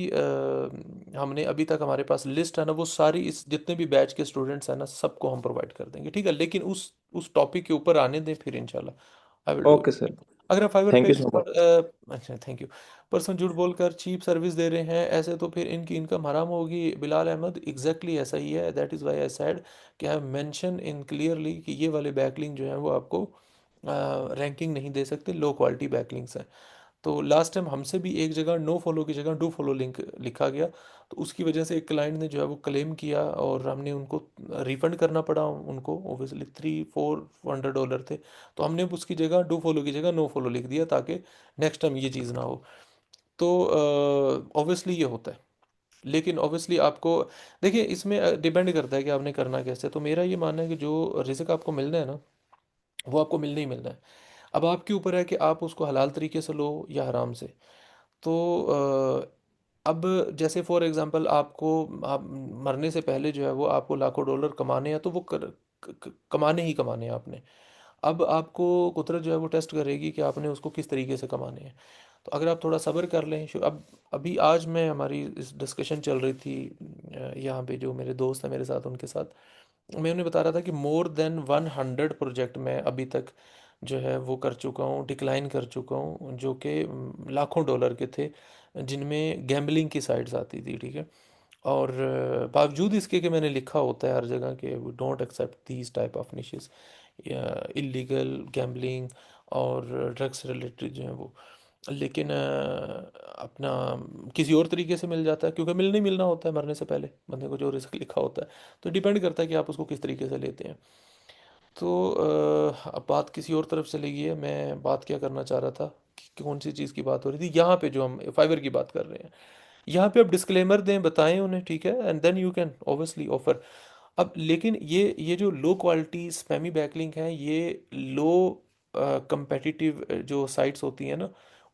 हमने अभी तक, हमारे पास लिस्ट है ना, वो सारी, इस जितने भी बैच के स्टूडेंट्स हैं ना, सबको हम प्रोवाइड कर देंगे, ठीक है। लेकिन उस टॉपिक के ऊपर आने दें, फिर इंशाल्लाह I will do.
Okay sir.
अगर आप फाइवर
थैंक
पे
यू सो मच।
अच्छा थैंक यू। पर्सन झूठ बोलकर चीप सर्विस दे रहे हैं ऐसे, तो फिर इनकी इनकम हराम होगी। बिलाल अहमद, एग्जैक्टली ऐसा ही है। That is why I said कि आई मेंशन इन क्लियरली कि ये वाले बैकलिंग जो है वो आपको रैंकिंग नहीं दे सकते, लो क्वालिटी बैकलिंग्स हैं। तो लास्ट टाइम हमसे भी एक जगह नो फॉलो की जगह डू फॉलो लिंक लिखा गया, तो उसकी वजह से एक क्लाइंट ने जो है वो क्लेम किया, और हमने उनको रिफंड करना पड़ा उनको। ओबियसली $300-400 थे, तो हमने उसकी जगह डू फॉलो की जगह नो फॉलो लिख दिया, ताकि नेक्स्ट टाइम ये चीज़ ना हो। तो ऑब्वियसली ये होता है। लेकिन ऑब्वियसली आपको, देखिए इसमें डिपेंड करता है कि आपने करना कैसे। तो मेरा ये मानना है कि जो रिस्क आपको मिलना है ना, वो आपको मिलना ही मिलना है। अब आपके ऊपर है कि आप उसको हलाल तरीके से लो या हराम से। तो अब जैसे फॉर एग्जांपल आपको, आप मरने से पहले जो है वो आपको लाखों डॉलर कमाने हैं, तो वो कमाने ही कमाने हैं आपने। अब आपको कुदरत जो है वो टेस्ट करेगी कि आपने उसको किस तरीके से कमाने हैं। तो अगर आप थोड़ा सब्र कर लें, अब अभी आज मैं, हमारी इस डिस्कशन चल रही थी यहाँ पे, जो मेरे दोस्त हैं मेरे साथ, उनके साथ मैं उन्हें बता रहा था कि मोर देन 100 प्रोजेक्ट मैं अभी तक जो है वो कर चुका हूँ, डिक्लाइन कर चुका हूँ, जो कि लाखों डॉलर के थे, जिनमें गैम्बलिंग की साइट्स आती थी, ठीक है। और बावजूद इसके कि मैंने लिखा होता है हर जगह कि we don't accept these type of niches, illegal gambling और ड्रग्स रिलेटेड जो है वो। लेकिन अपना किसी और तरीके से मिल जाता है, क्योंकि मिलना ही मिलना होता है मरने से पहले बंदे को, जो रिस्क लिखा होता है। तो डिपेंड करता है कि आप उसको किस तरीके से लेते हैं। तो अब बात किसी और तरफ चली गई है। मैं बात क्या करना चाह रहा था, कि कौन सी चीज़ की बात हो रही थी, यहाँ पे जो हम फाइवर की बात कर रहे हैं। यहाँ पे आप डिस्क्लेमर दें, बताएं उन्हें, ठीक है, and then you can obviously offer. अब लेकिन ये जो लो क्वालिटी स्पैमी बैकलिंक है, ये लो कंपेटिटिव जो साइट्स होती हैं ना,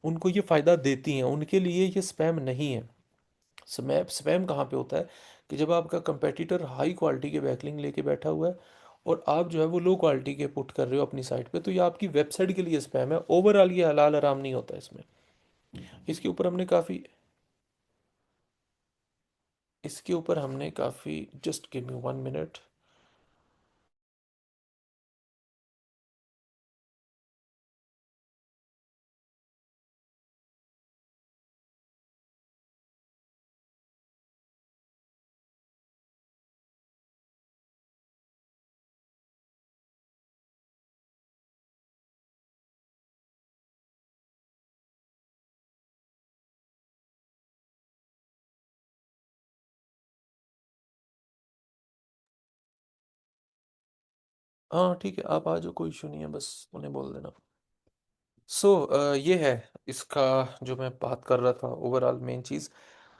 उनको ये फ़ायदा देती हैं, उनके लिए ये स्पैम नहीं है। स्पैम स्पैम कहाँ पे होता है कि जब आपका कंपेटिटर हाई क्वालिटी के बैकलिंक लेके बैठा हुआ है और आप जो है वो लो क्वालिटी के पुट कर रहे हो अपनी साइट पे, तो ये आपकी वेबसाइट के लिए स्पैम है। ओवरऑल ये हलाल हराम नहीं होता इसमें। इसके ऊपर हमने काफ़ी जस्ट गिव मी 1 मिनट। हाँ ठीक है, आप आ जाओ, कोई इशू नहीं है, बस उन्हें बोल देना। सो ये है इसका जो मैं बात कर रहा था, ओवरऑल मेन चीज़।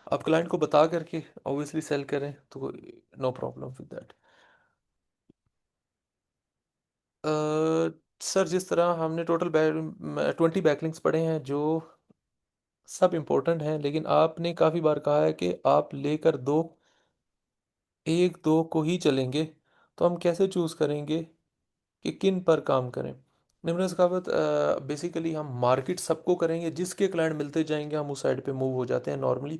आप क्लाइंट को बता करके ऑब्वियसली सेल करें तो no problem with that. Sir जिस तरह हमने टोटल 20 बैकलिंक्स पढ़े हैं जो सब इम्पोर्टेंट हैं, लेकिन आपने काफ़ी बार कहा है कि आप लेकर दो, एक दो को ही चलेंगे, तो हम कैसे चूज़ करेंगे कि किन पर काम करें? निम्न सखावत, बेसिकली हम मार्केट सबको करेंगे, जिसके क्लाइंट मिलते जाएंगे हम उस साइड पे मूव हो जाते हैं नॉर्मली।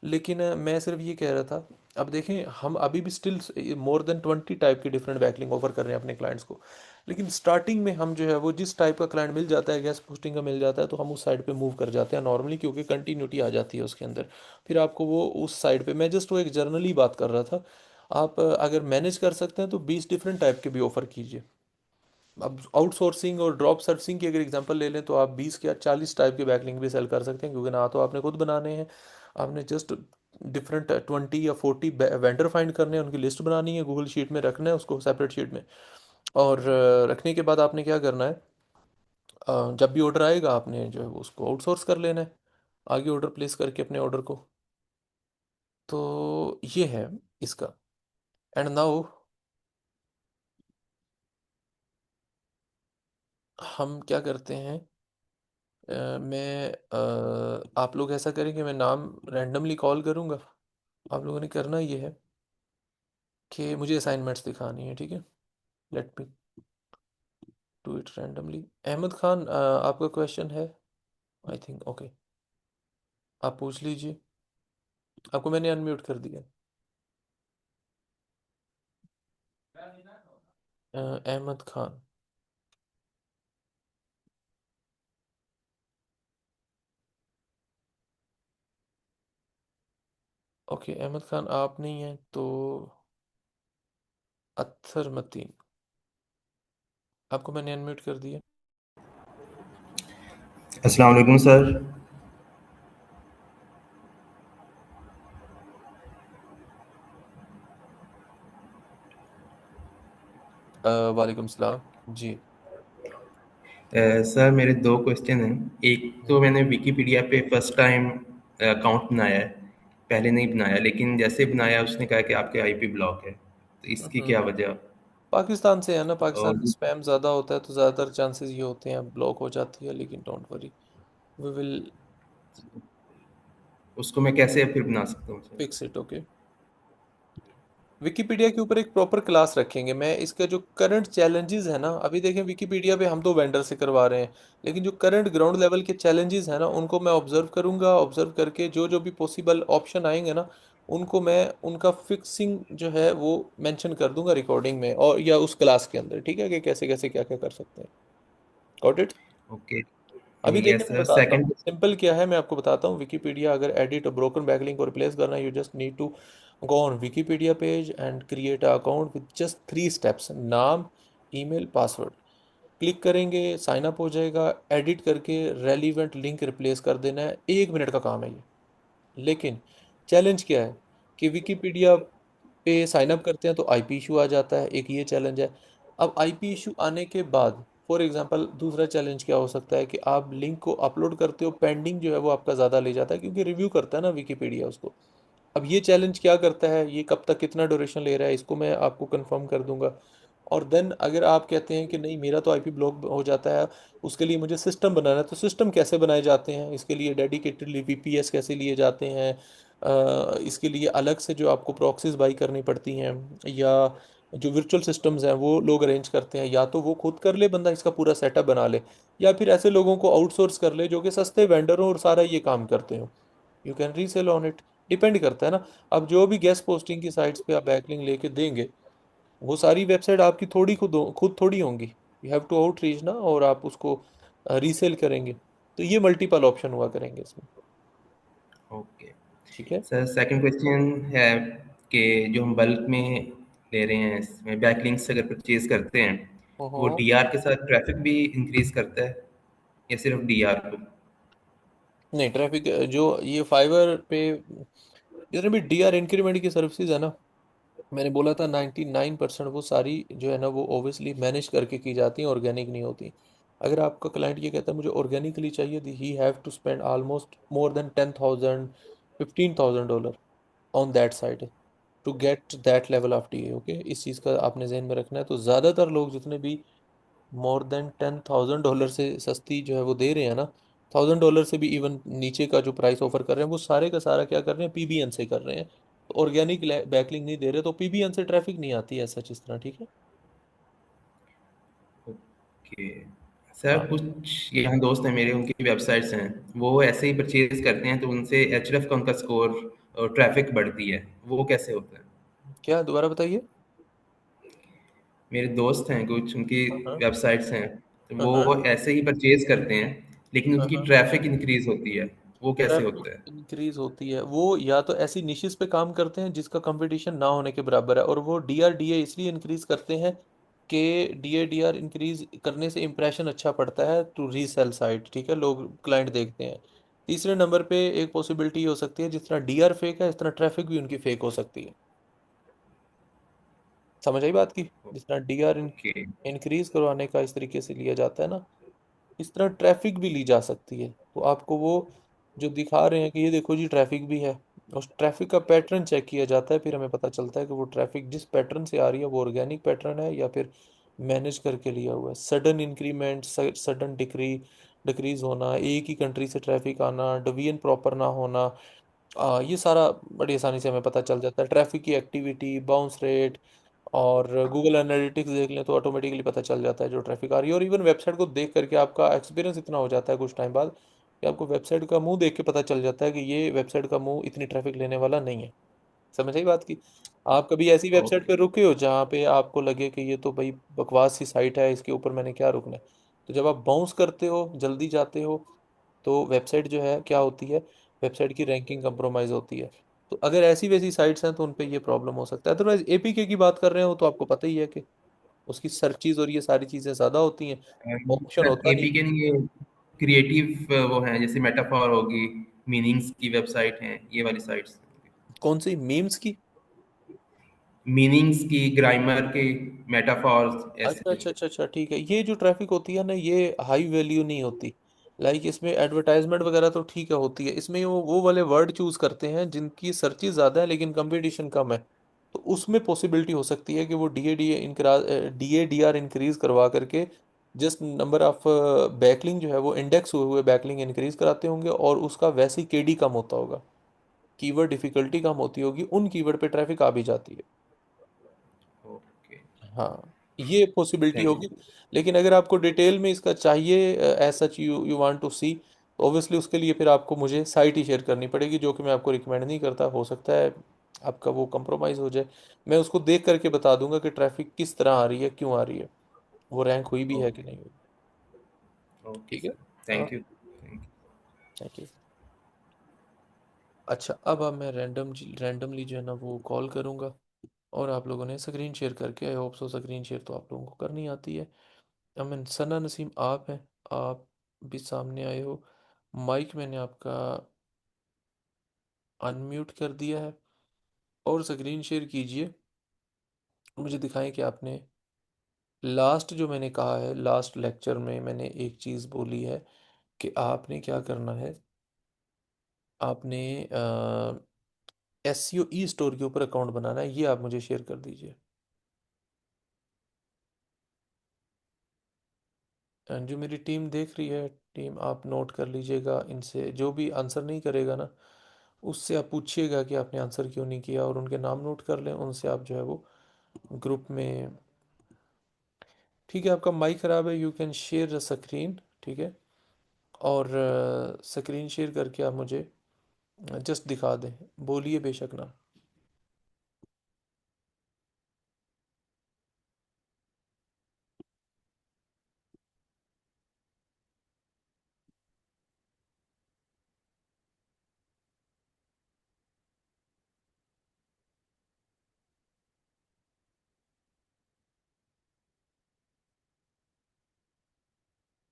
लेकिन मैं सिर्फ ये कह रहा था, अब देखें हम अभी भी स्टिल मोर देन 20 टाइप के डिफरेंट बैकलिंग ऑफर कर रहे हैं अपने क्लाइंट्स को। लेकिन स्टार्टिंग में हम जो है वो जिस टाइप का क्लाइंट मिल जाता है, गैस पोस्टिंग का मिल जाता है, तो हम उस साइड पे मूव कर जाते हैं नॉर्मली, क्योंकि कंटिन्यूटी आ जाती है उसके अंदर। फिर आपको वो उस साइड पे, मैं जस्ट वो एक जर्नली बात कर रहा था। आप अगर मैनेज कर सकते हैं तो 20 डिफरेंट टाइप के भी ऑफर कीजिए। अब आउटसोर्सिंग और ड्रॉप सर्विसिंग की अगर एग्जांपल ले लें तो आप 20 या 40 टाइप के बैकलिंक भी सेल कर सकते हैं, क्योंकि ना तो आपने खुद बनाने हैं, आपने जस्ट डिफरेंट 20 या 40 वेंडर फाइंड करने हैं, उनकी लिस्ट बनानी है, गूगल शीट में रखना है उसको, सेपरेट शीट में। और रखने के बाद आपने क्या करना है, जब भी ऑर्डर आएगा आपने जो है वो उसको आउटसोर्स कर लेना है, आगे ऑर्डर प्लेस करके अपने ऑर्डर को। तो ये है इसका। एंड नाउ हम क्या करते हैं, मैं आप लोग ऐसा करें कि मैं नाम रैंडमली कॉल करूँगा। आप लोगों ने करना ये है कि मुझे असाइनमेंट्स दिखानी है, ठीक है? Let me do it randomly. Ahmad Khan, आपका क्वेश्चन है आई थिंक, ओके, आप पूछ लीजिए। आपको मैंने अनम्यूट कर दिया। अहमद खान। ओके अहमद खान आप नहीं हैं तो अत्थर मतीन, आपको मैंने अनम्यूट कर दिया।
अस्सलाम वालेकुम सर।
वालेकुम सलाम जी।
सर मेरे दो क्वेश्चन हैं। एक तो
हम्म
मैंने विकिपीडिया पे फर्स्ट टाइम अकाउंट बनाया है, पहले नहीं बनाया, लेकिन जैसे बनाया उसने कहा कि आपके आईपी ब्लॉक है, तो इसकी
हम्म।
क्या वजह?
पाकिस्तान से है ना, पाकिस्तान
और
में स्पैम ज़्यादा होता है तो ज़्यादातर चांसेस ये होते हैं ब्लॉक हो जाती है, लेकिन डोंट वरी, वी विल
उसको मैं कैसे फिर बना सकता हूँ sir?
Fix it, okay. Wikipedia के ऊपर एक प्रॉपर क्लास रखेंगे। मैं इसका जो करंट चैलेंजेस है ना, अभी देखें विकिपीडिया पे हम तो वेंडर से करवा रहे हैं, लेकिन जो करंट ग्राउंड लेवल के चैलेंजेस है ना, उनको मैं ऑब्जर्व करूंगा। ऑब्जर्व करके जो जो भी पॉसिबल ऑप्शन आएंगे ना, उनको मैं उनका फिक्सिंग जो है वो मेंशन कर दूंगा रिकॉर्डिंग में और या उस क्लास के अंदर, ठीक है, कि कैसे कैसे क्या क्या कर सकते हैं। Got it?
ओके,
अभी
ठीक है
देखिए मैं
सर।
बताता हूँ
सेकंड।
सिंपल क्या है, मैं आपको बताता हूँ। विकिपीडिया अगर एडिट और ब्रोकन बैकलिंक को रिप्लेस करना, you just need to go on Wikipedia page and create a account with just 3 steps: नाम, ईमेल, पासवर्ड। क्लिक करेंगे, साइन अप हो जाएगा, एडिट करके रेलिवेंट लिंक रिप्लेस कर देना है, 1 मिनट का काम है ये। लेकिन चैलेंज क्या है कि विकिपीडिया पे साइन अप करते हैं तो आईपी इशू आ जाता है, एक ये चैलेंज है। अब आईपी इशू आने के बाद फॉर एग्जांपल दूसरा चैलेंज क्या हो सकता है कि आप लिंक को अपलोड करते हो, पेंडिंग जो है वो आपका ज़्यादा ले जाता है, क्योंकि रिव्यू करता है ना विकिपीडिया उसको। अब ये चैलेंज क्या करता है, ये कब तक कितना ड्यूरेशन ले रहा है, इसको मैं आपको कंफर्म कर दूंगा। और देन अगर आप कहते हैं कि नहीं मेरा तो आईपी ब्लॉक हो जाता है, उसके लिए मुझे सिस्टम बनाना है, तो सिस्टम कैसे बनाए जाते हैं, इसके लिए डेडिकेटेडली वीपीएस कैसे लिए जाते हैं, इसके लिए अलग से जो आपको प्रॉक्सीज बाई करनी पड़ती हैं, या जो वर्चुअल सिस्टम्स हैं वो लोग अरेंज करते हैं, या तो वो खुद कर ले बंदा इसका पूरा सेटअप बना ले, या फिर ऐसे लोगों को आउटसोर्स कर ले जो कि सस्ते वेंडर हो और सारा ये काम करते हो। You can resale on it. Depend करता है ना। अब जो भी गेस्ट पोस्टिंग की साइट्स पे आप बैकलिंक लेके देंगे, वो सारी वेबसाइट आपकी थोड़ी खुद थोड़ी होंगी। यू हैव टू आउटरीच ना, और आप उसको रीसेल करेंगे, तो ये मल्टीपल ऑप्शन हुआ करेंगे इसमें।
ओके
ठीक है।
सर, सेकंड क्वेश्चन है कि जो हम बल्क में ले रहे हैं, इसमें बैकलिंक्स अगर परचेज करते हैं, तो वो
हाँ,
डीआर के साथ ट्रैफिक भी इंक्रीज करता है या सिर्फ डीआर को?
नहीं ट्रैफिक जो ये फाइबर पे जितने भी डीआर इंक्रीमेंट की सर्विसेज है ना, मैंने बोला था 99% वो सारी जो है ना वो ओबियसली मैनेज करके की जाती हैं, ऑर्गेनिक नहीं होती। अगर आपका क्लाइंट ये कहता है मुझे ऑर्गेनिकली चाहिए, he have to spend almost more than 10,000 $15,000 on that side to get that level of D. Okay, इस चीज़ का आपने जहन में रखना है। तो ज़्यादातर लोग जितने भी मोर देन $10,000 से सस्ती जो है वो दे रहे हैं ना, $1,000 से भी इवन नीचे का जो प्राइस ऑफर कर रहे हैं, वो सारे का सारा क्या कर रहे हैं, पीबीएन से कर रहे हैं। तो ऑर्गेनिक बैकलिंग नहीं दे रहे, तो पीबीएन से ट्रैफिक नहीं आती है सच इस तरह। ठीक है।
ओके सर,
हाँ,
कुछ यहाँ दोस्त हैं मेरे, उनकी वेबसाइट्स हैं, वो ऐसे ही परचेज करते हैं तो उनसे एचरएफ का उनका स्कोर और ट्रैफिक बढ़ती है, वो कैसे होता है?
क्या दोबारा बताइए।
मेरे दोस्त हैं कुछ, उनकी
हाँ
वेबसाइट्स हैं, तो
हाँ हाँ
वो ऐसे ही परचेज करते हैं लेकिन
हाँ
उनकी
हाँ।
ट्रैफिक इंक्रीज होती है, वो कैसे
ट्रैफिक
होता है?
इंक्रीज होती है, वो या तो ऐसी निशिस पे काम करते हैं जिसका कंपटीशन ना होने के बराबर है, और वो डीआर इसलिए इंक्रीज करते हैं कि डीआर इंक्रीज करने से इंप्रेशन अच्छा पड़ता है टू रीसेल साइट। ठीक है, लोग क्लाइंट देखते हैं। तीसरे नंबर पे एक पॉसिबिलिटी हो सकती है, जिस तरह डीआर फेक है इस तरह ट्रैफिक भी उनकी फेक हो सकती है। समझ आई बात की। जिस तरह डीआर
ओके।
इंक्रीज करवाने का इस तरीके से लिया जाता है ना, इस तरह ट्रैफिक भी ली जा सकती है। तो आपको वो जो दिखा रहे हैं कि ये देखो जी ट्रैफिक भी है, उस ट्रैफिक का पैटर्न चेक किया जाता है, फिर हमें पता चलता है कि वो ट्रैफिक जिस पैटर्न से आ रही है वो ऑर्गेनिक पैटर्न है या फिर मैनेज करके लिया हुआ है। सडन इंक्रीमेंट, सडन डिक्रीज होना, एक ही कंट्री से ट्रैफिक आना, डिवीजन प्रॉपर ना होना, ये सारा बड़ी आसानी से हमें पता चल जाता है। ट्रैफिक की एक्टिविटी, बाउंस रेट, और गूगल एनालिटिक्स देख लें तो ऑटोमेटिकली पता चल जाता है जो ट्रैफिक आ रही है। और इवन वेबसाइट को देख करके आपका एक्सपीरियंस इतना हो जाता है कुछ टाइम बाद कि आपको वेबसाइट का मुंह देख के पता चल जाता है कि ये वेबसाइट का मुंह इतनी ट्रैफिक लेने वाला नहीं है। समझ आई बात की। आप कभी ऐसी वेबसाइट
ओके।
पे रुके हो जहाँ पे आपको लगे कि ये तो भाई बकवास सी साइट है, इसके ऊपर मैंने क्या रुकना है। तो जब आप बाउंस करते हो, जल्दी जाते हो, तो वेबसाइट जो है क्या होती है, वेबसाइट की रैंकिंग कंप्रोमाइज होती है। तो अगर ऐसी वैसी साइट्स हैं तो उन पे ये प्रॉब्लम हो सकता है। अदरवाइज एपीके की बात कर रहे हो तो आपको पता ही है कि उसकी सर्चीज और ये सारी चीजें ज्यादा होती हैं, ऑप्शन
सर
होता नहीं।
एपीके नहीं, ये क्रिएटिव वो हैं, जैसे मेटाफॉर होगी, मीनिंग्स की वेबसाइट हैं, ये वाली साइट्स।
कौन सी मीम्स की?
मीनिंग्स की, ग्रामर के, मेटाफॉर्स
अच्छा
ऐसे।
अच्छा अच्छा अच्छा, ठीक है। ये जो ट्रैफिक होती है ना, ये हाई वैल्यू नहीं होती। लाइक इसमें एडवर्टाइजमेंट वगैरह तो ठीक है होती है, इसमें वो वाले वर्ड चूज करते हैं जिनकी सर्चेज ज्यादा है लेकिन कंपटीशन कम है। तो उसमें पॉसिबिलिटी हो सकती है कि वो D A D R increase करवा करके जस्ट नंबर ऑफ बैकलिंग जो है वो इंडेक्स हुए हुए बैकलिंग इंक्रीज कराते होंगे, और उसका वैसे ही केडी कम होता होगा, कीवर्ड डिफिकल्टी कम होती होगी, उन कीवर्ड पे ट्रैफिक आ भी जाती है।
ओके।
हाँ, ये पॉसिबिलिटी
थैंक
होगी।
यू।
लेकिन अगर आपको डिटेल में इसका चाहिए, as such you you want to see, तो ऑब्वियसली उसके लिए फिर आपको मुझे साइट ही शेयर करनी पड़ेगी, जो कि मैं आपको रिकमेंड नहीं करता। हो सकता है आपका वो कंप्रोमाइज़ हो जाए। मैं उसको देख करके बता दूंगा कि ट्रैफिक किस तरह आ रही है, क्यों आ रही है, वो रैंक हुई भी है कि
ओके।
नहीं हुई।
ओके
ठीक है।
सर।
हाँ,
thank you. Thank you.
Thank you. अच्छा, अब मैं रैंडमली जो है ना वो कॉल करूँगा, और आप लोगों ने स्क्रीन शेयर करके, आई होप सो स्क्रीन शेयर तो आप लोगों को करनी आती है। अमिन सना नसीम आप हैं, आप भी सामने आए हो। माइक मैंने आपका अनम्यूट कर दिया है, और स्क्रीन शेयर कीजिए। मुझे दिखाएं कि आपने लास्ट जो मैंने कहा है, लास्ट लेक्चर में मैंने एक चीज़ बोली है कि आपने क्या करना है। आपने एसईओ ई स्टोर के ऊपर अकाउंट बनाना है, ये आप मुझे शेयर कर दीजिए। एंड जो मेरी टीम देख रही है, टीम आप नोट कर लीजिएगा, इनसे जो भी आंसर नहीं करेगा ना, उससे आप पूछिएगा कि आपने आंसर क्यों नहीं किया, और उनके नाम नोट कर लें, उनसे आप जो है वो ग्रुप में। ठीक है, आपका माइक ख़राब है, यू कैन शेयर स्क्रीन, ठीक है। और स्क्रीन शेयर करके आप मुझे जस्ट दिखा दें, बोलिए बेशक ना।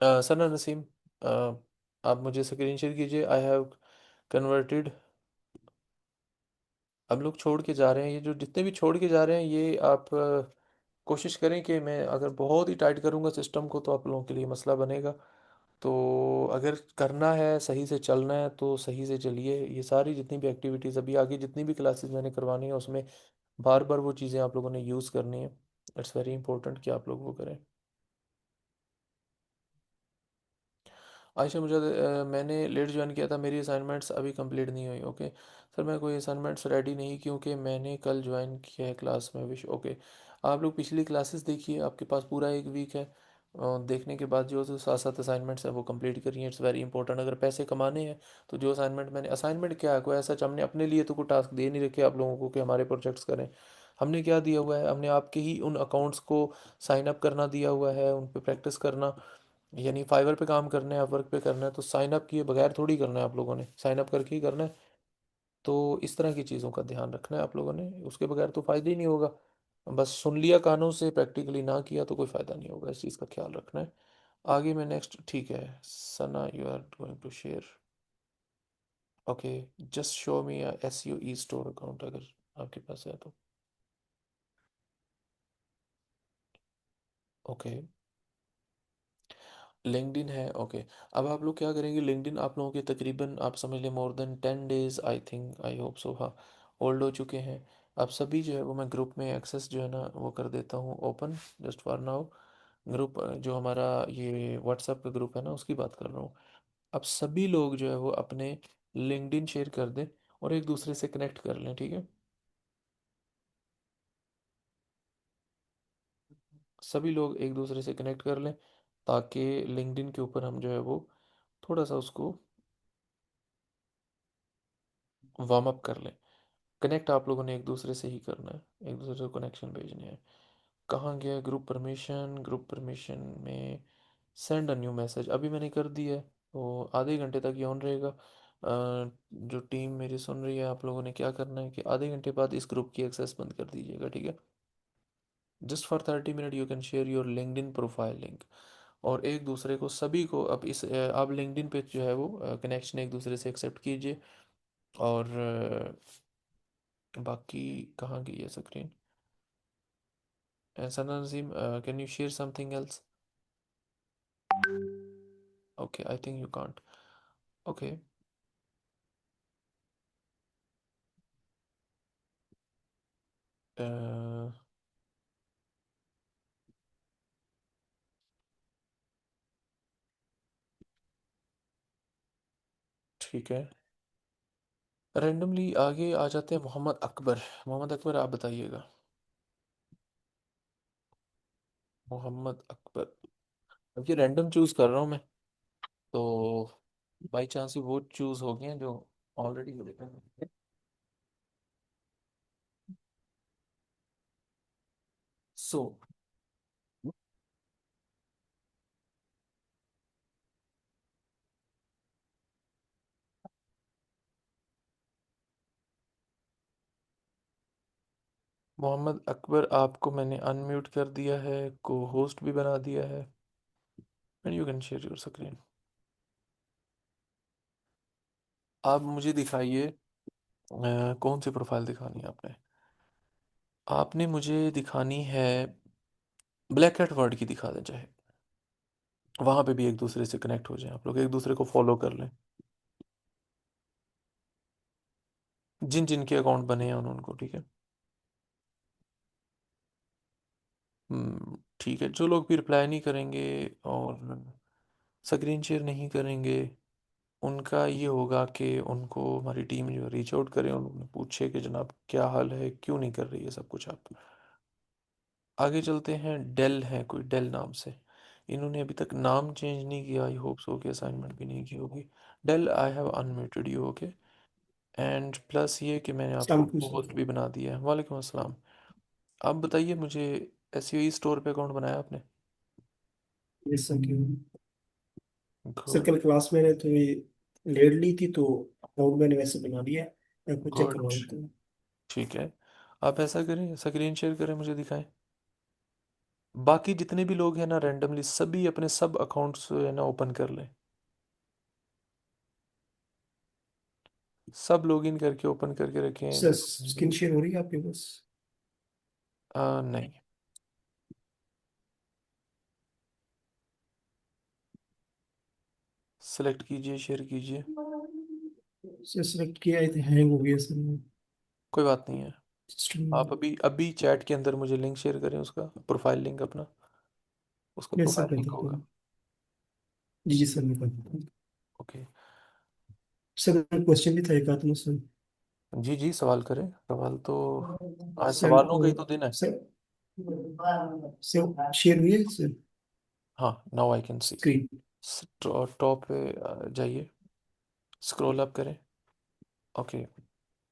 सना नसीम, अ, आप मुझे स्क्रीन शेयर कीजिए। I have converted. अब लोग छोड़ के जा रहे हैं, ये जो जितने भी छोड़ के जा रहे हैं, ये आप कोशिश करें कि मैं अगर बहुत ही टाइट करूँगा सिस्टम को तो आप लोगों के लिए मसला बनेगा। तो अगर करना है, सही से चलना है, तो सही से चलिए। ये सारी जितनी भी एक्टिविटीज़ अभी आगे जितनी भी क्लासेस मैंने करवानी है, उसमें बार बार वो चीज़ें आप लोगों ने यूज़ करनी है। इट्स वेरी इंपॉर्टेंट कि आप लोग वो करें। आयशा मुझे मैंने लेट ज्वाइन किया था, मेरी असाइनमेंट्स अभी कंप्लीट नहीं हुई। ओके सर, मैं कोई असाइनमेंट्स रेडी नहीं क्योंकि मैंने कल ज्वाइन किया है क्लास में। Wish okay. आप लोग पिछली क्लासेस देखिए, आपके पास पूरा एक वीक है। देखने के बाद जो जो साथ साथ असाइनमेंट्स हैं वो कंप्लीट करिए। It's very important. अगर पैसे कमाने हैं तो जो असाइनमेंट मैंने, असाइनमेंट क्या है, कोई ऐसा हमने अपने लिए तो कोई टास्क दे नहीं रखे आप लोगों को कि हमारे प्रोजेक्ट्स करें। हमने क्या दिया हुआ है, हमने आपके ही उन अकाउंट्स को साइन अप करना दिया हुआ है, उन पे प्रैक्टिस करना। यानी फाइवर पे काम करना है, अपवर्क पे करना है, तो साइन अप किए बगैर थोड़ी करना है, आप लोगों ने साइन अप करके ही करना है। तो इस तरह की चीज़ों का ध्यान रखना है आप लोगों ने, उसके बगैर तो फ़ायदा ही नहीं होगा। बस सुन लिया कानों से, प्रैक्टिकली ना किया तो कोई फ़ायदा नहीं होगा। इस चीज़ का ख्याल रखना है। आगे मैं नेक्स्ट, ठीक है Sana, you are going to share. Okay, just show me S U E store account अगर आपके पास है तो। ओके, लिंक्डइन है, ओके। अब आप लोग क्या करेंगे, लिंक्डइन आप लोगों के तकरीबन आप समझ लें more than 10 days, I think, I hope सो, हाँ, ओल्ड हो चुके हैं। आप सभी जो है वो मैं ग्रुप में एक्सेस जो है ना वो कर देता हूँ open, just for now. Group जो हमारा ये व्हाट्सएप का ग्रुप है ना, उसकी बात कर रहा हूँ। अब सभी लोग जो है वो अपने लिंक्डइन शेयर कर दें और एक दूसरे से कनेक्ट कर लें, ठीक है। सभी लोग एक दूसरे से कनेक्ट कर लें ताकि लिंक्डइन के ऊपर हम जो है वो थोड़ा सा उसको वार्म अप कर लें। कनेक्ट आप लोगों ने एक दूसरे से ही करना है, एक दूसरे को कनेक्शन भेजने हैं। कहाँ गया ग्रुप परमिशन, ग्रुप परमिशन में सेंड अ न्यू मैसेज अभी मैंने कर दी है, तो आधे घंटे तक ये ऑन रहेगा। जो टीम मेरी सुन रही है, आप लोगों ने क्या करना है कि आधे घंटे बाद इस ग्रुप की एक्सेस बंद कर दीजिएगा, ठीक है। Just for 30 minute you can share your LinkedIn profile link, और एक दूसरे को सभी को अब इस आप लिंक्डइन पे जो है वो कनेक्शन एक दूसरे से एक्सेप्ट कीजिए। और बाकी कहाँ गई है screen. Sana Nazim, can you share something else? Okay, I think you can't. Okay, uh, ठीक है। रैंडमली आगे आ जाते हैं मोहम्मद अकबर। मोहम्मद अकबर आप बताइएगा। मोहम्मद अकबर। अब ये रैंडम चूज कर रहा हूँ मैं, तो बाई चांस ही वो चूज हो गए हैं जो ऑलरेडी हो गए। सो मोहम्मद अकबर, आपको मैंने अनम्यूट कर दिया है, को होस्ट भी बना दिया है, and you can share your screen. आप मुझे दिखाइए कौन सी प्रोफाइल दिखानी है आपने। आपने मुझे दिखानी है ब्लैक एट वर्ड की, दिखा दें चाहे, वहां पे भी एक दूसरे से कनेक्ट हो जाए, आप लोग एक दूसरे को फॉलो कर लें। जिन जिनके अकाउंट बने हैं उनको, ठीक है। ठीक है, जो लोग भी रिप्लाई नहीं करेंगे और स्क्रीन शेयर नहीं करेंगे, उनका ये होगा कि उनको हमारी टीम जो रीच आउट करे, उन्होंने पूछे कि जनाब क्या हाल है, क्यों नहीं कर रही है सब कुछ आप। आगे चलते हैं, डेल है कोई, डेल नाम से। इन्होंने अभी तक नाम चेंज नहीं किया, आई होप सो कि असाइनमेंट भी नहीं की होगी। Dell, I have unmuted you, okay. And plus ये कि मैंने आपको
सलामकुम
होस्ट
सर।
भी बना दिया है। वालेकुम अस्सलाम। आप बताइए मुझे, एसईओ स्टोर पे अकाउंट बनाया आपने?
यस सर, क्यों? Sir
good.
कल क्लास में तो ये लेट ली थी तो अकाउंट मैंने वैसे बना लिया है। मैं आपको चेक
गुड,
करवा देता हूँ।
ठीक है। आप ऐसा करें, स्क्रीन शेयर करें, मुझे दिखाएं। बाकी जितने भी लोग हैं ना, रैंडमली सभी अपने सब अकाउंट्स है ना ओपन कर लें। सब लॉगिन करके ओपन करके रखें
सर
देखो
स्क्रीन शेयर हो रही है आपके पास?
नहीं। सेलेक्ट कीजिए, शेयर कीजिए।
सर सेलेक्ट किया है तो हैंग हो गया सर।
कोई बात नहीं है।
सिस्टम।
आप अभी अभी चैट के अंदर मुझे लिंक शेयर करें, उसका प्रोफाइल लिंक अपना, उसका
यस सर,
प्रोफाइल
कर
लिंक
देता
होगा।
हूँ। जी जी सर, मैं कर देता हूँ।
ओके।
सर क्वेश्चन भी था एक आध में सर।
जी जी, सवाल करें, सवाल तो आज
सर
सवालों का ही तो दिन है।
सर सर शेयर हुई है सर
हाँ, now I can see.
Screen?
Top पे जाइए, स्क्रॉल अप करें। ओके।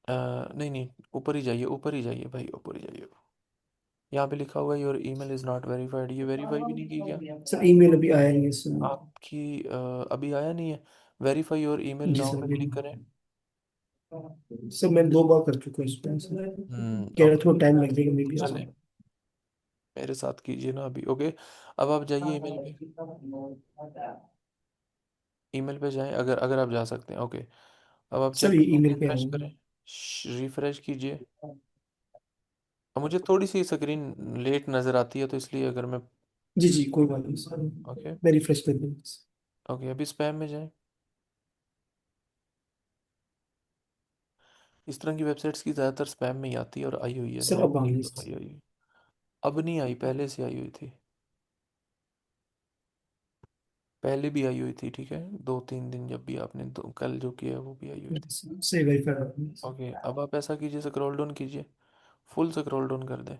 नहीं नहीं, ऊपर ही जाइए, ऊपर ही जाइए भाई, ऊपर ही जाइए। यहाँ पे लिखा हुआ है your email is not verified, ये वेरीफाई भी नहीं की क्या?
सर ईमेल अभी आया नहीं है सर।
आपकी अभी आया नहीं है? वेरीफाई योर ईमेल
जी
नाउ
सर,
पे
अभी
क्लिक करें।
सर मैं 2 बार कर चुका हूँ इस पे सर। कह रहा
ओके,
थोड़ा टाइम लग जाएगा मे बी
चले,
सर।
मेरे साथ कीजिए ना अभी। ओके, अब आप जाइए ईमेल पे। ईमेल पे जाएं, अगर अगर आप जा सकते हैं। ओके, अब आप
सर
चेक
ये
करें,
ईमेल पे आया
रिफ्रेश
हूँ।
करें, रिफ्रेश कीजिए। अब मुझे थोड़ी सी स्क्रीन लेट नज़र आती है, तो इसलिए अगर मैं।
जी जी, कोई बात नहीं सर।
ओके।
मैं रिफ्रेश कर दूँ।
ओके, अभी स्पैम में जाएं। इस तरह की वेबसाइट्स की ज़्यादातर स्पैम में ही आती है और आई हुई है,
सर
मैंने
अब आ
एक
गई।
दफ़ा आई हुई है। अब नहीं आई, पहले से आई हुई थी। पहले भी आई हुई थी, ठीक है, 2-3 दिन जब भी आपने कल जो किया है वो भी आई हुई थी।
सही वेरीफाई।
ओके, अब आप ऐसा कीजिए, स्क्रॉल डाउन कीजिए, फुल स्क्रॉल डाउन कर दें,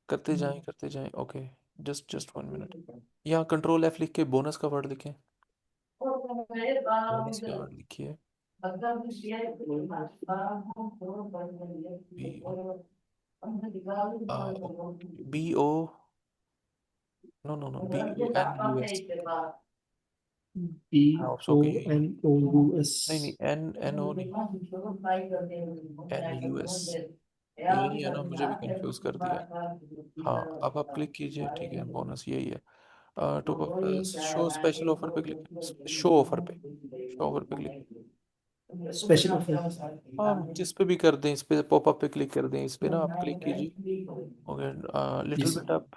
करते जाएं करते जाएं। Okay, just just 1 minute. यहाँ कंट्रोल एफ लिख के बोनस का वर्ड लिखें। बोनस का वर्ड लिखिए, B O, B O, no no no, BONUS।
E
हाँ,
ओ
ओके, यही है।
N O U S.
नहीं नहीं, NNO नहीं, NUS। यही है ना, मुझे भी कंफ्यूज कर दिया। हाँ, अब आप क्लिक कीजिए, ठीक है, बोनस यही है। Top up, show special offer पे क्लिक, शो ऑफर पे, शो ऑफर पे क्लिक।
Special offer.
हाँ, जिस पे भी कर दें, इस पे पॉपअप पे क्लिक कर दें, इस पे ना आप क्लिक कीजिए। ओके,
जी
little bit
sir.
Up,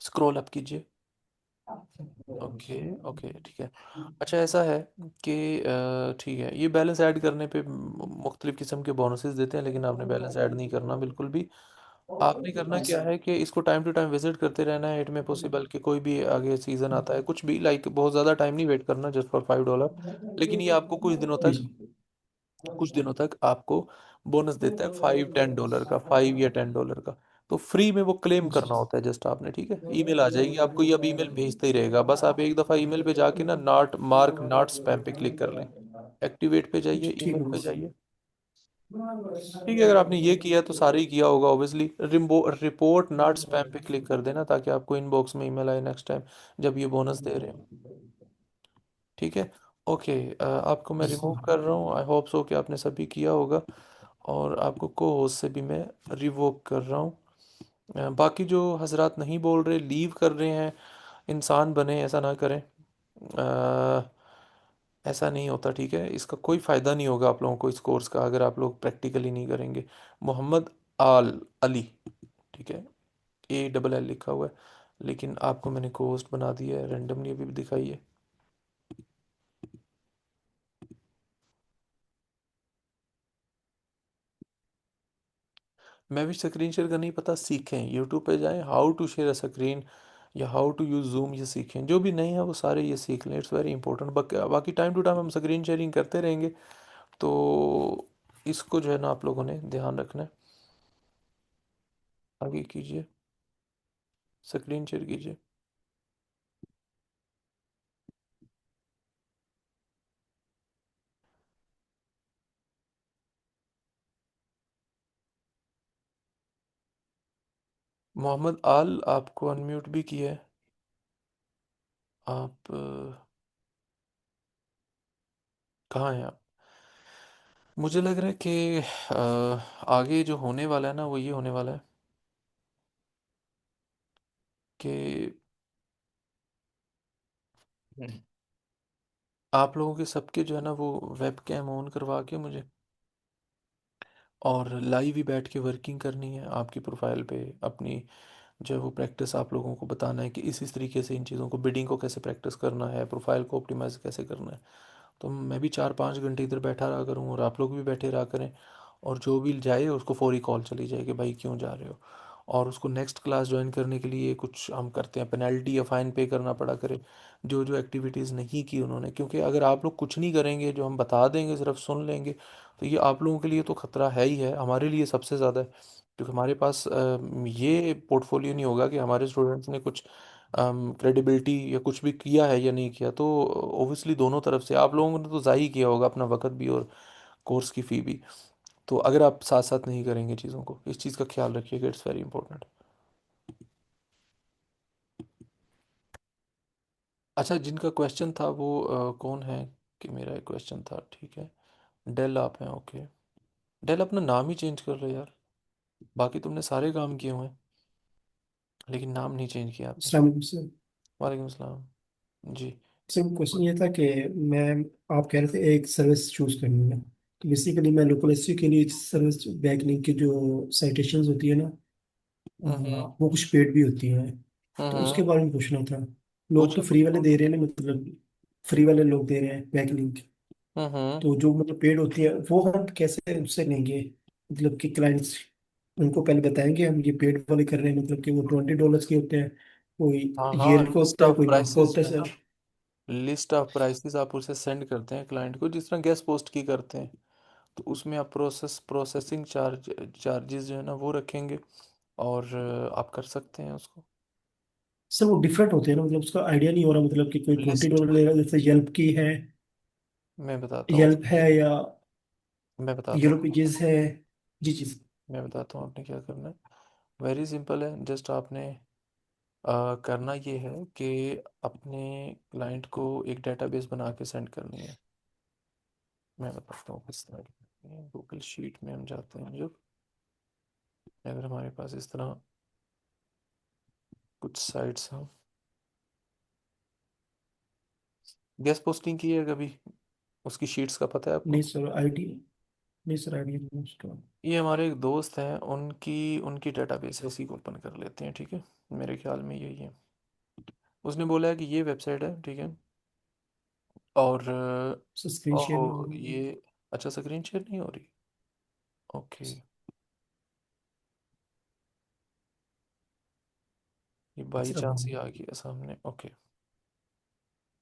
scroll up कीजिए। ओके। ओके, ठीक है। अच्छा, ऐसा है कि ठीक है, ये बैलेंस ऐड करने पे मुख्तलिफ किस्म के बोनसेस देते हैं, लेकिन आपने बैलेंस ऐड नहीं करना बिल्कुल भी। आपने करना क्या है कि इसको टाइम टू टाइम विजिट करते रहना है। इट में पॉसिबल कि कोई भी आगे सीजन आता है, कुछ भी, लाइक बहुत ज़्यादा टाइम नहीं वेट करना, जस्ट फॉर $5। लेकिन ये आपको
जी जी।
कुछ दिनों तक आपको बोनस देता है, $5-10 का, 5 या $10 का। तो फ्री में वो क्लेम करना होता है जस्ट आपने, ठीक है। ईमेल आ जाएगी आपको, ये अब ईमेल भेजते ही रहेगा, बस आप एक दफ़ा ईमेल पे जाके ना नॉट मार्क नॉट स्पैम पे क्लिक कर लें। एक्टिवेट पे जाइए,
ठीक
ईमेल
है
पे
सर।
जाइए। ठीक है, अगर आपने ये किया तो सारे ही किया होगा ऑब्वियसली। रिपोर्ट नॉट स्पैम पे क्लिक कर देना, ताकि आपको इनबॉक्स में ईमेल आए नेक्स्ट टाइम जब ये बोनस दे रहे हो, ठीक है। ओके, आपको मैं
जी
रिमूव
सर।
कर रहा हूँ, आई होप सो कि आपने सभी किया होगा। और आपको को होस्ट से भी मैं रिवोक कर रहा हूँ। बाकी जो हजरात नहीं बोल रहे, लीव कर रहे हैं, इंसान बने, ऐसा ना करें। ऐसा नहीं होता, ठीक है, इसका कोई फ़ायदा नहीं होगा आप लोगों को इस कोर्स का, अगर आप लोग प्रैक्टिकली नहीं करेंगे। मोहम्मद आल अली, ठीक है, ALL लिखा हुआ है, लेकिन आपको मैंने कोस्ट बना दिया है रेंडमली, अभी भी दिखाइए। मैं भी स्क्रीन शेयर का नहीं पता, सीखें, यूट्यूब पे जाएं, how to share a screen या हाउ टू यूज़ जूम, ये सीखें। जो भी नहीं है वो सारे ये सीख लें, इट्स वेरी इंपॉर्टेंट। बाकी टाइम टू टाइम हम स्क्रीन शेयरिंग करते रहेंगे, तो इसको जो है ना आप लोगों ने ध्यान रखना है। आगे कीजिए, स्क्रीन शेयर कीजिए। मोहम्मद आल, आपको अनम्यूट भी किया है। आप कहाँ हैं आप? मुझे लग रहा है कि आगे जो होने वाला है ना वो ये होने वाला है कि आप लोगों के सबके जो है ना वो वेब कैम ऑन करवा के मुझे और लाइव ही बैठ के वर्किंग करनी है आपकी प्रोफाइल पे। अपनी जो है वो प्रैक्टिस आप लोगों को बताना है कि इस तरीके से इन चीज़ों को, बिडिंग को कैसे प्रैक्टिस करना है, प्रोफाइल को ऑप्टिमाइज कैसे करना है। तो मैं भी 4-5 घंटे इधर बैठा रहा करूँ और आप लोग भी बैठे रहा करें, और जो भी जाए उसको फौरी कॉल चली जाए कि भाई क्यों जा रहे हो। और उसको नेक्स्ट क्लास ज्वाइन करने के लिए कुछ हम करते हैं, पेनल्टी या फ़ाइन पे करना पड़ा करे, जो जो एक्टिविटीज़ नहीं की उन्होंने। क्योंकि अगर आप लोग कुछ नहीं करेंगे, जो हम बता देंगे सिर्फ सुन लेंगे, तो ये आप लोगों के लिए तो खतरा है ही है, हमारे लिए सबसे ज़्यादा है। क्योंकि हमारे पास ये पोर्टफोलियो नहीं होगा कि हमारे स्टूडेंट्स ने कुछ क्रेडिबिलिटी या कुछ भी किया है या नहीं किया। तो ओबियसली दोनों तरफ से आप लोगों ने तो ज़ाही किया होगा अपना वक्त भी और कोर्स की फ़ी भी। तो अगर आप साथ साथ नहीं करेंगे चीज़ों को, इस चीज़ का ख्याल रखिएगा, इट्स वेरी इंपॉर्टेंट। अच्छा, जिनका क्वेश्चन था वो कौन है? कि मेरा एक क्वेश्चन था, ठीक है। डेल आप हैं, ओके। डेल अपना नाम ही चेंज कर रहे यार, बाकी तुमने सारे काम किए हुए हैं, लेकिन नाम नहीं चेंज किया आपने।
अस्सलाम वालेकुम सर।
वालेकुम सलाम। जी।
सर क्वेश्चन ये था कि मैं आप कह रहे थे एक सर्विस चूज करनी है, तो बेसिकली मैं लोकल एसईओ के लिए सर्विस बैकलिंक की जो साइटेशंस होती है ना,
हम्म।
वो कुछ पेड भी होती है, तो उसके
हम्म।
बारे में पूछना था। लोग तो
पूछो
फ्री वाले
पूछो।
दे रहे हैं ना, मतलब फ्री वाले लोग दे रहे हैं बैकलिंक।
हम्म।
तो जो मतलब पेड होती है वो हम कैसे उससे लेंगे, मतलब कि क्लाइंट्स उनको पहले बताएंगे हम ये पेड वाले कर रहे हैं, मतलब कि वो $20 के होते हैं, कोई
हाँ हाँ,
ईयर का
लिस्ट
होता है,
ऑफ
कोई मंथ का
प्राइसेस
होता
जो
है
है
सर।
ना, लिस्ट ऑफ प्राइसेस आप उसे सेंड करते हैं क्लाइंट को, जिस तरह गेस्ट पोस्ट की करते हैं। तो उसमें आप प्रोसेसिंग चार्जेस जो है ना वो रखेंगे, और आप कर सकते हैं उसको।
सर वो डिफरेंट होते हैं ना, मतलब उसका आइडिया नहीं हो रहा, मतलब कि कोई ट्वेंटी
लिस्ट,
डॉलर लेगा जैसे येल्प की है,
मैं बताता हूँ
येल्प
उसको
है
क्या,
या
मैं बताता
येलो
हूँ
पेजेस है। जी जी।
मैं बताता हूँ आपने क्या करना है। वेरी सिंपल है, जस्ट आपने करना ये है कि अपने क्लाइंट को एक डेटाबेस बना के सेंड करनी है। मैं बताता हूँ किस तरह की। गूगल शीट में हम जाते हैं, जब अगर हमारे पास इस तरह कुछ साइट्स हैं। गेस्ट पोस्टिंग की है कभी? उसकी शीट्स का पता है
नहीं
आपको?
सर आइडिया, नहीं सर आइडिया नहीं उसका।
ये हमारे एक दोस्त हैं, उनकी उनकी डेटाबेस है, इसी को ओपन कर लेते हैं, ठीक है। मेरे ख्याल में यही है। उसने बोला है कि ये वेबसाइट है, ठीक है। और
सर स्क्रीन शेयर
ओहो,
नहीं हो रही है।
ये, अच्छा स्क्रीन शेयर नहीं हो रही, ओके। ये बाई
सर अब
चांस ही आ गया सामने, ओके।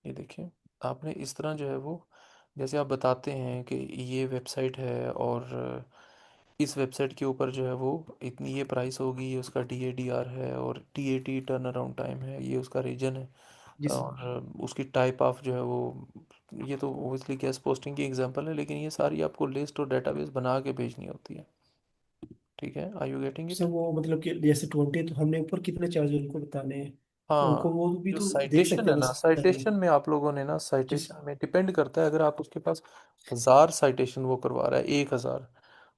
ये देखिए, आपने इस तरह जो है वो, जैसे आप बताते हैं कि ये वेबसाइट है, और इस वेबसाइट के ऊपर जो है वो इतनी ये प्राइस होगी, ये उसका DADR है, और TAT टर्न अराउंड टाइम है, ये उसका रीजन है,
जी सर।
और उसकी टाइप ऑफ जो है वो, ये तो ओबियसली गेस्ट पोस्टिंग की एग्जांपल है, लेकिन ये सारी आपको लिस्ट और डेटाबेस बना के भेजनी होती है, ठीक है। Are you getting
sir
it?
वो मतलब कि जैसे 20 तो हमने ऊपर कितने चार्ज उनको बताने हैं,
हाँ,
उनको वो भी
जो
तो देख
साइटेशन
सकते
है
हैं
ना,
बस करके।
साइटेशन में आप लोगों ने ना,
जिस
साइटेशन में डिपेंड करता है। अगर आप उसके पास 1,000 साइटेशन वो करवा रहा है, 1,000,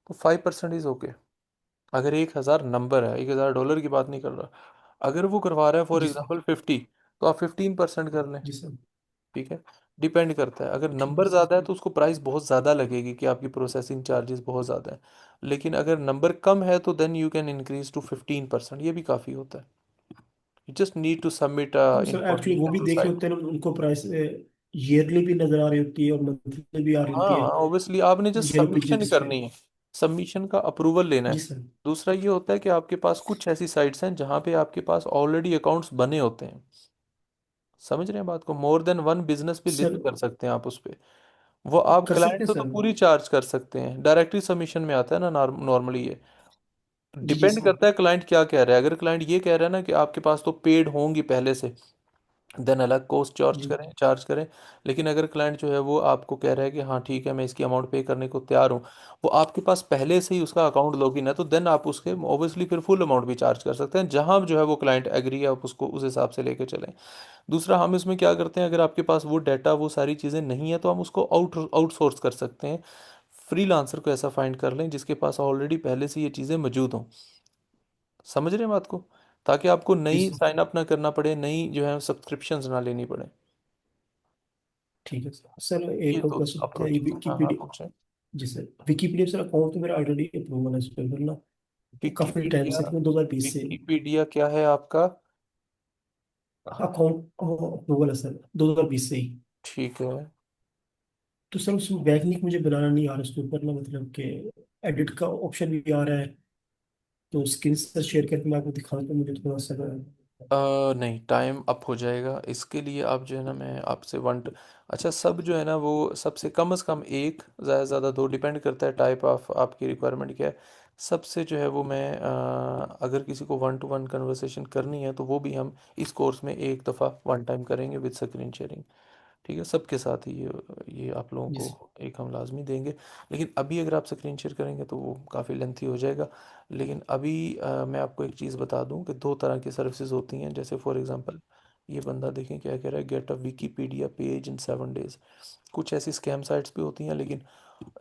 तो 5% इज ओके। अगर 1,000 नंबर है, $1,000 की बात नहीं कर रहा। अगर वो करवा रहा है फॉर
जी सर।
एग्जाम्पल 50, तो आप 15% कर लें,
जी सर।
ठीक है। डिपेंड करता है, अगर
ठीक है
नंबर
सर।
ज़्यादा है तो उसको प्राइस बहुत ज़्यादा लगेगी कि आपकी प्रोसेसिंग चार्जेस बहुत ज़्यादा है। लेकिन अगर नंबर कम है तो then you can increase to 15%, ये भी काफ़ी होता है। You just need to submit
तो सर एक्चुअली वो
इंफॉर्मेशन
भी
टू
देख रहे
साइट।
होते हैं ना, उनको प्राइस ईयरली भी नजर आ रही होती है और मंथली भी आ रही
हाँ
होती है
हाँ, ऑब्वियसली आपने जस्ट
येलो
सबमिशन
पेजेस पे।
करनी है। सबमिशन का अप्रूवल लेना
जी
है।
सर।
दूसरा ये होता है कि आपके पास कुछ ऐसी साइट्स हैं जहाँ पे आपके पास ऑलरेडी अकाउंट्स बने होते हैं। समझ रहे हैं बात को? मोर देन वन बिजनेस भी लिस्ट
सर
कर सकते हैं आप उस पे। वो आप
कर सकते
क्लाइंट
हैं
से तो
सर।
पूरी चार्ज कर सकते हैं, डायरेक्टली सबमिशन में आता है ना नॉर्मली ये।
जी जी
डिपेंड
सर।
करता है क्लाइंट क्या कह रहा है। अगर क्लाइंट ये कह रहा है ना कि आपके पास तो पेड होंगी पहले से, देन अलग कॉस्ट चार्ज
जी
करें, चार्ज करें। लेकिन अगर क्लाइंट जो है वो आपको कह रहा है कि हाँ ठीक है मैं इसकी अमाउंट पे करने को तैयार हूँ, वो आपके पास पहले से ही उसका अकाउंट लॉगिन है, तो देन आप उसके ऑब्वियसली फिर फुल अमाउंट भी चार्ज कर सकते हैं। जहाँ जो है वो क्लाइंट एग्री है आप उसको उस हिसाब से लेके चलें। दूसरा हम इसमें क्या करते हैं, अगर आपके पास वो डाटा वो सारी चीज़ें नहीं है तो हम उसको आउटसोर्स कर सकते हैं। फ्रीलांसर को ऐसा फाइंड कर लें जिसके पास ऑलरेडी पहले से ये चीज़ें मौजूद हों। समझ रहे हैं बात को? ताकि आपको
जी
नई
सर।
साइन अप ना करना पड़े, नई जो है सब्सक्रिप्शंस ना लेनी पड़े।
ठीक है सर। सर
ये
एक और
दो
क्वेश्चन था,
अप्रोच।
ये
हाँ हाँ
विकीपीडिया।
पूछें।
जी सर, विकीपीडिया सर अकाउंट तो मेरा ऑलरेडी अप्रूवल है इस पे ना। वो काफी टाइम
विकीपीडिया,
से, 2020 से
विकीपीडिया क्या है आपका?
अकाउंट अप्रूवल है सर, 2020 से ही।
ठीक है।
तो सर उसमें बैकलिंक मुझे बनाना नहीं आ रहा उसके ऊपर ना, मतलब कि एडिट का ऑप्शन भी आ रहा है। तो स्क्रीन से शेयर करके मैं आपको दिखाऊं तो मुझे थोड़ा सा
नहीं, टाइम अप हो जाएगा इसके लिए। आप जो है ना, मैं आपसे अच्छा सब जो है ना वो सबसे कम से कम एक, ज़्यादा से ज़्यादा दो, डिपेंड करता है टाइप ऑफ आपकी रिक्वायरमेंट क्या है। सबसे जो है वो मैं अगर किसी को वन टू वन कन्वर्सेशन करनी है तो वो भी हम इस कोर्स में एक दफ़ा वन टाइम करेंगे विद स्क्रीन शेयरिंग। ठीक है, सबके साथ ही ये आप लोगों
जी सर।
को एक हम लाजमी देंगे। लेकिन अभी अगर आप स्क्रीन शेयर करेंगे तो वो काफ़ी लेंथी हो जाएगा। लेकिन अभी मैं आपको एक चीज़ बता दूं कि दो तरह की सर्विसेज होती हैं। जैसे फॉर एग्जांपल ये बंदा देखें क्या कह रहा है, get a Wikipedia page in 7 days. कुछ ऐसी स्कैम साइट्स भी होती हैं, लेकिन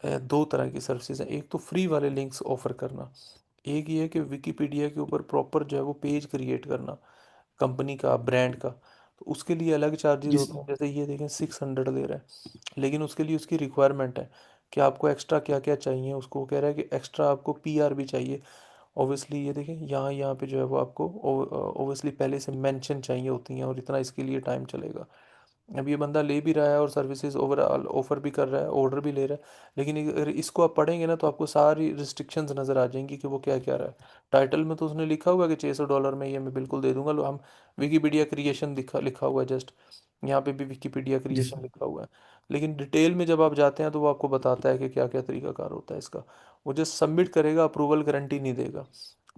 दो तरह की सर्विसेज हैं। एक तो फ्री वाले लिंक्स ऑफर करना, एक ये है कि विकीपीडिया के ऊपर प्रॉपर जो है वो पेज क्रिएट करना, कंपनी का, ब्रांड का। तो उसके लिए अलग चार्जेस
जी
होते
सर।
हैं। जैसे ये देखें 600 ले रहा है, लेकिन उसके लिए उसकी रिक्वायरमेंट है कि आपको एक्स्ट्रा क्या क्या चाहिए। उसको वो कह रहा है कि एक्स्ट्रा आपको पीआर भी चाहिए। ऑब्वियसली ये देखें यहाँ यहाँ पे जो है वो आपको ऑब्वियसली पहले से मेंशन चाहिए होती हैं, और इतना इसके लिए टाइम चलेगा। अब ये बंदा ले भी रहा है और सर्विसेज ओवरऑल ऑफर भी कर रहा है, ऑर्डर भी ले रहा है। लेकिन अगर इसको आप पढ़ेंगे ना तो आपको सारी रिस्ट्रिक्शंस नज़र आ जाएंगी कि वो क्या क्या रहा है। टाइटल में तो उसने लिखा हुआ है कि $600 में ये मैं बिल्कुल दे दूंगा। लो हम विकीपीडिया क्रिएशन लिखा लिखा हुआ है जस्ट, यहाँ पे भी विकीपीडिया
जी
क्रिएशन
सर।
लिखा हुआ है। लेकिन डिटेल में जब आप जाते हैं तो वो आपको बताता है कि क्या क्या तरीकाकार होता है इसका। वो जस्ट सबमिट करेगा, अप्रूवल गारंटी नहीं देगा।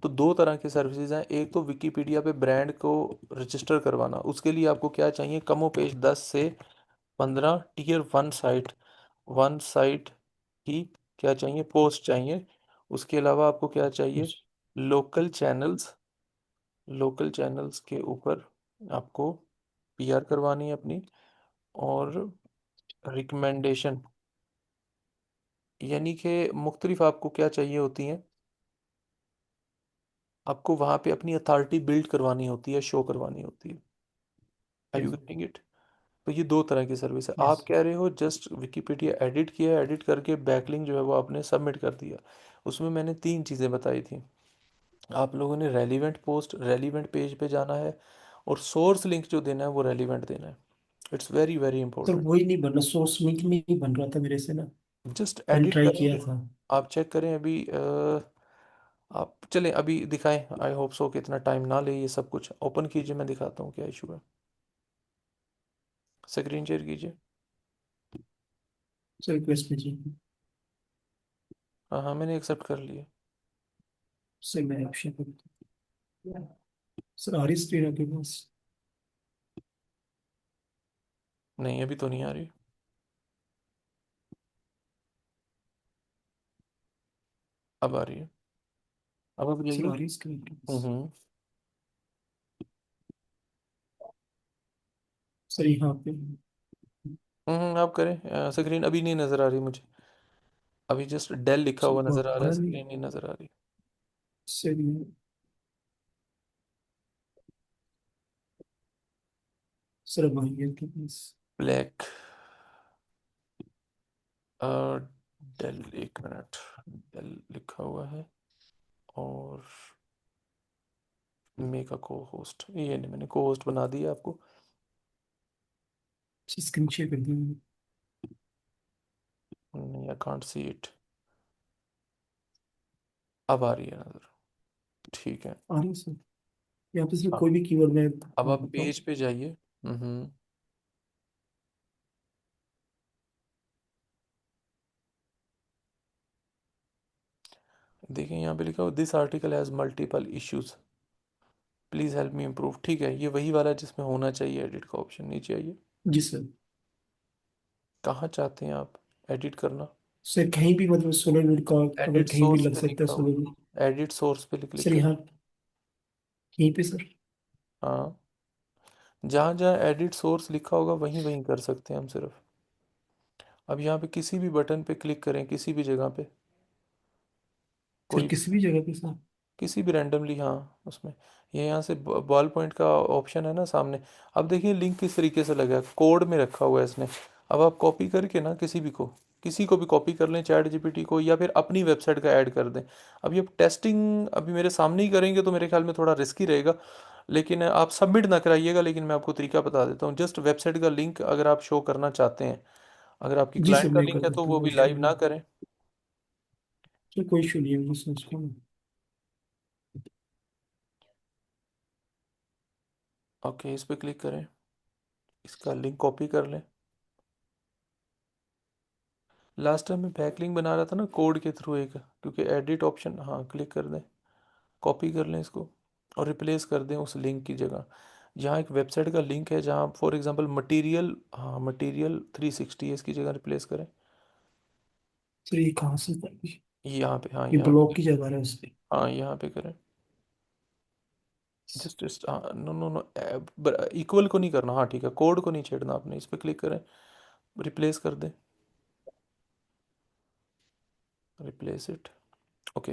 तो दो तरह की सर्विसेज हैं। एक तो विकीपीडिया पे ब्रांड को रजिस्टर करवाना, उसके लिए आपको क्या चाहिए, कमो पेश 10 से 15 टियर 1 साइट, वन साइट की क्या चाहिए, पोस्ट चाहिए। उसके अलावा आपको क्या चाहिए,
जी
लोकल चैनल्स, लोकल चैनल्स के ऊपर आपको पीआर करवानी है अपनी, और रिकमेंडेशन, यानी कि मुख्तलिफ आपको क्या चाहिए होती हैं, आपको वहाँ पे अपनी अथॉरिटी बिल्ड करवानी होती है, शो करवानी होती है। आर यू
जी
गेटिंग इट? तो ये दो तरह की सर्विस है।
यस।
आप कह रहे हो जस्ट विकिपीडिया एडिट किया, एडिट करके बैकलिंक जो है वो आपने सबमिट कर दिया। उसमें मैंने तीन चीज़ें बताई थी। आप लोगों ने रेलिवेंट पोस्ट, रेलिवेंट पेज पे जाना है, और सोर्स लिंक जो देना है वो रेलिवेंट देना है। It's very very
sir
important.
वही नहीं बनना, सोर्स लिंक नहीं बन रहा था मेरे से ना।
जस्ट
मैंने
एडिट
ट्राई किया
करेंगे।
था।
आप चेक करें अभी आप चलें अभी दिखाएं। आई होप सो कि इतना टाइम ना ले। ये सब कुछ ओपन कीजिए, मैं दिखाता हूँ क्या इशू है। स्क्रीन शेयर कीजिए।
सर रिक्वेस्ट भेजिए।
हाँ हाँ मैंने एक्सेप्ट कर लिया।
सर मैं ऑप्शन करता हूँ। सर आ रही स्क्रीन आपके पास?
नहीं अभी तो नहीं आ रही। अब आ रही है। अब आप
सर
जाइए।
आ रही स्क्रीन आपके पास?
हम्म।
सर यहाँ पे।
आप करें। स्क्रीन अभी नहीं नज़र आ रही मुझे। अभी जस्ट डेल लिखा
सर
हुआ
वो
नज़र आ रहा है,
आ रही।
स्क्रीन नहीं नज़र आ रही।
सर सर अब आई है आपके पास?
ब्लैक, डेल, एक मिनट, डेल लिखा हुआ है, और मेक अ को होस्ट, ये नहीं, मैंने को होस्ट बना दिया आपको।
स्क्रीन शेयर कर दूँ?
नहीं, आई कांट सी इट। अब आ रही है नजर। ठीक है।
आ रही है सर? यहाँ पे सिर्फ
हाँ,
कोई भी कीवर्ड मैं
अब
हाँ
आप
बताओ।
पेज पे जाइए। हम्म। देखिए यहाँ पे लिखा हो this article has multiple issues, please help me improve. ठीक है, ये वही वाला है जिसमें होना चाहिए एडिट का ऑप्शन। नीचे आइए।
जी सर।
कहाँ चाहते हैं आप एडिट करना?
सर कहीं भी मतलब सोलर का कलर
एडिट
कहीं भी
सोर्स
लग
पे
सकता है
लिखा
सोलर।
हुआ, एडिट सोर्स पे क्लिक
सर
करें।
यहाँ यहीं पे सर।
हाँ, जहाँ जहाँ एडिट सोर्स लिखा होगा वहीं वहीं कर सकते हैं हम सिर्फ। अब यहाँ पे किसी भी बटन पे क्लिक करें, किसी भी जगह पे,
सर
कोई
किसी भी जगह पे सर।
किसी भी रैंडमली, हाँ उसमें, ये यहाँ से बॉल पॉइंट का ऑप्शन है ना सामने। अब देखिए लिंक किस तरीके से लगा है, कोड में रखा हुआ है इसने। अब आप कॉपी करके ना किसी को भी कॉपी कर लें, चैट जीपीटी को, या फिर अपनी वेबसाइट का ऐड कर दें। अब ये टेस्टिंग अभी मेरे सामने ही करेंगे तो मेरे ख्याल में थोड़ा रिस्की रहेगा, लेकिन आप सबमिट ना कराइएगा। लेकिन मैं आपको तरीका बता देता हूँ। जस्ट वेबसाइट का लिंक अगर आप शो करना चाहते हैं, अगर आपकी
जी सर
क्लाइंट का
मैं कर
लिंक है तो
देता हूँ,
वो
कोई
भी
इशू
लाइव
नहीं
ना
है।
करें।
सर कोई इशू नहीं है मुझे सर उसका।
ओके, इस पर क्लिक करें, इसका लिंक कॉपी कर लें। लास्ट टाइम मैं बैकलिंक बना रहा था ना कोड के थ्रू एक, क्योंकि एडिट ऑप्शन, हाँ क्लिक कर दें, कॉपी कर लें इसको और रिप्लेस कर दें उस लिंक की जगह। जहाँ एक वेबसाइट का लिंक है, जहाँ फॉर एग्जांपल मटेरियल, हाँ मटेरियल 360 है, इसकी जगह रिप्लेस करें।
सर ये कहाँ से सर?
ये यहाँ पे, हाँ
ये
यहाँ पे
ब्लॉक
करें।
की जगह है उससे।
हाँ यहाँ पे करें। जस्ट हाँ, नो नो नो, इक्वल को नहीं करना, हाँ ठीक है, कोड को नहीं छेड़ना आपने। इस पर क्लिक करें, रिप्लेस कर दें, रिप्लेस इट। ओके,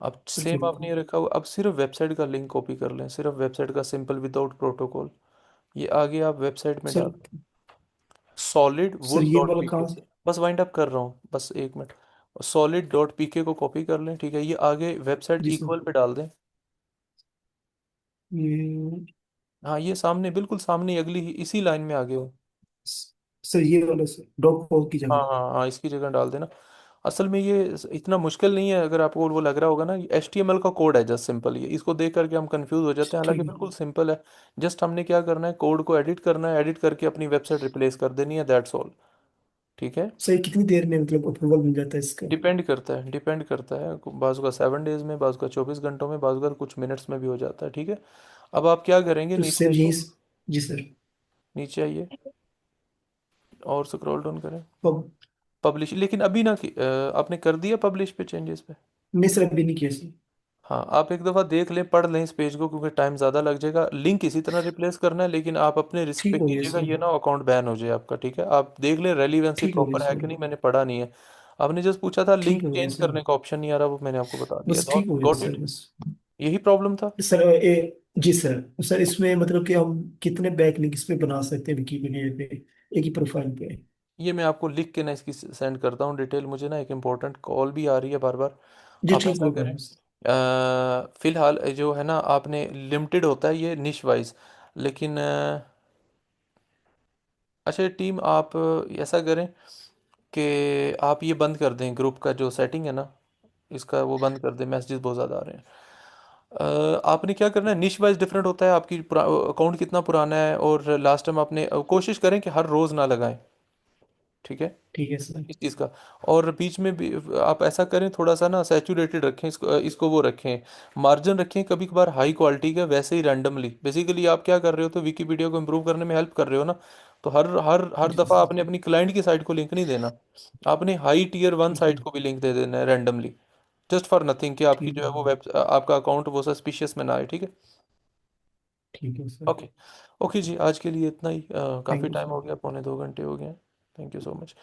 अब
सर
सेम आपने ये रखा हुआ, अब सिर्फ वेबसाइट का लिंक कॉपी कर लें, सिर्फ वेबसाइट का, सिंपल विदाउट प्रोटोकॉल। ये आगे आप वेबसाइट में
सर
डाल सॉलिड
सर
वुड
ये
डॉट
वाला
पीके।
कहाँ से?
बस वाइंड अप कर रहा हूँ, बस एक मिनट। सॉलिड डॉट पीके को कॉपी कर लें, ठीक है, ये आगे वेबसाइट
जी सर।
इक्वल पे डाल दें।
ये
हाँ ये सामने, बिल्कुल सामने, अगली ही इसी लाइन में आगे हो।
सर ये वाला सर डॉट कॉम की
हाँ
जगह।
हाँ हाँ, इसकी जगह डाल देना। असल में ये इतना मुश्किल नहीं है, अगर आपको वो लग रहा होगा ना, एच टी एम एल का कोड है, जस्ट सिंपल। ये इसको देख करके हम कंफ्यूज हो जाते हैं, हालांकि
ठीक है
बिल्कुल सिंपल है। जस्ट हमने क्या करना है, कोड को एडिट करना है, एडिट करके अपनी वेबसाइट रिप्लेस कर देनी है, दैट्स ऑल। ठीक है।
सर ये कितनी देर में मतलब अप्रूवल मिल जाता है इसका?
डिपेंड करता है, बाज़ का 7 डेज में, बाज़ का 24 घंटों में, बाज़ का कुछ मिनट्स में भी हो जाता है। ठीक है। अब आप क्या करेंगे,
तो
नीचे
सर
आइए।
जी सर।
नीचे आइए और स्क्रॉल डाउन करें।
पब
पब्लिश, लेकिन अभी ना आपने कर दिया पब्लिश पे, चेंजेस पे?
नहीं सर अभी नहीं किया सर।
हाँ, आप एक दफ़ा देख लें, पढ़ लें इस पेज को, क्योंकि टाइम ज़्यादा लग जाएगा। लिंक इसी तरह रिप्लेस करना है, लेकिन आप अपने रिस्क पे
ठीक हो गया
कीजिएगा,
सर।
ये ना अकाउंट बैन हो जाए आपका। ठीक है, आप देख लें रेलिवेंसी
ठीक हो गया
प्रॉपर है कि
सर।
नहीं, मैंने पढ़ा नहीं है। आपने जस्ट पूछा था लिंक
ठीक हो गया
चेंज
सर।
करने का ऑप्शन नहीं आ रहा, वो मैंने आपको बता दिया।
बस ठीक हो गया
गॉट
सर
इट?
बस।
यही प्रॉब्लम था।
सर जी सर। सर इसमें मतलब कि हम कितने बैक लिंक इस पे बना सकते हैं विकिपीडिया पे एक ही प्रोफाइल पे?
ये मैं आपको लिख के ना इसकी सेंड करता हूँ डिटेल, मुझे ना एक इम्पोर्टेंट कॉल भी आ रही है बार बार।
जी
आप
ठीक
ऐसा
होगा
करें,
बस।
फिलहाल जो है ना, आपने लिमिटेड होता है ये निश वाइज, लेकिन अच्छा ये टीम, आप ऐसा करें कि आप ये बंद कर दें, ग्रुप का जो सेटिंग है ना, इसका वो बंद कर दें, मैसेजेस बहुत ज़्यादा आ रहे हैं। आपने क्या करना है, निश वाइज डिफरेंट होता है, आपकी अकाउंट कितना पुराना है, और लास्ट टाइम आपने कोशिश करें कि हर रोज़ ना लगाएं। ठीक है,
ठीक है सर।
इस चीज़ का। और बीच में भी आप ऐसा करें, थोड़ा सा ना सैचुरेटेड रखें इसको, इसको वो रखें, मार्जिन रखें कभी कभार हाई क्वालिटी का, वैसे ही रैंडमली। बेसिकली आप क्या कर रहे हो, तो विकीपीडिया को इम्प्रूव करने में हेल्प कर रहे हो ना, तो हर हर हर
जी
दफ़ा
सर।
आपने अपनी क्लाइंट की साइट को लिंक नहीं देना, आपने हाई टीयर वन
ठीक है।
साइट को भी लिंक दे देना है रैंडमली, जस्ट फॉर नथिंग, कि आपकी
ठीक
जो
है।
है वो वेब, आपका अकाउंट वो सस्पिशियस में ना आए। ठीक है।
ठीक है सर।
ओके। ओके जी, आज के लिए इतना ही, काफ़ी
थैंक यू
टाइम
सर।
हो गया, पौने 2 घंटे हो गए हैं। Thank you so much.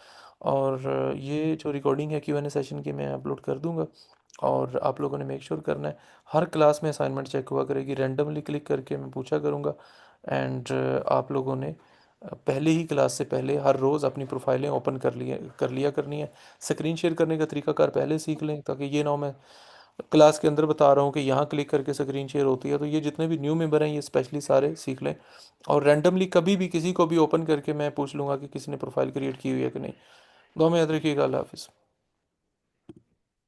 और ये जो रिकॉर्डिंग है Q&A सेशन की, मैं अपलोड कर दूंगा। और आप लोगों ने मेक श्योर करना है, हर क्लास में असाइनमेंट चेक हुआ करेगी, रैंडमली क्लिक करके मैं पूछा करूँगा। एंड आप लोगों ने पहले ही क्लास से पहले हर रोज़ अपनी प्रोफाइलें ओपन कर लिया करनी है। स्क्रीन शेयर करने का तरीकाकार पहले सीख लें, ताकि ये ना हो मैं क्लास के अंदर बता रहा हूँ कि यहाँ क्लिक करके स्क्रीन शेयर होती है। तो ये जितने भी न्यू मेंबर हैं, ये स्पेशली सारे सीख लें। और रैंडमली कभी भी किसी को भी ओपन करके मैं पूछ लूँगा कि किसी ने प्रोफाइल क्रिएट की हुई है कि नहीं। दुआ में याद रखिएगा। अल्लाह हाफिज़।